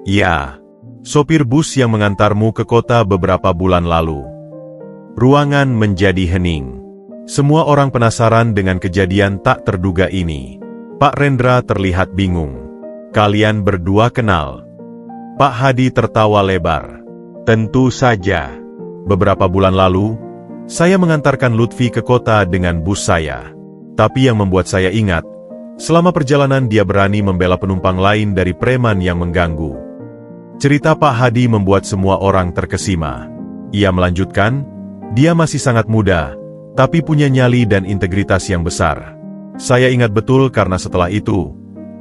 Ya, sopir bus yang mengantarmu ke kota beberapa bulan lalu. Ruangan menjadi hening. Semua orang penasaran dengan kejadian tak terduga ini. Pak Rendra terlihat bingung. Kalian berdua kenal? Pak Hadi tertawa lebar. Tentu saja. Beberapa bulan lalu, saya mengantarkan Lutfi ke kota dengan bus saya. Tapi yang membuat saya ingat, Selama perjalanan dia berani membela penumpang lain dari preman yang mengganggu. Cerita Pak Hadi membuat semua orang terkesima. Ia melanjutkan, dia masih sangat muda, tapi punya nyali dan integritas yang besar. Saya ingat betul karena setelah itu,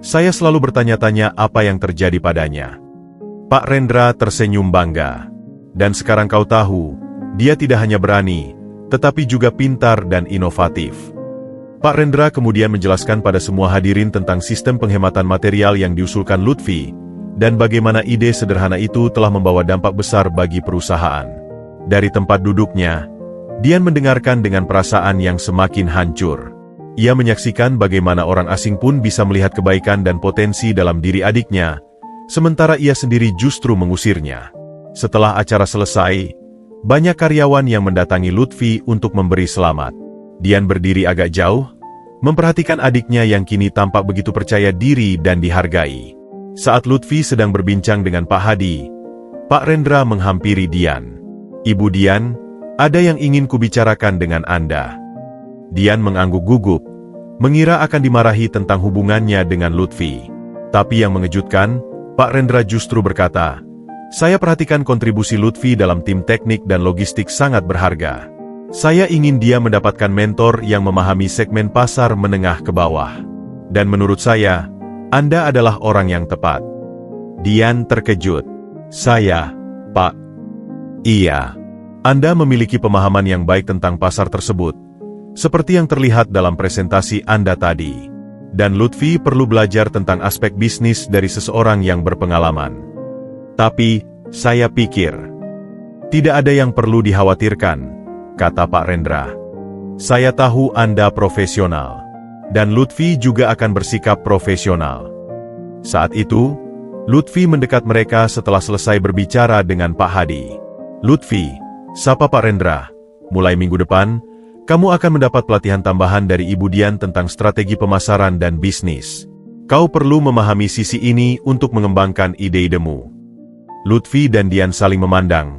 saya selalu bertanya-tanya apa yang terjadi padanya. Pak Rendra tersenyum bangga. Dan sekarang kau tahu, dia tidak hanya berani, tetapi juga pintar dan inovatif. Pak Rendra kemudian menjelaskan pada semua hadirin tentang sistem penghematan material yang diusulkan Lutfi, dan bagaimana ide sederhana itu telah membawa dampak besar bagi perusahaan. Dari tempat duduknya, Dian mendengarkan dengan perasaan yang semakin hancur. Ia menyaksikan bagaimana orang asing pun bisa melihat kebaikan dan potensi dalam diri adiknya, sementara ia sendiri justru mengusirnya. Setelah acara selesai, banyak karyawan yang mendatangi Lutfi untuk memberi selamat. Dian berdiri agak jauh, memperhatikan adiknya yang kini tampak begitu percaya diri dan dihargai. Saat Lutfi sedang berbincang dengan Pak Hadi, Pak Rendra menghampiri Dian. "Ibu Dian, ada yang ingin kubicarakan dengan Anda." Dian mengangguk gugup, mengira akan dimarahi tentang hubungannya dengan Lutfi. Tapi yang mengejutkan, Pak Rendra justru berkata, "Saya perhatikan kontribusi Lutfi dalam tim teknik dan logistik sangat berharga. Saya ingin dia mendapatkan mentor yang memahami segmen pasar menengah ke bawah. Dan menurut saya, Anda adalah orang yang tepat." Dian terkejut. "Saya, Pak?" "Iya. Anda memiliki pemahaman yang baik tentang pasar tersebut, seperti yang terlihat dalam presentasi Anda tadi. Dan Lutfi perlu belajar tentang aspek bisnis dari seseorang yang berpengalaman. Tapi, saya pikir, tidak ada yang perlu dikhawatirkan," kata Pak Rendra. "Saya tahu Anda profesional, dan Lutfi juga akan bersikap profesional." Saat itu, Lutfi mendekat mereka setelah selesai berbicara dengan Pak Hadi. "Lutfi," sapa Pak Rendra, "mulai minggu depan, kamu akan mendapat pelatihan tambahan dari Ibu Dian tentang strategi pemasaran dan bisnis. Kau perlu memahami sisi ini untuk mengembangkan ide-idemu." Lutfi dan Dian saling memandang,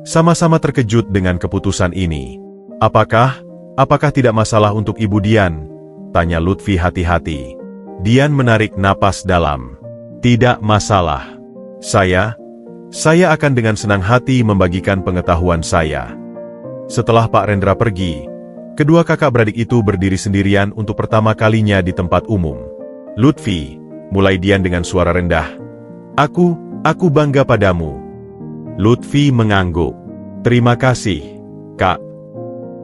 sama-sama terkejut dengan keputusan ini. Apakah tidak masalah untuk Ibu Dian?" tanya Lutfi hati-hati. Dian menarik napas dalam. "Tidak masalah. Saya akan dengan senang hati membagikan pengetahuan saya." Setelah Pak Rendra pergi, kedua kakak beradik itu berdiri sendirian untuk pertama kalinya di tempat umum. "Lutfi," mulai Dian dengan suara rendah, Aku bangga padamu." Lutfi mengangguk. "Terima kasih, Kak."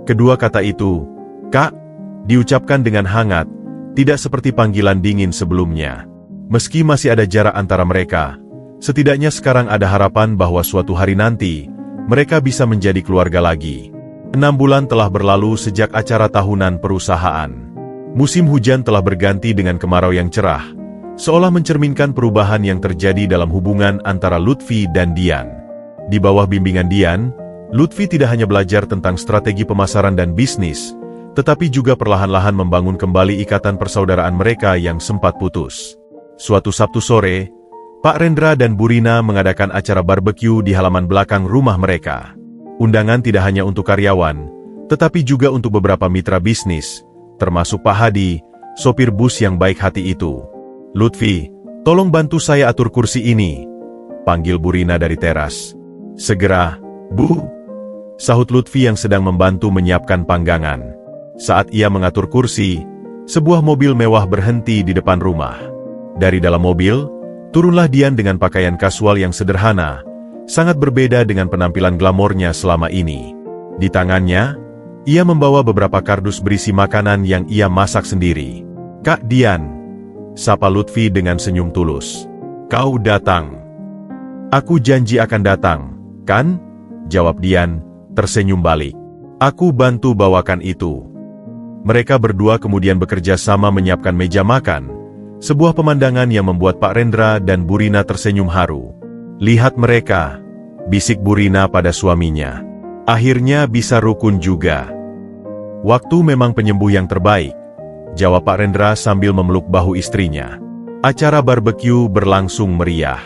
Kedua kata itu, "Kak," diucapkan dengan hangat, tidak seperti panggilan dingin sebelumnya. Meski masih ada jarak antara mereka, setidaknya sekarang ada harapan bahwa suatu hari nanti, mereka bisa menjadi keluarga lagi. 6 bulan telah berlalu sejak acara tahunan perusahaan. Musim hujan telah berganti dengan kemarau yang cerah, seolah mencerminkan perubahan yang terjadi dalam hubungan antara Lutfi dan Dian. Di bawah bimbingan Dian, Lutfi tidak hanya belajar tentang strategi pemasaran dan bisnis, tetapi juga perlahan-lahan membangun kembali ikatan persaudaraan mereka yang sempat putus. Suatu Sabtu sore, Pak Rendra dan Bu Rina mengadakan acara barbeque di halaman belakang rumah mereka. Undangan tidak hanya untuk karyawan, tetapi juga untuk beberapa mitra bisnis, termasuk Pak Hadi, sopir bus yang baik hati itu. "Lutfi, tolong bantu saya atur kursi ini," panggil Bu Rina dari teras. "Segera, Bu," sahut Lutfi yang sedang membantu menyiapkan panggangan. Saat ia mengatur kursi, sebuah mobil mewah berhenti di depan rumah. Dari dalam mobil, turunlah Dian dengan pakaian kasual yang sederhana, sangat berbeda dengan penampilan glamornya selama ini. Di tangannya, ia membawa beberapa kardus berisi makanan yang ia masak sendiri. "Kak Dian," sapa Lutfi dengan senyum tulus. "Kau datang." "Aku janji akan datang, kan?" jawab Dian, tersenyum balik. "Aku bantu bawakan itu." Mereka berdua kemudian bekerja sama menyiapkan meja makan, sebuah pemandangan yang membuat Pak Rendra dan Bu Rina tersenyum haru. "Lihat mereka," bisik Bu Rina pada suaminya. "Akhirnya bisa rukun juga." "Waktu memang penyembuh yang terbaik," jawab Pak Rendra sambil memeluk bahu istrinya. Acara barbeque berlangsung meriah.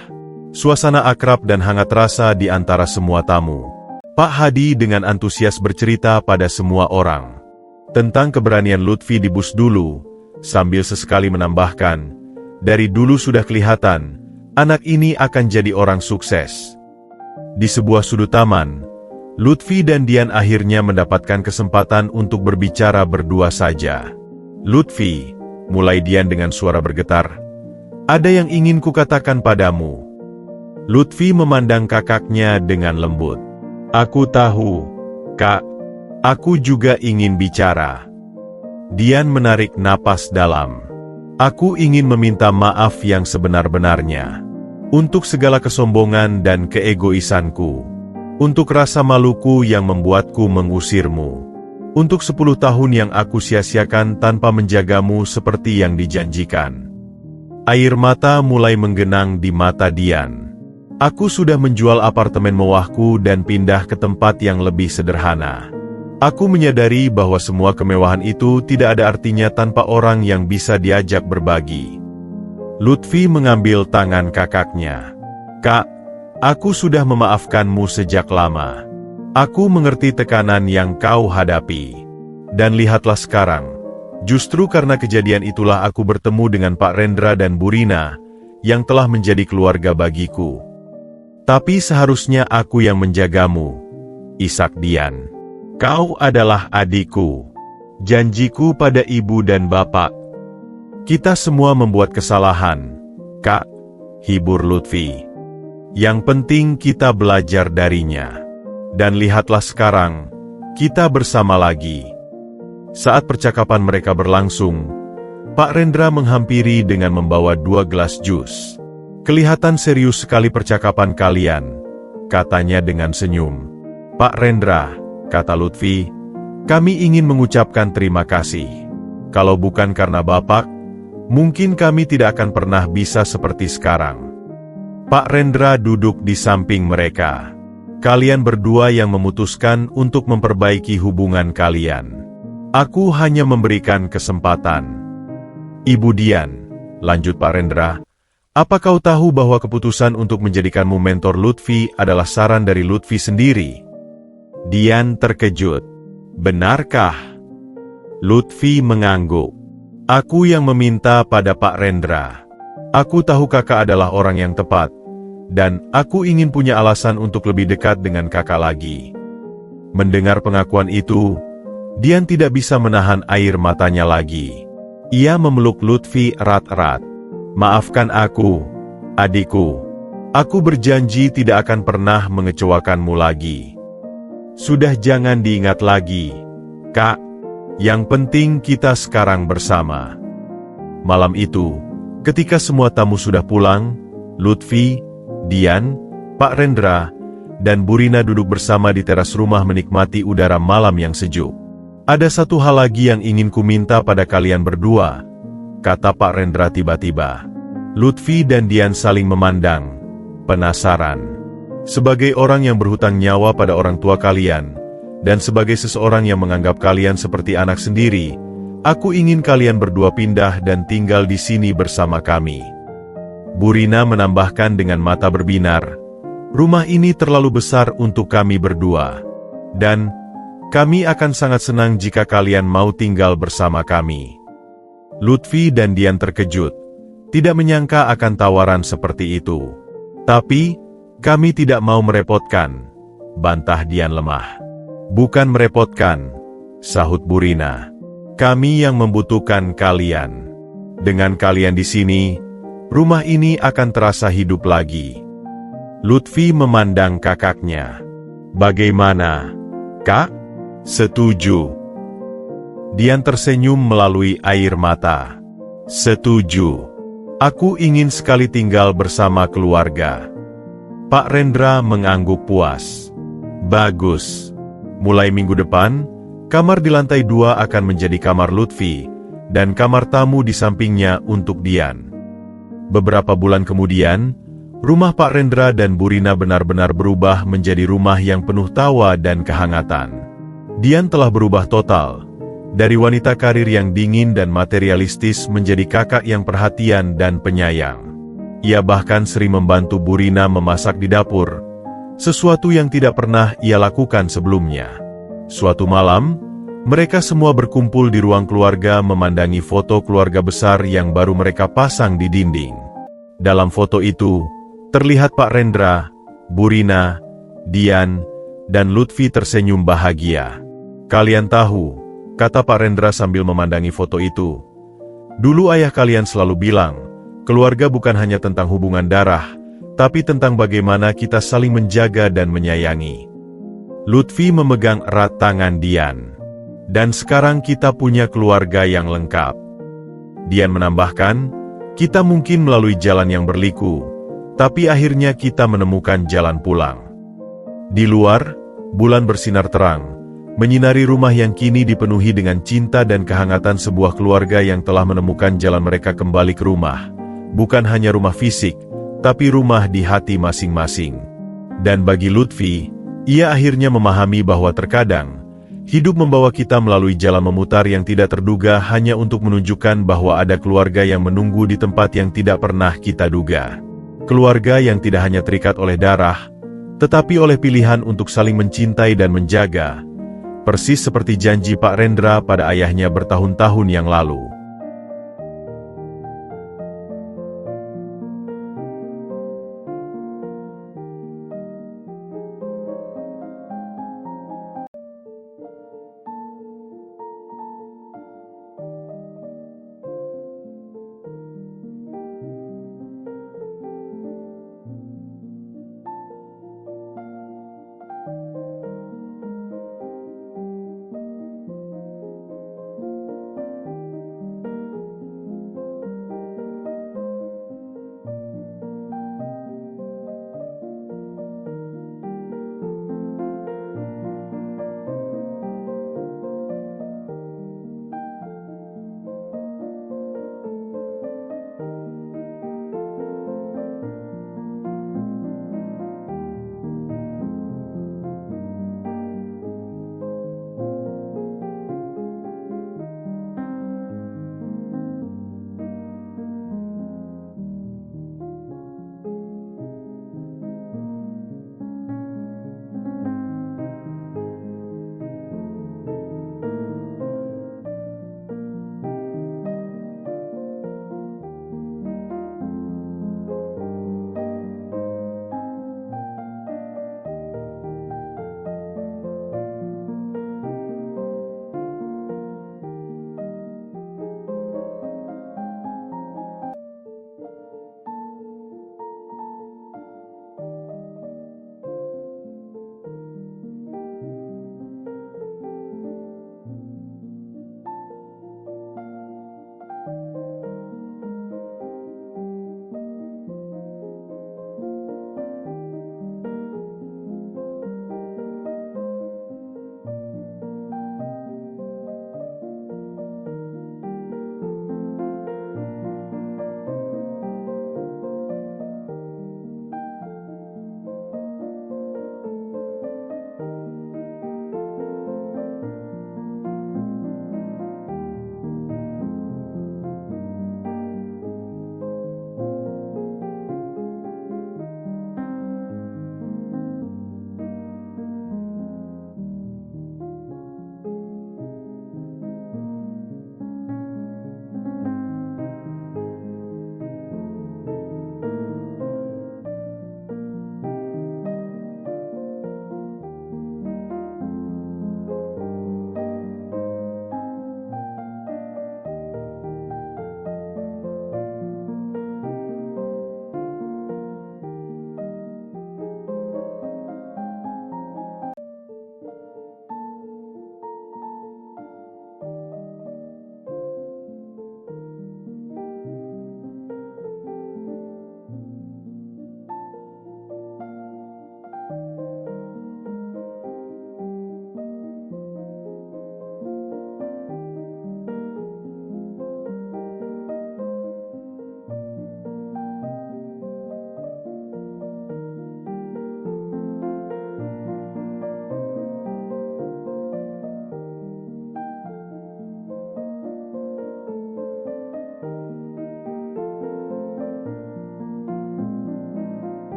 Suasana akrab dan hangat terasa di antara semua tamu. Pak Hadi dengan antusias bercerita pada semua orang tentang keberanian Lutfi di bus dulu, sambil sesekali menambahkan, dari dulu sudah kelihatan, anak ini akan jadi orang sukses. Di sebuah sudut taman, Lutfi dan Dian akhirnya mendapatkan kesempatan untuk berbicara berdua saja. "Lutfi," mulai Dian dengan suara bergetar, "ada yang ingin kukatakan padamu." Lutfi memandang kakaknya dengan lembut. "Aku tahu, Kak. Aku juga ingin bicara." Dian menarik napas dalam. "Aku ingin meminta maaf yang sebenar-benarnya. Untuk segala kesombongan dan keegoisanku. Untuk rasa maluku yang membuatku mengusirmu. Untuk 10 tahun yang aku sia-siakan tanpa menjagamu seperti yang dijanjikan." Air mata mulai menggenang di mata Dian. "Aku sudah menjual apartemen mewahku dan pindah ke tempat yang lebih sederhana. Aku menyadari bahwa semua kemewahan itu tidak ada artinya tanpa orang yang bisa diajak berbagi." Lutfi mengambil tangan kakaknya. "Kak, aku sudah memaafkanmu sejak lama. Aku mengerti tekanan yang kau hadapi. Dan lihatlah sekarang, justru karena kejadian itulah aku bertemu dengan Pak Rendra dan Bu Rina, yang telah menjadi keluarga bagiku. Tapi seharusnya aku yang menjagamu, Ishak Dian. Kau adalah adikku. Janjiku pada ibu dan bapak. Kita semua membuat kesalahan, Kak," hibur Lutfi. "Yang penting kita belajar darinya. Dan lihatlah sekarang, kita bersama lagi." Saat percakapan mereka berlangsung, Pak Rendra menghampiri dengan membawa 2 gelas jus. "Kelihatan serius sekali percakapan kalian," katanya dengan senyum. "Pak Rendra," kata Lutfi, "kami ingin mengucapkan terima kasih. Kalau bukan karena Bapak, mungkin kami tidak akan pernah bisa seperti sekarang." Pak Rendra duduk di samping mereka. "Kalian berdua yang memutuskan untuk memperbaiki hubungan kalian. Aku hanya memberikan kesempatan." "Ibu Dian," lanjut Pak Rendra, "apa kau tahu bahwa keputusan untuk menjadikanmu mentor Lutfi adalah saran dari Lutfi sendiri?" Dian terkejut. "Benarkah?" Lutfi mengangguk. "Aku yang meminta pada Pak Rendra. Aku tahu kakak adalah orang yang tepat, dan aku ingin punya alasan untuk lebih dekat dengan kakak lagi." Mendengar pengakuan itu, Dian tidak bisa menahan air matanya lagi. Ia memeluk Lutfi erat-erat. "Maafkan aku, adikku. Aku berjanji tidak akan pernah mengecewakanmu lagi. Sudah jangan diingat lagi, Kak. Yang penting kita sekarang bersama." Malam itu, ketika semua tamu sudah pulang, Lutfi, Dian, Pak Rendra, dan Bu Rina duduk bersama di teras rumah menikmati udara malam yang sejuk. "Ada satu hal lagi yang ingin ku minta pada kalian berdua," kata Pak Rendra tiba-tiba. Lutfi dan Dian saling memandang, penasaran. "Sebagai orang yang berhutang nyawa pada orang tua kalian, dan sebagai seseorang yang menganggap kalian seperti anak sendiri, aku ingin kalian berdua pindah dan tinggal di sini bersama kami." Bu Rina menambahkan dengan mata berbinar, "Rumah ini terlalu besar untuk kami berdua. Dan kami akan sangat senang jika kalian mau tinggal bersama kami." Lutfi dan Dian terkejut, tidak menyangka akan tawaran seperti itu. "Tapi, kami tidak mau merepotkan," bantah Dian lemah. "Bukan merepotkan," sahut Bu Rina. "Kami yang membutuhkan kalian. Dengan kalian di sini, rumah ini akan terasa hidup lagi." Lutfi memandang kakaknya. "Bagaimana, Kak? Setuju?" Dian tersenyum melalui air mata. "Setuju. Aku ingin sekali tinggal bersama keluarga." Pak Rendra mengangguk puas. "Bagus. Mulai minggu depan, kamar di lantai 2 akan menjadi kamar Lutfi, dan kamar tamu di sampingnya untuk Dian." Beberapa bulan kemudian, rumah Pak Rendra dan Bu Rina benar-benar berubah menjadi rumah yang penuh tawa dan kehangatan. Dian telah berubah total, dari wanita karir yang dingin dan materialistis menjadi kakak yang perhatian dan penyayang. Ia bahkan sering membantu Bu Rina memasak di dapur, sesuatu yang tidak pernah ia lakukan sebelumnya. Suatu malam, Mereka semua berkumpul di ruang keluarga memandangi foto keluarga besar yang baru mereka pasang di dinding. Dalam foto itu, terlihat Pak Rendra, Bu Rina, Dian, dan Lutfi tersenyum bahagia. "Kalian tahu," kata Pak Rendra sambil memandangi foto itu, "dulu ayah kalian selalu bilang, keluarga bukan hanya tentang hubungan darah, tapi tentang bagaimana kita saling menjaga dan menyayangi." Lutfi memegang erat tangan Dian. "Dan sekarang kita punya keluarga yang lengkap." Dian menambahkan, "Kita mungkin melalui jalan yang berliku, tapi akhirnya kita menemukan jalan pulang." Di luar, bulan bersinar terang, menyinari rumah yang kini dipenuhi dengan cinta dan kehangatan sebuah keluarga yang telah menemukan jalan mereka kembali ke rumah. Bukan hanya rumah fisik, tapi rumah di hati masing-masing. Dan bagi Lutfi, ia akhirnya memahami bahwa terkadang, hidup membawa kita melalui jalan memutar yang tidak terduga hanya untuk menunjukkan bahwa ada keluarga yang menunggu di tempat yang tidak pernah kita duga. Keluarga yang tidak hanya terikat oleh darah, tetapi oleh pilihan untuk saling mencintai dan menjaga. Persis seperti janji Pak Rendra pada ayahnya bertahun-tahun yang lalu.